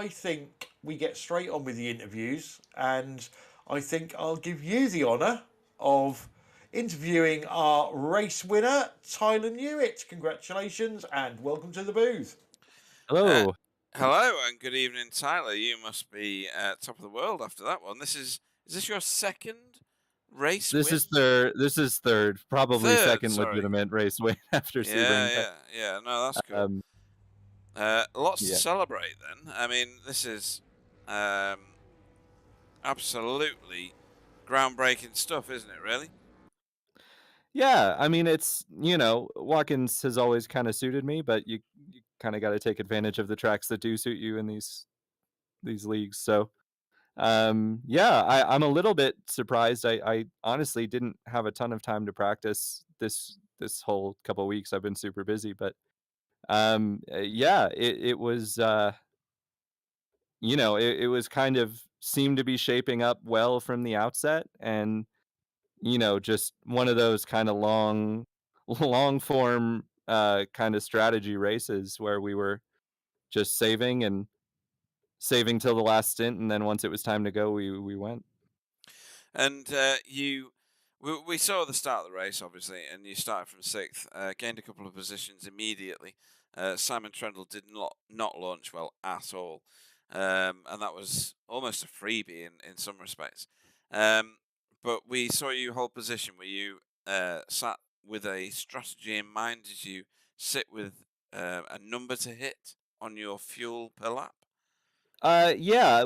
think we get straight on with the interviews, and I think I'll give you the honour of interviewing our race winner, Tyler Newitt. Congratulations and welcome to the booth. Hello. Hello and good evening, Tyler. You must be top of the world after that one. Is this your second race This win? is third. This is third. Probably Third, second sorry. legitimate race win after Sebring. Yeah. No, that's cool. Lots to yeah. celebrate then. I mean, this is absolutely groundbreaking stuff, isn't it? Really? Yeah, I mean, it's, Watkins has always kind of suited me, but you kind of got to take advantage of the tracks that do suit you in these leagues. So, yeah, I'm a little bit surprised. I honestly didn't have a ton of time to practice this whole couple of weeks. I've been super busy, but yeah, it was it was kind of seemed to be shaping up well from the outset, and just one of those kind of long form kind of strategy races where we were just saving till the last stint, and then once it was time to go, we went. And we saw the start of the race, obviously, and you started from sixth, gained a couple of positions immediately. Simon Trendle did not launch well at all, and that was almost a freebie in some respects. But we saw you hold position where you sat with a strategy in mind. Did you sit with a number to hit on your fuel per lap? Yeah,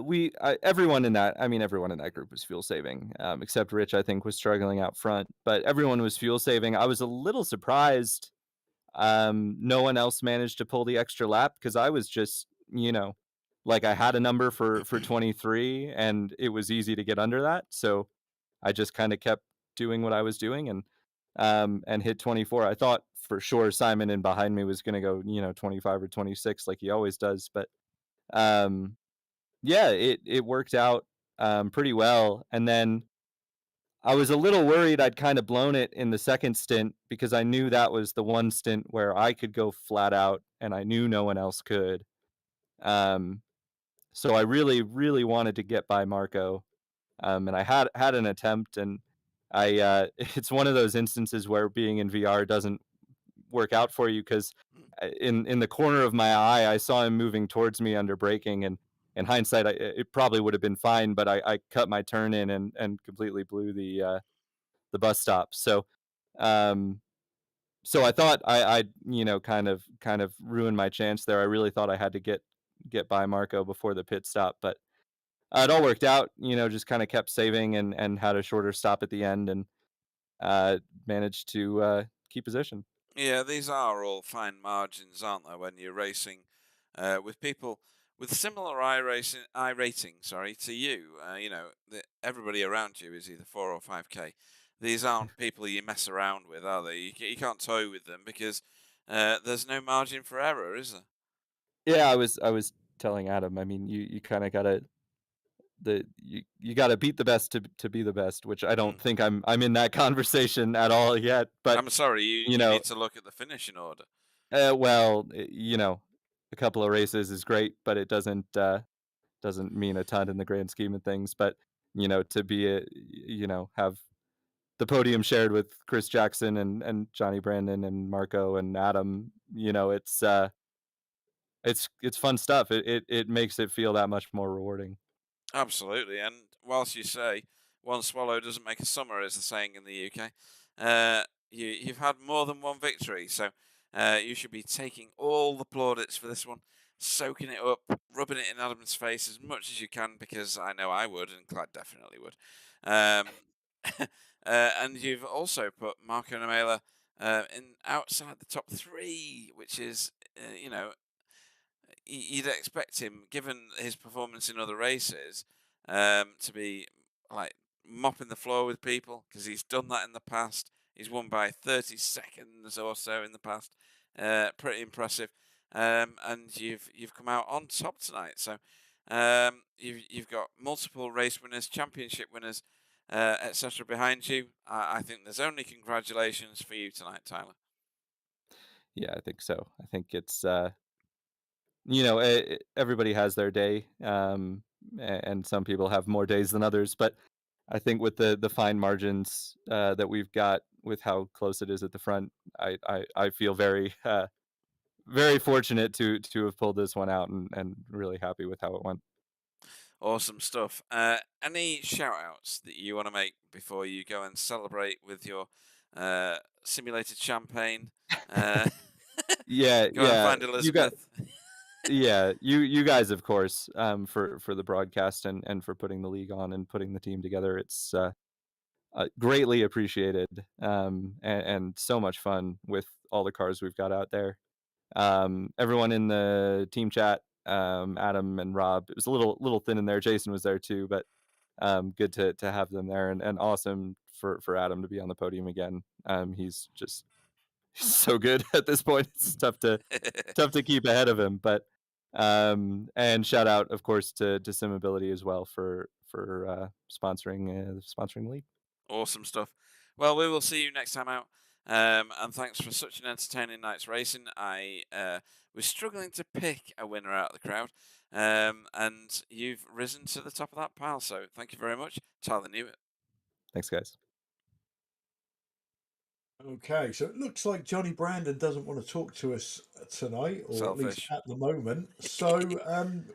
everyone in that, I mean, everyone in that group was fuel saving, except Rich, I think, was struggling out front, but everyone was fuel saving. I was a little surprised no one else managed to pull the extra lap because I was just, like I had a number for 23 and it was easy to get under that. So I just kind of kept doing what I was doing and hit 24. I thought for sure Simon in behind me was going to go, 25 or 26 like he always does, but um yeah, it worked out pretty well. And then I was a little worried I'd kind of blown it in the second stint because I knew that was the one stint where I could go flat out and I knew no one else could. Um, so I really, really wanted to get by Marco. And I had an attempt and it's one of those instances where being in VR doesn't work out for you because in the corner of my eye, I saw him moving towards me under braking, and in hindsight, it probably would have been fine, but I cut my turn in and completely blew the bus stop. Um, so I thought I kind of ruined my chance there. I really thought I had to get by Marco before the pit stop, but it all worked out. Just kind of kept saving and had a shorter stop at the end and managed to keep position. Yeah, these are all fine margins, aren't they, when you're racing with people with similar I rating, sorry, to you. Everybody around you is either 4 or 5k. These aren't people you mess around with, are they? You can't toy with them because there's no margin for error, is there? Yeah, I was telling Adam. I mean, you kind of gotta you gotta beat the best to be the best, which I Mm. don't think I'm in that conversation at all yet. But I'm sorry, you you know, need to look at the finishing order. well, a couple of races is great, but it doesn't mean a ton in the grand scheme of things. But to be have the podium shared with Chris Jackson and Johnny Brandon and Marco and Adam, it's fun stuff. It makes it feel that much more rewarding. Absolutely, and whilst you say one swallow doesn't make a summer, as the saying in the UK, you've had more than one victory, so you should be taking all the plaudits for this one, soaking it up, rubbing it in Adam's face as much as you can, because I know I would, and Clyde definitely would. Um, and you've also put Marco Namela in outside the top three, which is, you'd expect him, given his performance in other races, to be like mopping the floor with people because he's done that in the past. He's won by 30 seconds or so in the past. Pretty impressive. And you've come out on top tonight. So you've got multiple race winners, championship winners, etc. behind you. I think there's only congratulations for you tonight, Tyler. Yeah, I think so. I think it's everybody has their day, and some people have more days than others. But I think with the fine margins that we've got, with how close it is at the front, I feel very very fortunate to have pulled this one out and really happy with how it went. Awesome stuff. Any shout outs that you want to make before you go and celebrate with your simulated champagne? Uh, Yeah, go and yeah, find Elizabeth. you guys, of course, for the broadcast and for putting the league on and putting the team together. It's greatly appreciated, and so much fun with all the cars we've got out there. Everyone in the team chat, Adam and Rob. It was a little thin in there. Jason was there too, but good to have them there, and awesome for Adam to be on the podium again. He's just he's so good at this point. It's tough to keep ahead of him, but and shout out, of course, to Simability as well for sponsoring the league. Awesome stuff. Well, we will see you next time out. And thanks for such an entertaining night's racing. I was struggling to pick a winner out of the crowd, and you've risen to the top of that pile. So thank you very much, Tyler Newitt. Thanks, guys. Okay, so it looks like Johnny Brandon doesn't want to talk to us tonight, or at least Selfish. at the moment. So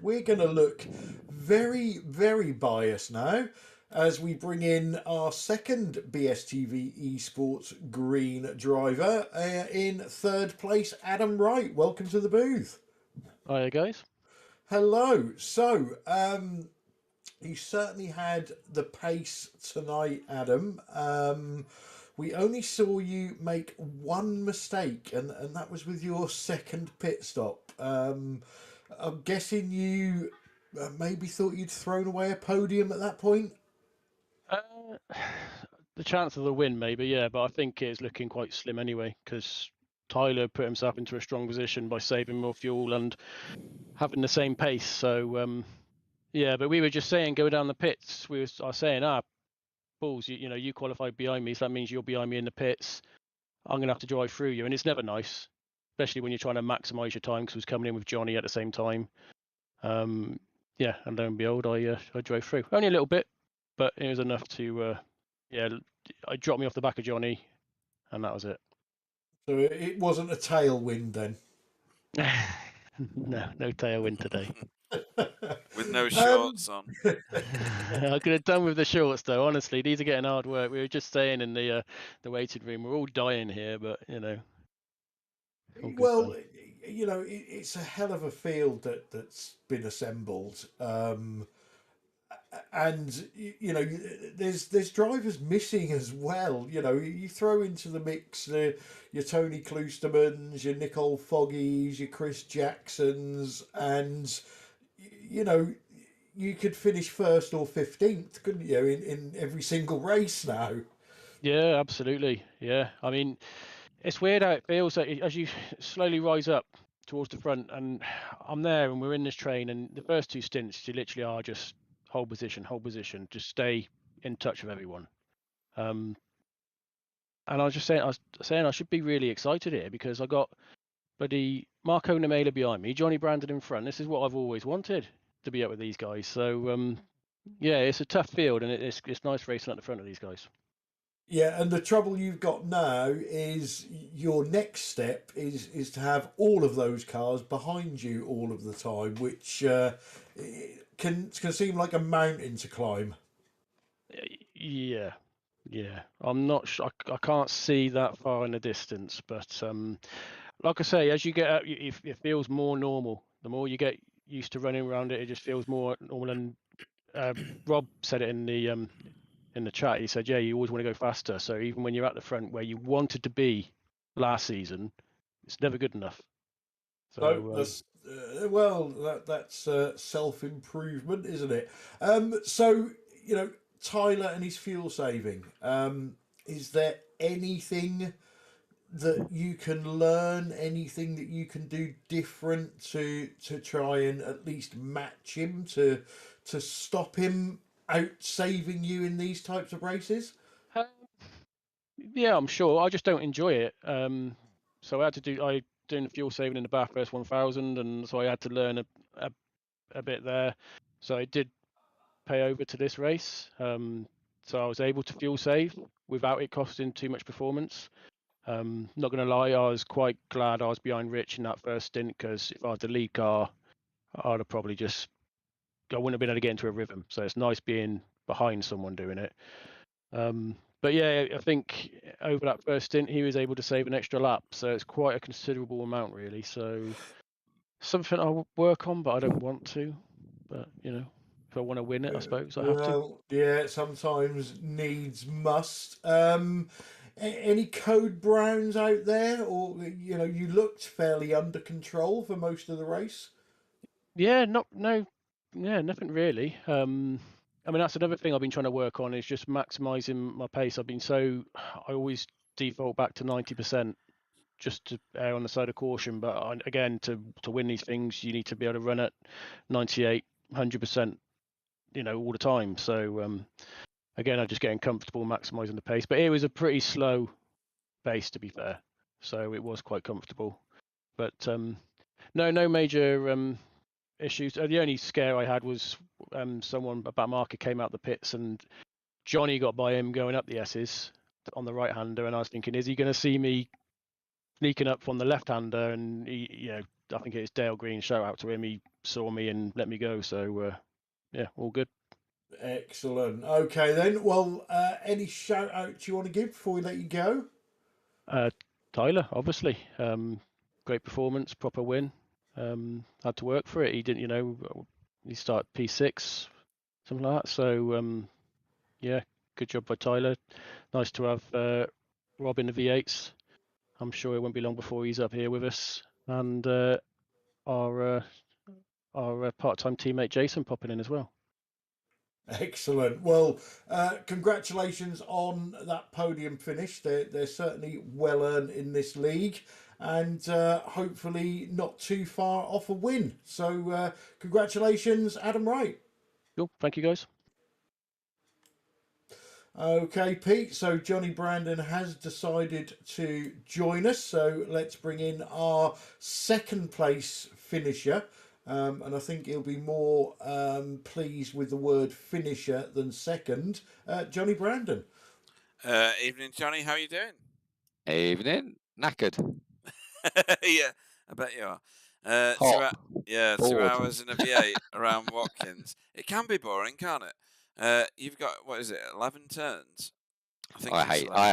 we're going to look very, very biased now as we bring in our second BSTV Esports Green driver. In third place, Adam Wright. Welcome to the booth. Hiya, guys. Hello. So, you certainly had the pace tonight, Adam. We only saw you make one mistake, and that was with your second pit stop. I'm guessing you maybe thought you'd thrown away a podium at that point. The chance of the win, maybe, yeah, but I think it's looking quite slim anyway because Tyler put himself into a strong position by saving more fuel and having the same pace. So, yeah, but we were just saying, go down the pits. I was saying, balls, you qualified behind me, so that means you're behind me in the pits. I'm going to have to drive through you, and it's never nice, especially when you're trying to maximise your time because I was coming in with Johnny at the same time. Yeah, and lo and behold, I drove through. Only a little bit, but it was enough to, I dropped me off the back of Johnny, and that was it. So it wasn't a tailwind then. No tailwind today. With no shorts on. I could have done with the shorts though. Honestly, these are getting hard work. We were just saying in the waiting room, we're all dying here, but Well, fun. it's a hell of a field that's been assembled. And there's drivers missing as well. You throw into the mix your Tony Klostermans, your Nicole Foggies, your Chris Jacksons, and you could finish first or 15th, couldn't you, in every single race now? Yeah, absolutely. Yeah, I mean, it's weird how it feels like as you slowly rise up towards the front, and I'm there, and we're in this train, and the first two stints, you literally are just hold position, just stay in touch with everyone. And I was saying I should be really excited here because I got buddy Marco Nemela behind me, Johnny Brandon in front. This is what I've always wanted, to be up with these guys. So yeah, it's a tough field, and it's nice racing at the front of these guys. Yeah, and the trouble you've got now is your next step is to have all of those cars behind you all of the time, which can seem like a mountain to climb. Yeah, I'm not sure. I can't see that far in the distance, but like I say, as you get up, it feels more normal. The more you get used to running around it, it just feels more normal. And Rob said it in the chat. He said, "Yeah, you always want to go faster. So even when you're at the front where you wanted to be last season, it's never good enough." So So that's that's self improvement, isn't it? So Tyler and his fuel saving. Is there anything that you can learn? Anything that you can do different to try and at least match him to stop him out saving you in these types of races? yeah, I'm sure. I just don't enjoy it. So I had to doing the fuel saving in the Bathurst 1000, and so I had to learn a bit there. So I did pay over to this race. So I was able to fuel save without it costing too much performance. Not going to lie, I was quite glad I was behind Rich in that first stint because if I had the lead car, I'd have probably I wouldn't have been able to get into a rhythm. So it's nice being behind someone doing it. But yeah, I think over that first stint, he was able to save an extra lap. So it's quite a considerable amount, really. So something I'll work on, but I don't want to. But if I want to win it, I suppose I have to. Well, yeah, sometimes needs must. Any code browns out there, or you looked fairly under control for most of the race? Yeah, nothing really. I mean, that's another thing I've been trying to work on is just maximizing my pace. I always default back to 90% just to err on the side of caution. But again, to win these things, you need to be able to run at 98, 100%, all the time. So again, I'm just getting comfortable maximizing the pace. But it was a pretty slow pace, to be fair. So it was quite comfortable. But no major issues. The only scare I had was someone about marker came out the pits and Johnny got by him going up the S's on the right hander, and I was thinking, is he going to see me sneaking up from the left hander? And he, I think it was Dale Green. Shout out to him. He saw me and let me go. So yeah, all good. Excellent. Okay then. Well, any shout outs you want to give before we let you go? Tyler, obviously, great performance, proper win. had to work for it. He didn't, he started P6, something like that. So yeah, good job by Tyler. Nice to have Rob in the V8s. I'm sure it won't be long before he's up here with us, and our part-time teammate Jason popping in as well. Excellent. Well, congratulations on that podium finish. They're certainly well earned in this league, and hopefully not too far off a win. So congratulations, Adam Wright. Cool. Thank you, guys. Okay, Pete, so Johnny Brandon has decided to join us, so let's bring in our second place finisher, and I think he'll be more pleased with the word finisher than second, Johnny Brandon. Evening, Johnny. How you doing? Evening. Knackered. Yeah, I bet you are. Hot. 2 Bored. hours in a V8 around Watkins. It can be boring, can't it? You've got, what is it, 11 turns? I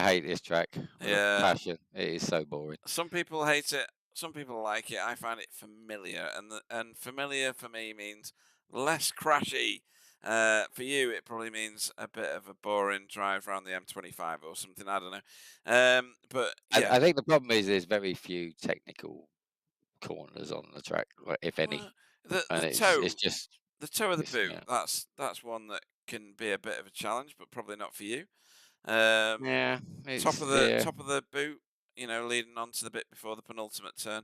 hate this track with Yeah. a passion. It is so boring. Some people hate it. Some people like it. I find it familiar, and familiar for me means less crashy. For you, it probably means a bit of a boring drive around the M25 or something. I don't know. But yeah, I think the problem is there's very few technical corners on the track, if any. Well, and the toe, it's just the toe of the boot. Yeah. That's one that can be a bit of a challenge, but probably not for you. Yeah. Top of the boot, leading on to the bit before the penultimate turn,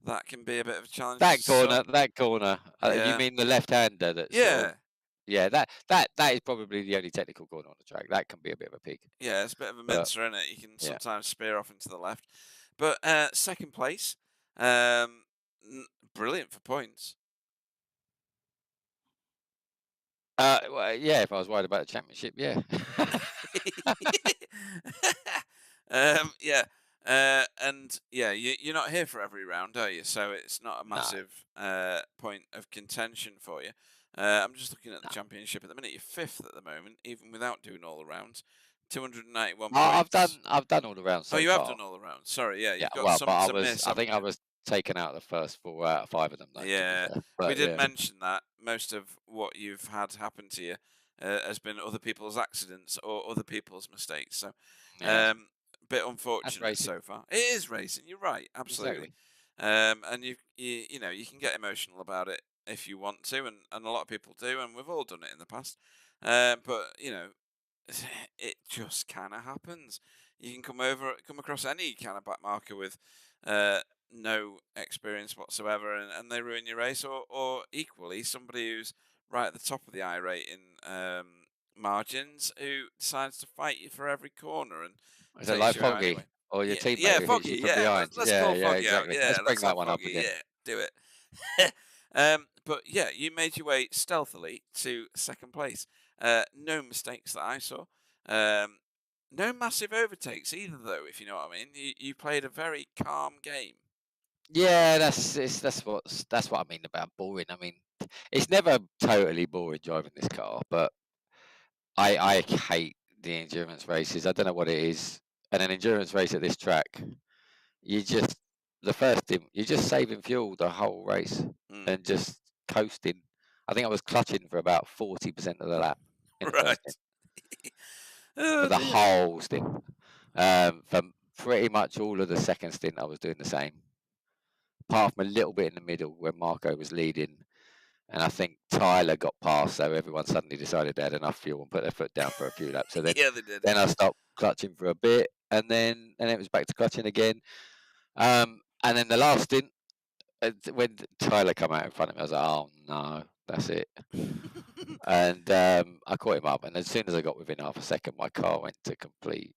that can be a bit of a challenge. That corner. Yeah. You mean the left-hander? That's yeah. That is probably the only technical corner on the track. That can be a bit of a pig. Yeah, it's a bit of a mincer, isn't it? You can sometimes spear off into the left. But second place, brilliant for points. Well, yeah, if I was worried about the championship, yeah. Yeah. And yeah, you're not here for every round, are you? So it's not a massive point of contention for you. I'm just looking at the championship at the minute. You're fifth at the moment, even without doing all the rounds. 291 points. I've done all the rounds. So you far. have done all the rounds. Sorry, yeah. You've got well, some but to miss. I think I was taken out of the first 4 out of 5 of them. Though, yeah, we did mention that most of what you've had happen to you has been other people's accidents or other people's mistakes. So, bit unfortunate so far. It is racing. You're right, absolutely. Exactly. And you can get emotional about it if you want to, and a lot of people do, and we've all done it in the past. But it just kind of happens. You can come across any kind of back marker with no experience whatsoever, and they ruin your race, or equally somebody who's right at the top of the I rating margins who decides to fight you for every corner and is it like Foggy anyway. Or your teammate? Yeah, who Foggy. hits you from behind? Let's call Foggy exactly. out. Yeah, let's bring that one Foggy. up again. Yeah, do it. But yeah, you made your way stealthily to second place. No mistakes that I saw. No massive overtakes either, though. If you know what I mean, you played a very calm game. Yeah, that's what I mean about boring. I mean, it's never totally boring driving this car, but I hate the endurance races. I don't know what it is. And an endurance race at this track, you're just saving fuel the whole race and just coasting. I think I was clutching for about 40% of the lap in the first stint. For the whole stint. For pretty much all of the second stint, I was doing the same. Apart from a little bit in the middle where Marco was leading, and I think Tyler got past, so everyone suddenly decided they had enough fuel and put their foot down for a few laps. So then, yeah, they did. Then I stopped clutching for a bit, and then it was back to clutching again. And then the last stint, when Tyler came out in front of me, I was like, "Oh no, that's it." And I caught him up, and as soon as I got within half a second, my car went to complete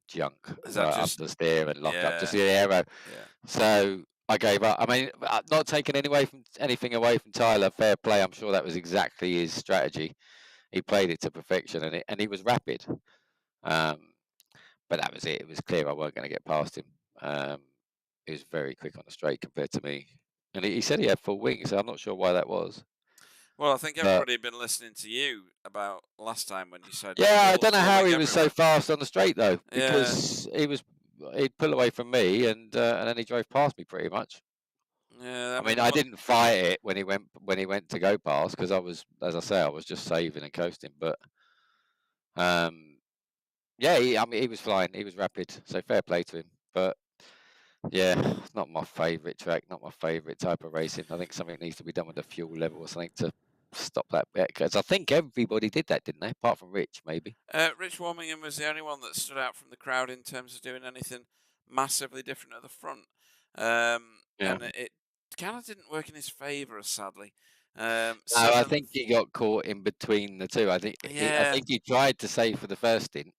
junk. Up the steer and locked up, just the aero. Yeah. So I gave up. I mean, not taking anything away from Tyler. Fair play. I'm sure that was exactly his strategy. He played it to perfection, and he was rapid. But that was it. It was clear I weren't going to get past him. He was very quick on the straight compared to me, and he said he had full wings. So I'm not sure why that was. Well, I think everybody had been listening to you about last time when you said. Yeah, I don't know how he was so fast on the straight though, because he'd pull away from me and then he drove past me pretty much. Yeah, I mean, I didn't fight it when he went to go past because I was, as I say, I was just saving and coasting. But yeah, I mean, he was flying. He was rapid. So fair play to him. But yeah, it's not my favourite track. Not my favourite type of racing. I think something needs to be done with the fuel level or something to stop that bit. Because I think everybody did that, didn't they? Apart from Rich, maybe. Rich Warmingham was the only one that stood out from the crowd in terms of doing anything massively different at the front. Yeah. And it kind of didn't work in his favour, sadly. No, I Seventh, think he got caught in between the two. I think he tried to save for the first stint,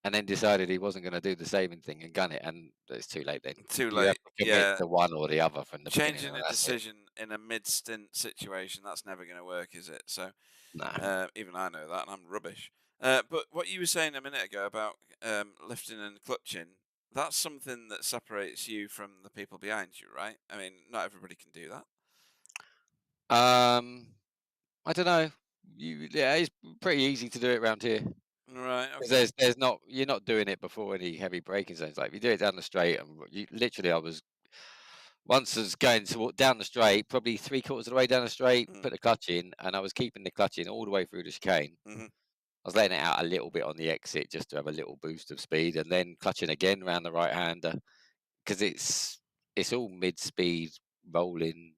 and then decided he wasn't going to do the saving thing and gun it, and it's too late then. Too You have late, to commit yeah. to one or the other from the beginning. Changing And a that's it. decision in a mid-stint situation, that's never going to work, is it? So No. even I know that, and I'm rubbish. But what you were saying a minute ago about lifting and clutching, that's something that separates you from the people behind you, right? I mean, not everybody can do that. I don't know. Yeah, it's pretty easy to do it around here. Right. Okay. Because there's not, you're not doing it before any heavy braking zones. Like if you do it down the straight, and literally, I was going down the straight, probably 3/4 of the way down the straight, put the clutch in, and I was keeping the clutch in all the way through the chicane. Mm-hmm. I was letting it out a little bit on the exit just to have a little boost of speed, and then clutching again around the right hander because it's all mid-speed rolling.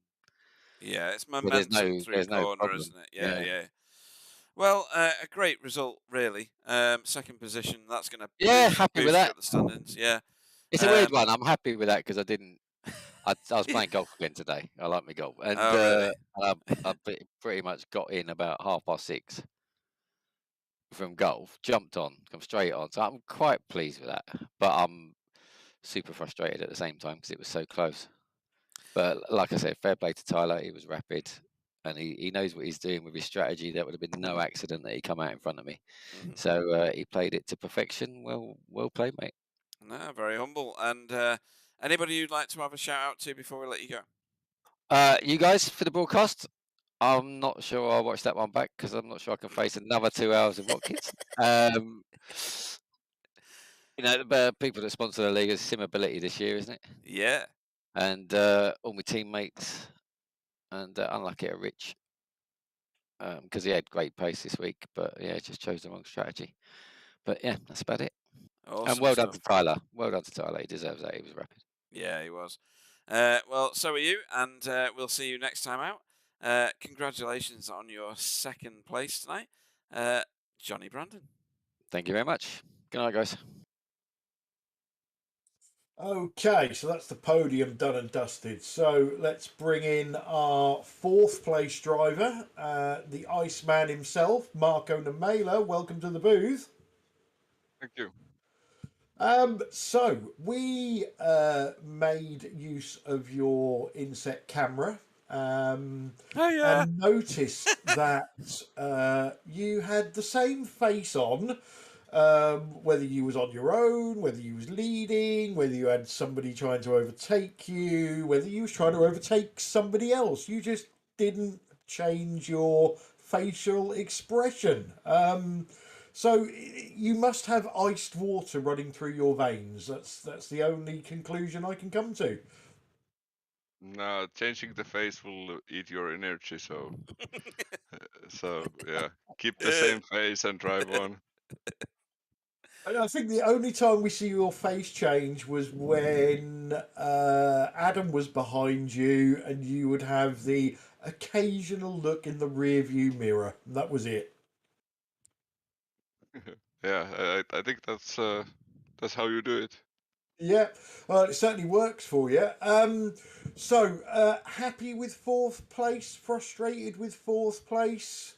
Yeah, it's Well, momentum through there's no corner, problem. isn't it? Yeah. Well, a great result, really. Second position. That's going to Happy with boost you that. up the standings. Yeah. It's a weird one. I'm happy with that because I was playing golf again today. I like my golf, and really? I pretty much got in about 6:30 from golf. Jumped on, come straight on. So I'm quite pleased with that, but I'm super frustrated at the same time because it was so close. But like I said, fair play to Tyler. He was rapid, and he knows what he's doing with his strategy. There would have been no accident that he come out in front of me. Mm-hmm. So he played it to perfection. Well played, mate. No, very humble. And anybody you'd like to have a shout out to before we let you go? You guys for the broadcast. I'm not sure I'll watch that one back because I'm not sure I can face another 2 hours of Watkins. The people that sponsor the league is Simability this year, isn't it? Yeah. And all my teammates, and unlucky at Rich because he had great pace this week, but yeah, just chose the wrong strategy. But yeah, that's about it. Awesome and well done stuff. to Tyler. Well done to Tyler. He deserves that. He was rapid. Yeah, he was. Well, so are you, and we'll see you next time out. Congratulations on your second place tonight, Johnny Brandon. Thank you very much. Good night, guys. Okay, so that's the podium done and dusted. So let's bring in our fourth place driver, the Iceman himself, Marco Namela. Welcome to the booth. Thank you. So we made use of your inset camera and noticed that you had the same face on, whether you was on your own, whether you was leading, whether you had somebody trying to overtake you, whether you was trying to overtake somebody else. You just didn't change your facial expression. So you must have iced water running through your veins. That's the only conclusion I can come to. No, changing the face will eat your energy, so yeah, keep the same face and drive on. I think the only time we see your face change was when Adam was behind you and you would have the occasional look in the rear view mirror. That was it. Yeah, I think that's how you do it. Yeah, well, it certainly works for you. So happy with fourth place? Frustrated with fourth place?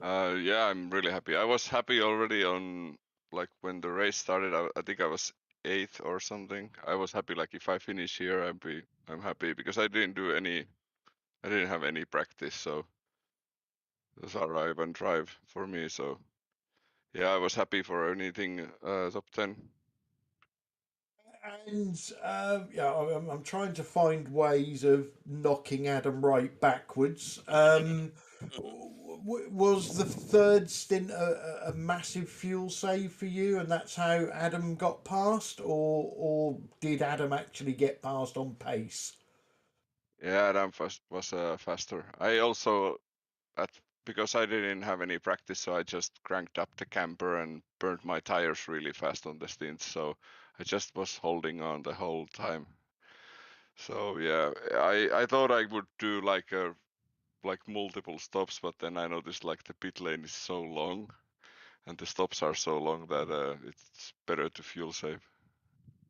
Yeah, I'm really happy. I was happy already on like when the race started. I think I was 8th or something. I was happy like if I finish here, I'm happy because I didn't have any practice, so it was arrive and drive for me. So yeah, I was happy for anything top 10. And yeah, I'm trying to find ways of knocking Adam right backwards. Was the third stint a massive fuel save for you, and that's how Adam got past, or did Adam actually get past on pace? Yeah, Adam was faster. I also because I didn't have any practice, so I just cranked up the camber and burned my tires really fast on the stints. So I just was holding on the whole time. So yeah, I thought I would do like multiple stops, but then I noticed like the pit lane is so long, and the stops are so long that it's better to fuel save.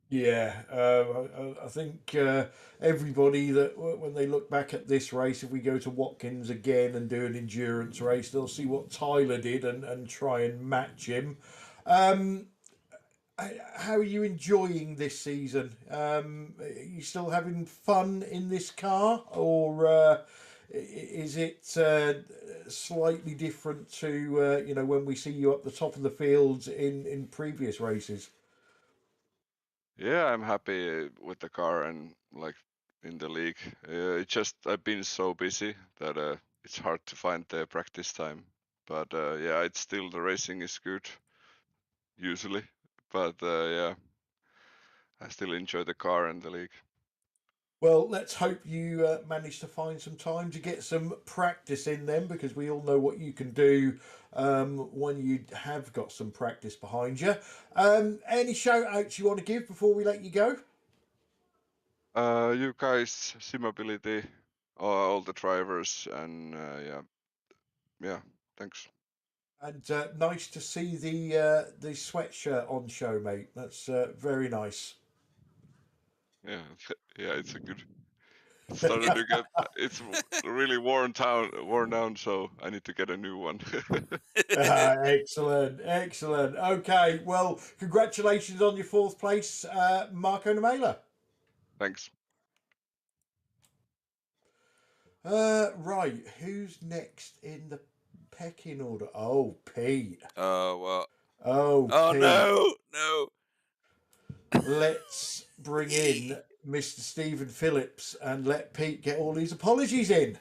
Yeah, I think everybody that when they look back at this race, if we go to Watkins again and do an endurance race, they'll see what Tyler did and try and match him. How are you enjoying this season? Are you still having fun in this car, or is it slightly different to when we see you up the top of the fields in previous races? Yeah, I'm happy with the car and like in the league. It's just I've been so busy that it's hard to find the practice time. But yeah, it's still the racing is good usually. But yeah, I still enjoy the car and the league. Well, let's hope you manage to find some time to get some practice in them, because we all know what you can do when you have got some practice behind you. Any shout outs you want to give before we let you go? You guys, Simability, all the drivers, and yeah, thanks. And nice to see the sweatshirt on show, mate. That's very nice. Yeah, yeah, it's a good. It started to get. It's really worn down, so I need to get a new one. Excellent, excellent. Okay, well, congratulations on your fourth place, Marco Namela. Thanks. Right, who's next in the pecking order? Oh, Pete. Oh, what? Oh, Oh, Pete. no. Let's bring in Mr. Stephen Phillips and let Pete get all his apologies in.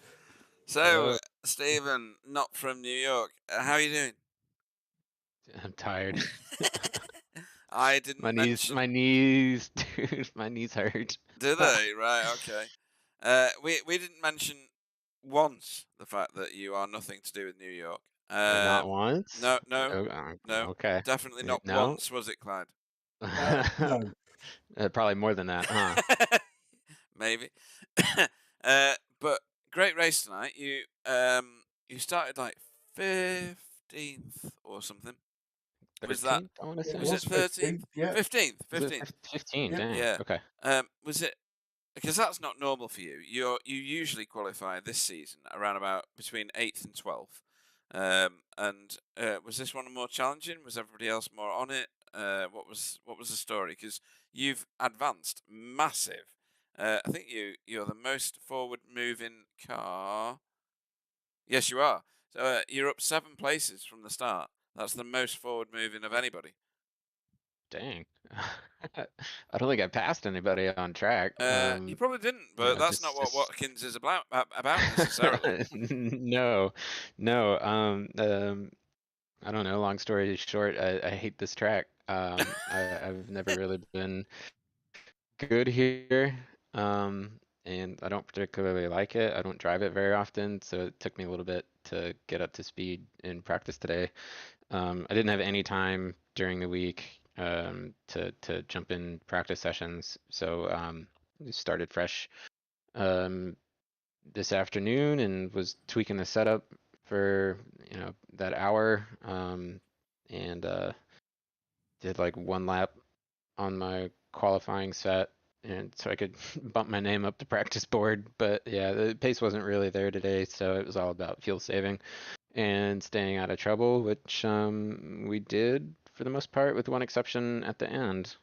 So, Stephen, not from New York. How are you doing? I'm tired. I didn't My knees, dude, my knees hurt. Do they? Right, okay. We didn't mention once the fact that you are nothing to do with New York. Not once? No, No. Okay. definitely not No. once, was it, Clyde? No. Probably more than that, huh? Maybe. But great race tonight. You started like 15th or something. 13th, Was that? I want to say. Was it 13th? 15th, yeah. 15th. Was it 15, Yeah. dang. Yeah. Okay. Was it? Because that's not normal for you. You usually qualify this season around about between 8th and 12th. And was this one more challenging? Was everybody else more on it? What was the story? Because you've advanced massive. I think you're the most forward moving car. Yes, you are. So you're up 7 places from the start. That's the most forward moving of anybody. Dang. I don't think I passed anybody on track. You probably didn't, but that's not what Watkins is about necessarily. No. I don't know. Long story short, I hate this track. I've never really been good here, and I don't particularly like it. I don't drive it very often, so it took me a little bit to get up to speed in practice today. I didn't have any time during the week to jump in practice sessions, so started fresh this afternoon and was tweaking the setup for that hour, and did like 1 lap on my qualifying set, and so I could bump my name up the practice board. But yeah, the pace wasn't really there today, so it was all about fuel saving and staying out of trouble, which we did for the most part, with one exception at the end.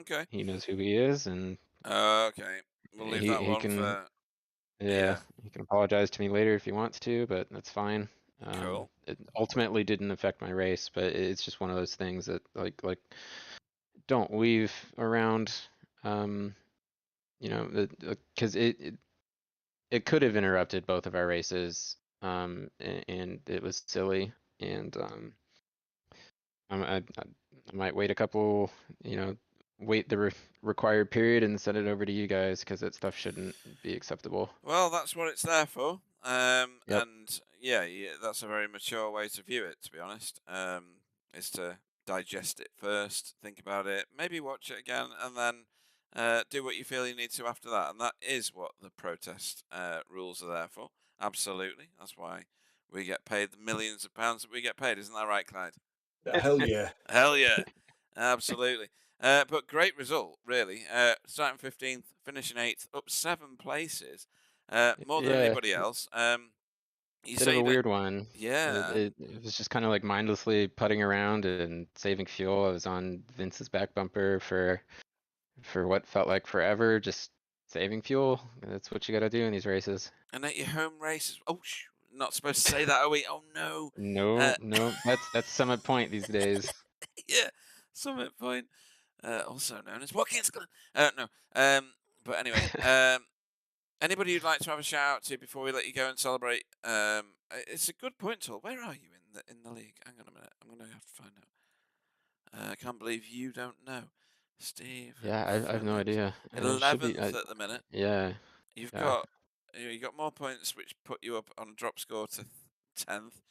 Okay. He knows who he is, and okay, we'll leave that one can, for. Yeah, he can apologize to me later if he wants to, but that's fine. Cool. It ultimately didn't affect my race, but it's just one of those things that like don't weave around, because it could have interrupted both of our races, and it was silly, and I might wait a couple, wait the required period and send it over to you guys because that stuff shouldn't be acceptable. Well, that's what it's there for. Yep. And yeah, that's a very mature way to view it, to be honest. Is to digest it first, think about it, maybe watch it again, and then do what you feel you need to after that. And that is what the protest rules are there for. Absolutely. That's why we get paid the millions of pounds that we get paid. Isn't that right, Clyde? Hell yeah. Hell yeah. Absolutely. But great result, really. Starting 15th, finishing 8th, up 7 places, more than Yeah. anybody else. You Bit say of a that, weird one. yeah. It was just kind of like mindlessly putting around and saving fuel. I was on Vince's back bumper for what felt like forever, just saving fuel. That's what you got to do in these races. And at your home races, oh, not supposed to say that, are we? Oh no. No, no, that's Summit Point these days. Yeah, Summit Point, also known as Watkins. No. But anyway, anybody you'd like to have a shout out to before we let you go and celebrate? It's a good point, Tull. Where are you in the league? Hang on a minute. I'm going to have to find out. I can't believe you don't know. Steve. Yeah, I have no idea. It should be, 11th at the minute. yeah. You've Yeah. got more points, which put you up on a drop score to 10th.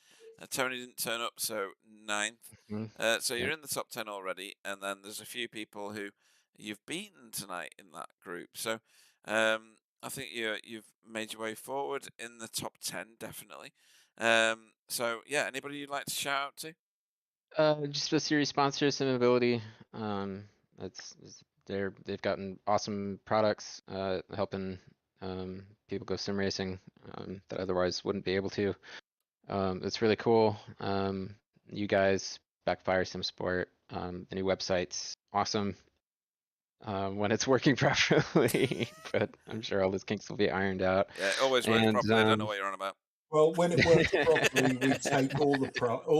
Tony didn't turn up, so 9th. Mhm. So you're Yep. in the top 10 already, and then there's a few people who you've beaten tonight in that group. So I think you've made your way forward in the top 10, definitely. So yeah, anybody you'd like to shout out to? Just a series sponsor, Simability. They've gotten awesome products, helping people go sim racing that otherwise wouldn't be able to. It's really cool. You guys, Backfire, Simsport, the new website's awesome when it's working properly, but I'm sure all those kinks will be ironed out. Yeah, it always works And, properly. I don't know what you're on about. Well, when it works properly, we take all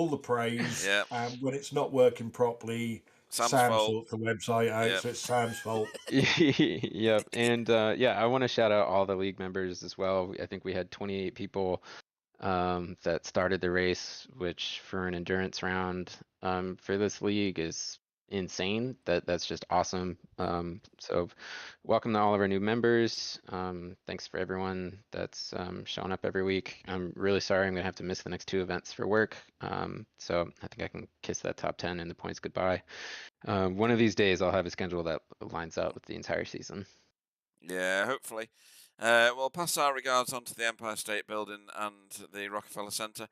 the praise. Yeah. And when it's not working properly, Sam's Sam fault. sorts the website out, Yep. so it's Sam's fault. Yep. And yeah, I want to shout out all the league members as well. I think we had 28 people that started the race, which for an endurance round for this league is insane. That's just awesome. So welcome to all of our new members. Thanks for everyone that's showing up every week. I'm really sorry I'm gonna have to miss the next 2 events for work. So I think I can kiss that top 10 and the points goodbye. One of these days I'll have a schedule that lines up with the entire season. Yeah, hopefully. We'll pass our regards on to the Empire State Building and the Rockefeller Center.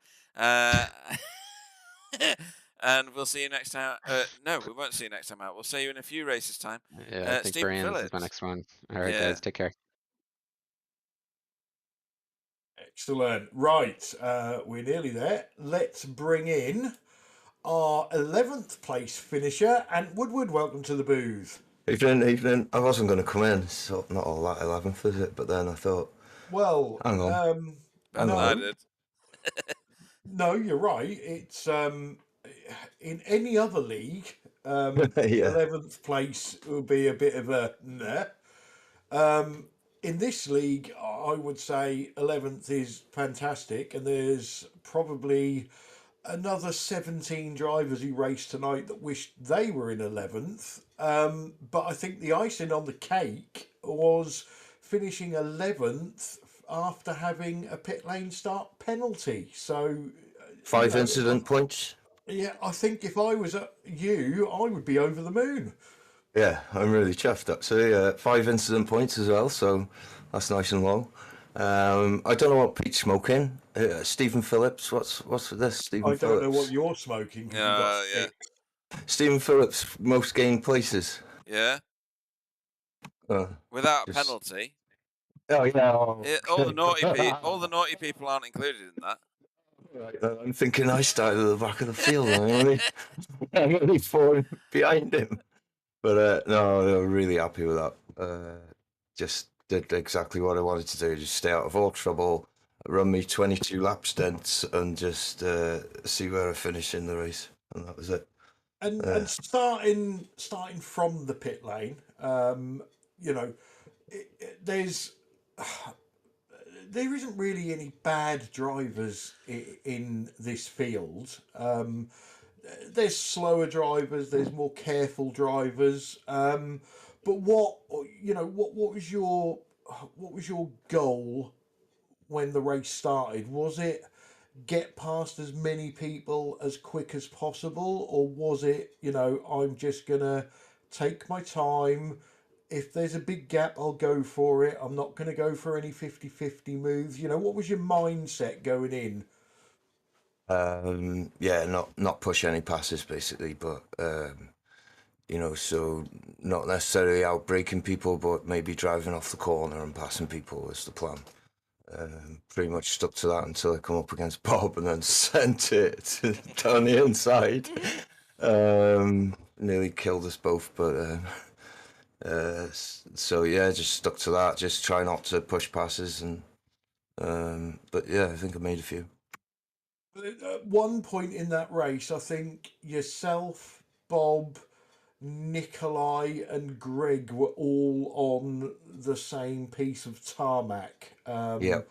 And we'll see you next time. No, we won't see you next time out. We'll see you in a few races' time. Yeah, I think Stephen Brands is Phillips. my next one. All right, Yeah. guys, take care. Excellent. Right, we're nearly there. Let's bring in our 11th place finisher, and Woodward. Welcome to the booth. Evening. I wasn't going to come in, so not all that 11th, is it? But then I thought, Well, hang on. I did. No, you're right. It's in any other league, Yeah. 11th place would be a bit of a nah. In this league, I would say 11th is fantastic, and there's probably another 17 drivers who raced tonight that wished they were in 11th. But I think the icing on the cake was finishing 11th after having a pit lane start penalty. So 5 incident points. Yeah, I think if I was you, I would be over the moon. Yeah, I'm really chuffed actually. 5 incident points as well, so that's nice and long. I don't know what Pete's smoking. Stephen Phillips, what's this? Stephen I Phillips. don't know what you're smoking. 'Cause you've got Yeah. Stephen Phillips most gained places. Yeah. Without a just- penalty. Oh yeah. All the naughty people aren't included in that. Right, I'm thinking I started at the back of the field. I'm only 4 behind him. But no, they were really happy with that. Just did exactly what I wanted to do. Just stay out of all trouble, run me 22 lap stints, and just see where I finish in the race. And that was it. And starting from the pit lane, there isn't really any bad drivers in this field. there's slower drivers, there's more careful drivers. But what was your goal when the race started? Was it get past as many people as quick as possible, or was it, I'm just gonna take my time? If there's a big gap, I'll go for it. I'm not going to go for any 50-50 moves. What was your mindset going in? Yeah, not push any passes basically, but so not necessarily out braking people, but maybe driving off the corner and passing people was the plan. Pretty much stuck to that until I come up against Bob and then sent it down the inside. Nearly killed us both, but so yeah, just stuck to that. Just try not to push passes, and but yeah, I think I made a few. At one point in that race, I think yourself, Bob, Nikolai, and Greg were all on the same piece of tarmac. Yeah.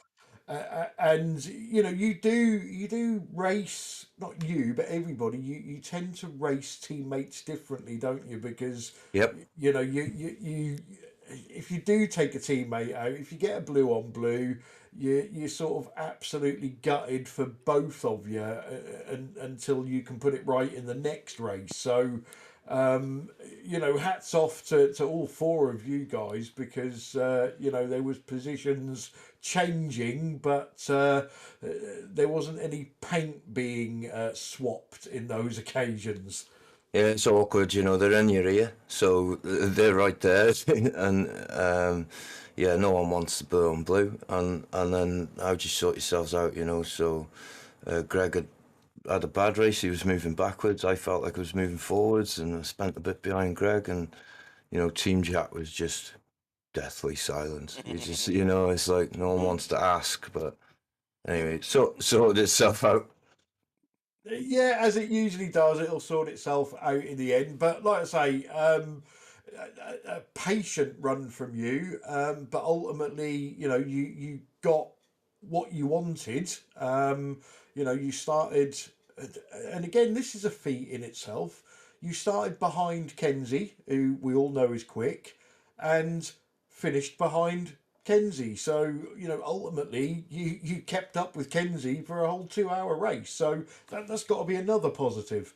And you do race, not you but everybody, you tend to race teammates differently, don't you? Because Yep. you if you do take a teammate out, if you get a blue on blue, you're sort of absolutely gutted for both of you, until you can put it right in the next race. So hats off to all four of you guys, because there was positions changing, but there wasn't any paint being swapped in those occasions. Yeah, it's awkward, they're in your ear, so they're right there, and yeah, no one wants the blue on blue, and then how do you sort yourselves out, so Greg had a bad race, he was moving backwards, I felt like I was moving forwards, and I spent a bit behind Greg, and, Team Jack was just deathly silent. You just, it's like no one wants to ask, but anyway, sorted itself out. Yeah, as it usually does, it'll sort itself out in the end. But like I say, a patient run from you, but ultimately, you got what you wanted. You started, and again, this is a feat in itself. You started behind Kenzie, who we all know is quick, and finished behind Kenzie. So, ultimately you kept up with Kenzie for a whole 2-hour race. So that's got to be another positive.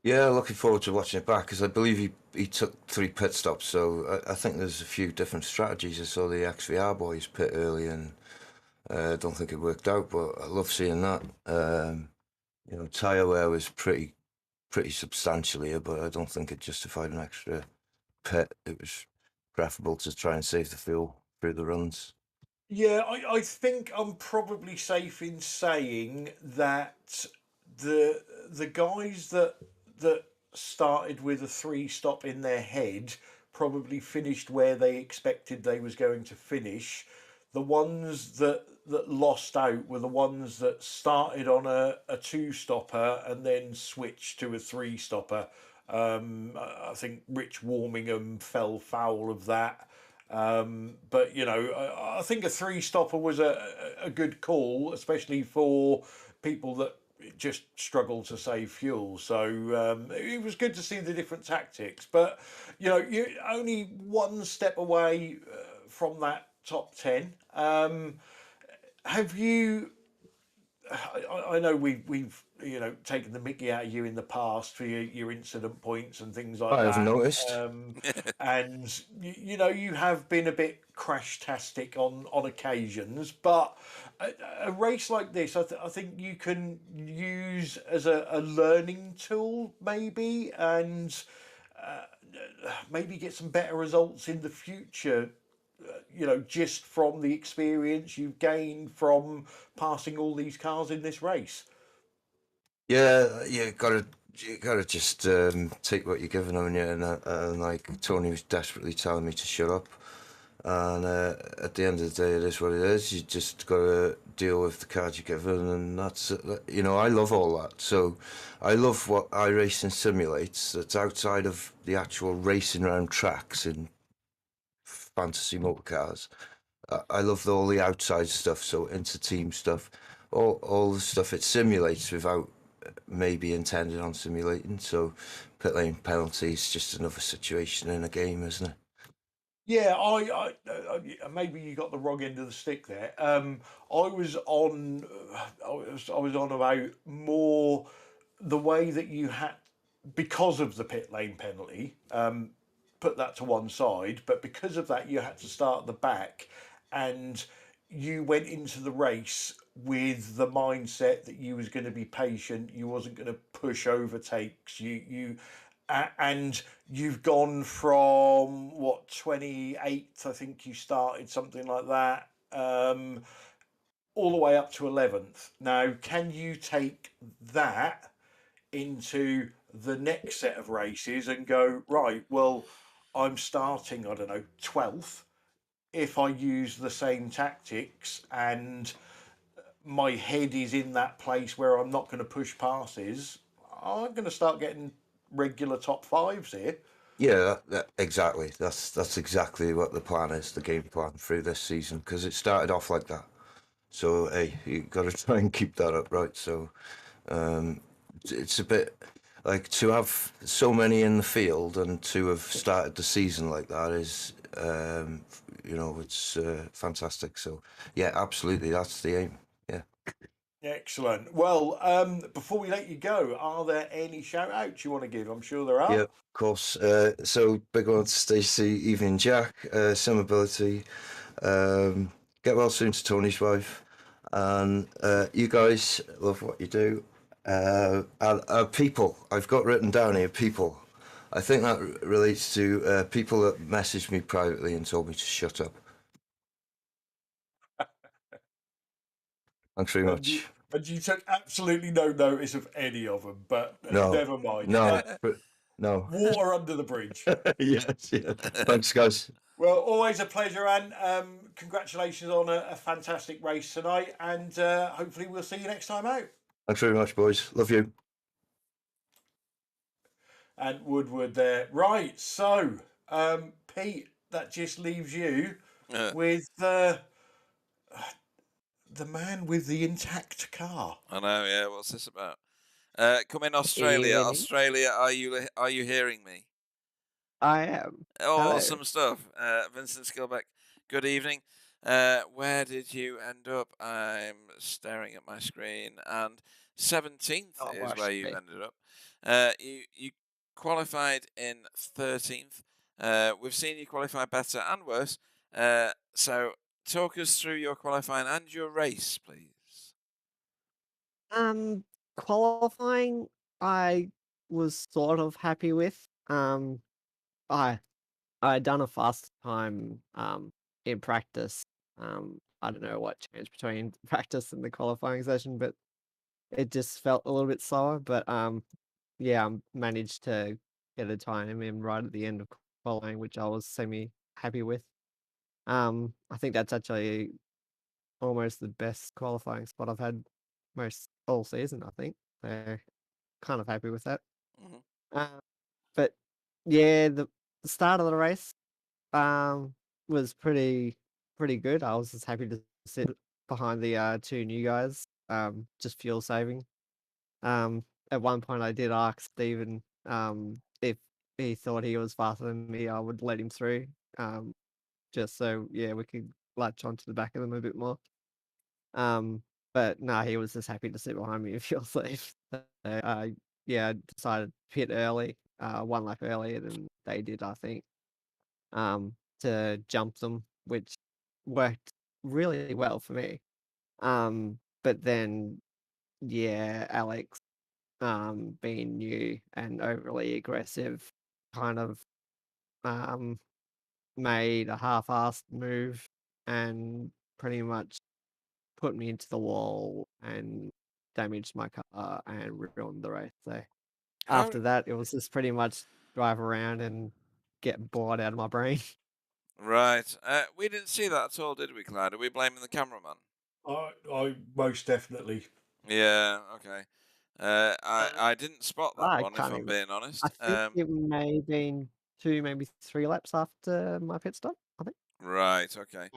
Yeah, looking forward to watching it back, because I believe he took 3 pit stops, so I think there's a few different strategies. I saw the XVR boys pit early, and I don't think it worked out, but I love seeing that. Tyre wear was pretty substantial here, but I don't think it justified an extra pit. It was preferable to try and save the fuel through the runs. Yeah, I think I'm probably safe in saying that the guys that started with a 3-stop in their head probably finished where they expected they was going to finish. The ones that lost out were the ones that started on a 2-stopper and then switched to a 3-stopper. I think Rich Warmingham fell foul of that. But I think a 3-stopper was a good call, especially for people that just struggle to save fuel. So it was good to see the different tactics. But you're only one step away from that top 10. Have you? I know we've taken the mickey out of you in the past for your incident points and things like that. I haven't noticed. And you have been a bit crash-tastic on occasions, but a race like this, I think you can use as a learning tool, maybe, and maybe get some better results in the future. Just from the experience you've gained from passing all these cars in this race. Yeah, you gotta just take what you're given on you, and like Tony was desperately telling me to shut up, and at the end of the day, it is what it is. You just gotta deal with the cards you're given, and that's it. I love all that. So I love what iRacing simulates. That's outside of the actual racing around tracks in fantasy motor cars. I love all the outside stuff, so inter-team stuff, all the stuff it simulates without maybe intended on simulating. So pit lane penalty is just another situation in a game, isn't it? Yeah, I maybe you got the wrong end of the stick there. I was on about more the way that you had, because of the pit lane penalty. Put that to one side, but because of that, you had to start at the back, and you went into the race with the mindset that you was going to be patient. You wasn't going to push overtakes. And you've gone from what, 28th, I think you started, something like that, all the way up to 11th. Now, can you take that into the next set of races and go, right, well, I'm starting, I don't know, 12th. If I use the same tactics and my head is in that place where I'm not going to push passes, I'm going to start getting regular top fives here. Yeah, exactly. That's exactly what the plan is, the game plan through this season, because it started off like that. So hey, you got to try and keep that up, right? So it's a bit like, to have so many in the field and to have started the season like that is, it's fantastic. So yeah, absolutely, that's the aim. Yeah. Excellent. Well, before we let you go, are there any shout outs you want to give? I'm sure there are. Yeah, of course. So big one to Stacey, Evening Jack, Simability. Get well soon to Tony's wife, and you guys, love what you do. And people, I've got written down here, people. I think that relates to people that messaged me privately and told me to shut up. Thanks very much. And you took absolutely no notice of any of them, but No, never mind. no. Water under the bridge. Yes, yeah. Thanks, guys. Well, always a pleasure, Anne. Congratulations on a fantastic race tonight, and hopefully we'll see you next time out. Thanks very much, boys. Love you. And Woodward there. Right, so, Pete, that just leaves you with the man with the intact car. I know, yeah. What's this about? Come in, Australia. Evening. Australia, are you hearing me? I am. Awesome stuff. Vincent Skillbeck, good evening. Where did you end up? I'm staring at my screen, and 17th Oh, is gosh, where you okay. ended up. You qualified in 13th. We've seen you qualify better and worse. So talk us through your qualifying and your race, please. Qualifying, I was sort of happy with. I had done a fast time in practice. I don't know what changed between practice and the qualifying session, but it just felt a little bit slower. But yeah, I managed to get a time in right at the end of qualifying, which I was semi happy with. I think that's actually almost the best qualifying spot I've had most all season, I think. So kind of happy with that. Mhm. But yeah, the start of the race was pretty good. I was just happy to sit behind the two new guys, just fuel saving. At one point I did ask Stephen if he thought he was faster than me, I would let him through. Just so yeah, we could latch onto the back of them a bit more. But no, he was just happy to sit behind me and feel safe. So, yeah, I decided to pit early, one lap earlier than they did, I think, to jump them, which worked really well for me. But then, yeah, Alex, being new and overly aggressive, kind of made a half-assed move and pretty much put me into the wall and damaged my car and ruined the race. So after that, it was just pretty much drive around and get bored out of my brain. Right. We didn't see that at all, did we, Clyde? Are we blaming the cameraman? I most definitely. Yeah, okay. I didn't spot that I one, if can't I'm even. being honest. I think it may have been 2, maybe 3 laps after my pit stop, I think. Right, okay.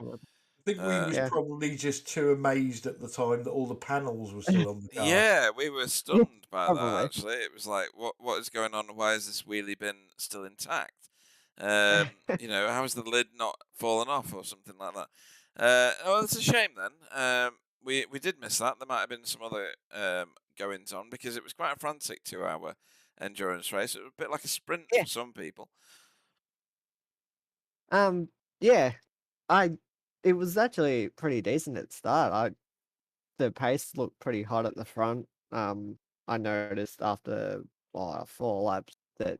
think we was Yeah. probably just too amazed at the time that all the panels were still on the car. Yeah, we were stunned by that. Probably. Actually, it was like, what is going on? Why has this wheelie bin still intact? You know, how has the lid not fallen off or something like that? Well, it's a shame then. We did miss that. There might have been some other goings on because it was quite a frantic 2-hour endurance race. It was a bit like a sprint Yeah. for some people. Yeah. It was actually pretty decent at the start. The pace looked pretty hot at the front. I noticed after 4 laps that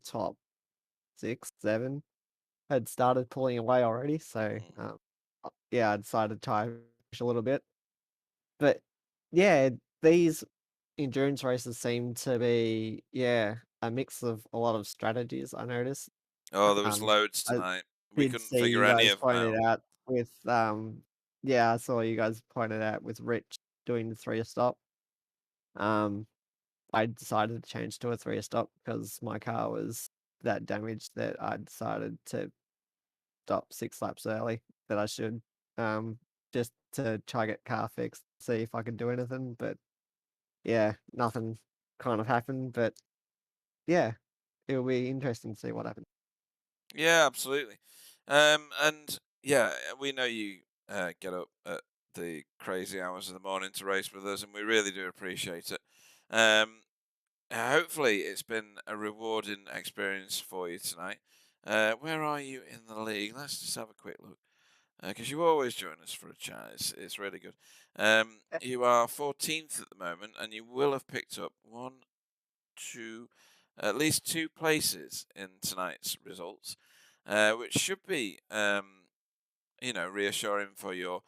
top 6, 7 had started pulling away already. So yeah, I decided to try and push a little bit. But yeah, these endurance races seem to be a mix of a lot of strategies. I noticed. Oh, there was loads I tonight. We did couldn't see figure you any guys of them pointed out. out with I saw you guys pointed out with Rich doing the 3-stop. I decided to change to a 3-stop because my car was that damaged that I decided to stop 6 laps early that I should. Just to try get car fixed, see if I could do anything. But yeah, nothing kind of happened. But yeah, it'll be interesting to see what happens. Yeah, absolutely. And yeah, we know you get up at the crazy hours of the morning to race with us, and we really do appreciate it. Hopefully, it's been a rewarding experience for you tonight. Where are you in the league? Let's just have a quick look. Because you always join us for a chat. It's really good. You are 14th at the moment, and you will have picked up at least 2 places in tonight's results, which should be, reassuring for your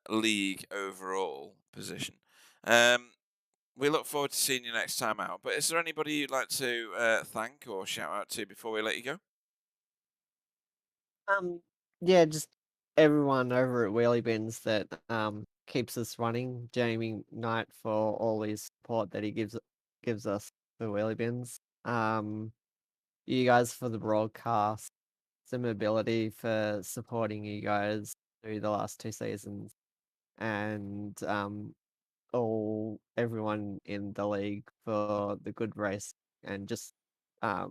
league overall position. We look forward to seeing you next time out. But is there anybody you'd like to thank or shout out to before we let you go? Yeah, just everyone over at Wheelie Bins that keeps us running. Jamie Knight for all his support that he gives us for Wheelie Bins. You guys for the broadcast. Simability for supporting you guys through the last 2 seasons, and everyone in the league for the good race, and just a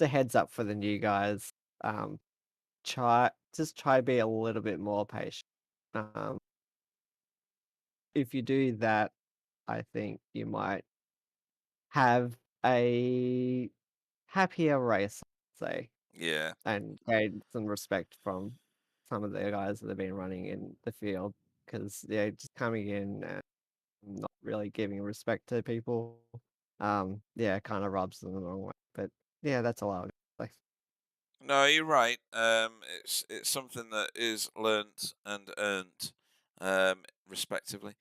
heads up for the new guys. Try to be a little bit more patient. If you do that, I think you might have a happier race, I'd say, Yeah. and gain some respect from some of the guys that have been running in the field, because they're just coming in and not really giving respect to people. It kind of rubs them the wrong way. But yeah, that's all I would say. No, you're right. It's something that is learnt and earned, respectively.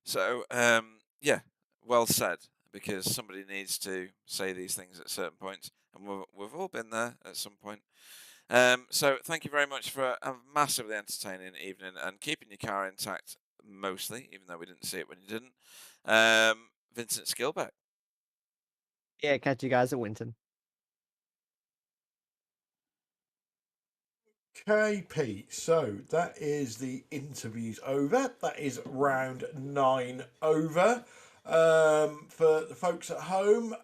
So, yeah, well said. Because somebody needs to say these things at certain points, and we've all been there at some point. So, thank you very much for a massively entertaining evening and keeping your car intact mostly, even though we didn't see it when you didn't. Vincent Skillbeck. Yeah, catch you guys at Winton. Okay, Pete. So that is the interviews over. That is round 9 over. For the folks at home,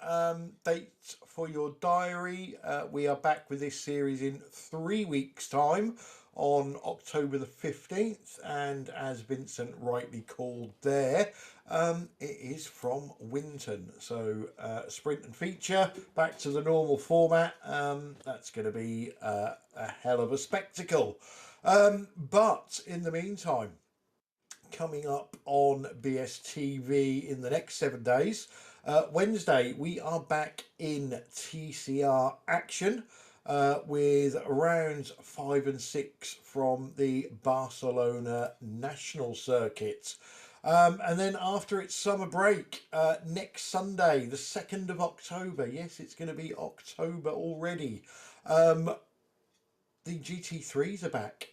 dates for your diary. We are back with this series in 3 weeks' time on October the 15th. And as Vincent rightly called there, it is from Winton. So sprint and feature, back to the normal format. That's going to be a hell of a spectacle. But in the meantime, coming up on BSTV in the next 7 days, Wednesday, we are back in TCR action. With rounds 5 and 6 from the Barcelona National Circuit. And then after its summer break, next Sunday, the 2nd of October, yes, it's going to be October already, the GT3s are back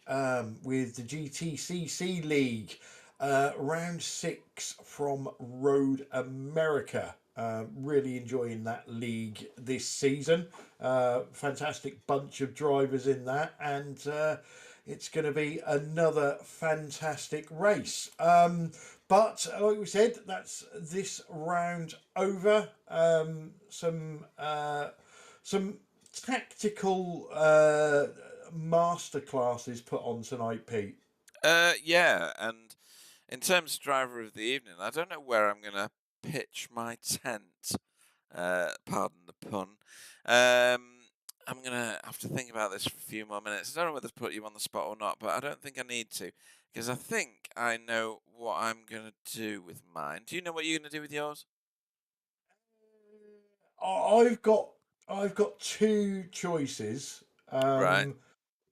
with the GTCC League. Round 6 from Road America. Really enjoying that league this season. Fantastic bunch of drivers in that, and it's going to be another fantastic race. But like we said, that's this round over. Some tactical masterclasses put on tonight, Pete. Yeah, and in terms of driver of the evening, I don't know where I'm going to pitch my tent. Pardon the pun. I'm going to have to think about this for a few more minutes. I don't know whether to put you on the spot or not, but I don't think I need to, because I think I know what I'm going to do with mine. Do you know what you're going to do with yours? I've got two choices. Right.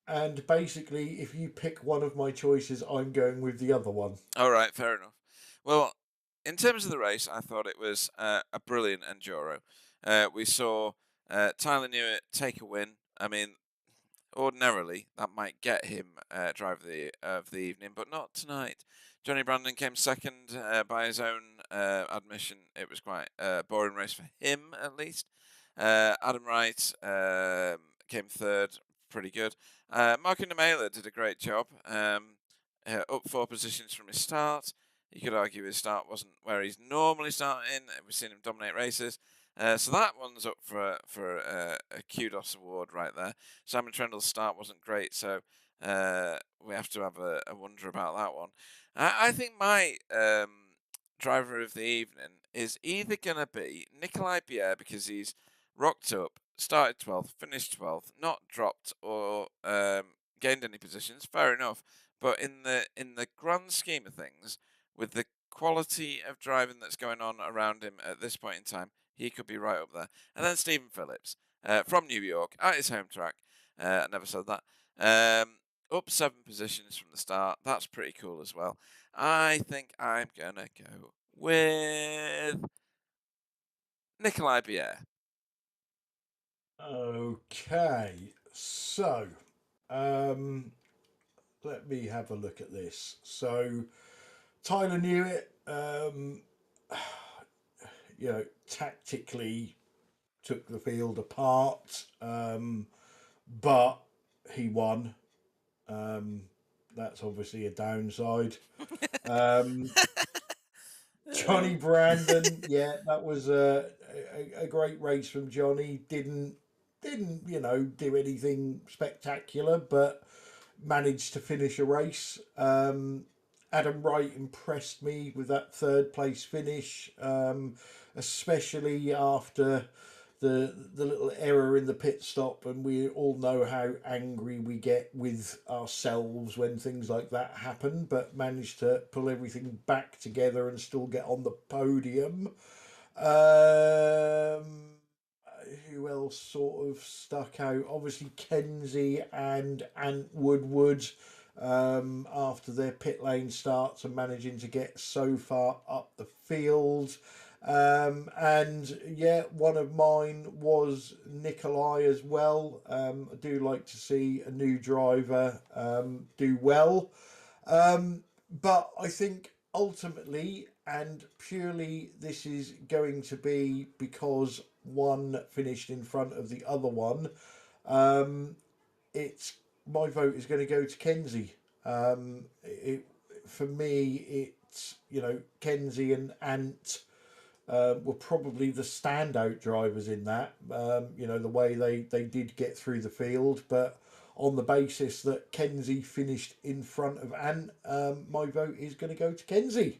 And basically, if you pick one of my choices, I'm going with the other one. All right, fair enough. Well, in terms of the race, I thought it was a brilliant enduro. We saw Tyler Newitt take a win. I mean, ordinarily that might get him driver of the evening, but not tonight. Johnny Brandon came second by his own admission. It was quite a boring race for him, at least. Adam Wright came third, pretty good. Marco Nemela did a great job, up 4 positions from his start. You could argue his start wasn't where he's normally starting. We've seen him dominate races. So that one's up for a kudos award right there. Simon Trendle's start wasn't great, so we have to have a wonder about that one. I think my driver of the evening is either going to be Nikolai Bier, because he's rocked up, started 12th, finished 12th, not dropped or gained any positions. Fair enough, but in the grand scheme of things, with the quality of driving that's going on around him at this point in time, he could be right up there. And then Stephen Phillips from New York at his home track. I never said that. Up 7 positions from the start. That's pretty cool as well. I think I'm going to go with Nikolai Bier. Okay, so let me have a look at this. So Tyler Newitt, tactically took the field apart, but he won. That's obviously a downside. Johnny Brandon, yeah, that was a great race from Johnny. Didn't do anything spectacular, but managed to finish a race. Adam Wright impressed me with that 3rd place finish, especially after the little error in the pit stop, and we all know how angry we get with ourselves when things like that happen, but managed to pull everything back together and still get on the podium. Who else sort of stuck out? Obviously Kenzie and Ant Woodward, after their pit lane starts and managing to get so far up the field. And yeah, one of mine was Nikolai as well. I do like to see a new driver do well. But I think ultimately and purely this is going to be because one finished in front of the other one. It's my vote is going to go to Kenzie. For me, it's Kenzie and Ant were probably the standout drivers in that. The way they did get through the field, but on the basis that Kenzie finished in front of Ant, my vote is going to go to Kenzie.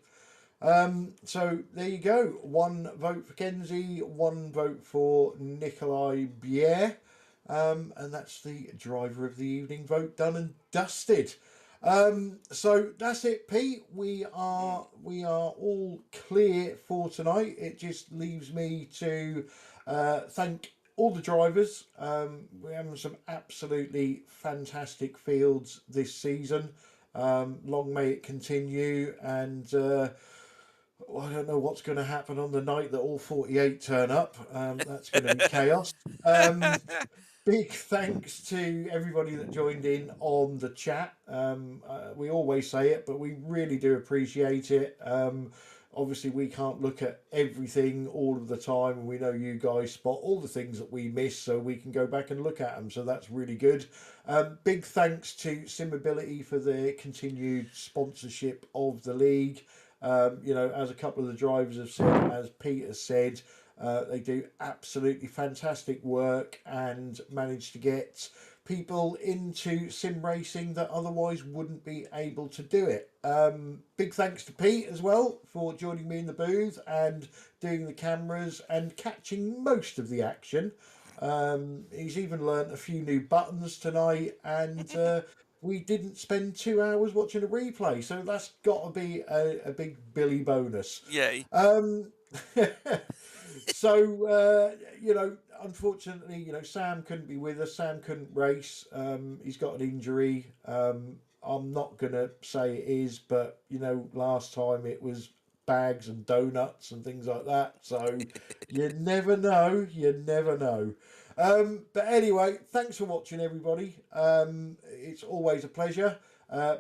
So there you go. 1 vote for Kenzie, 1 vote for Nikolai Bier. And that's the driver of the evening vote done and dusted. So that's it, Pete. We are all clear for tonight. It just leaves me to thank all the drivers. We're having some absolutely fantastic fields this season. Long may it continue, and I don't know what's going to happen on the night that all 48 turn up. That's going to be chaos. Big thanks to everybody that joined in on the chat. We always say it, but we really do appreciate it. obviously we can't look at everything all of the time, and we know you guys spot all the things that we miss, so we can go back and look at them. So that's really good. Big thanks to Simability for their continued sponsorship of the league. You know, as a couple of the drivers have said, as Peter said, they do absolutely fantastic work and manage to get people into sim racing that otherwise wouldn't be able to do it. Big thanks to Pete as well for joining me in the booth and doing the cameras and catching most of the action. He's even learnt a few new buttons tonight, and we didn't spend 2 hours watching a replay, so that's got to be a big Billy bonus. Yay. So you know, unfortunately, you know, Sam couldn't be with us. Sam couldn't race. He's got an injury. I'm not gonna say it is, but you know, last time it was bags and donuts and things like that. So you never know. You never know. But anyway, thanks for watching, everybody. It's always a pleasure.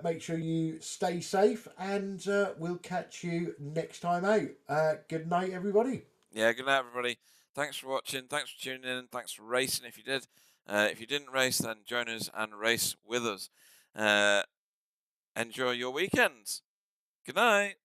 Make sure you stay safe, and we'll catch you next time out. Good night, everybody. Yeah, good night, everybody. Thanks for watching. Thanks for tuning in. Thanks for racing if you did. If you didn't race, then join us and race with us. Enjoy your weekends. Good night.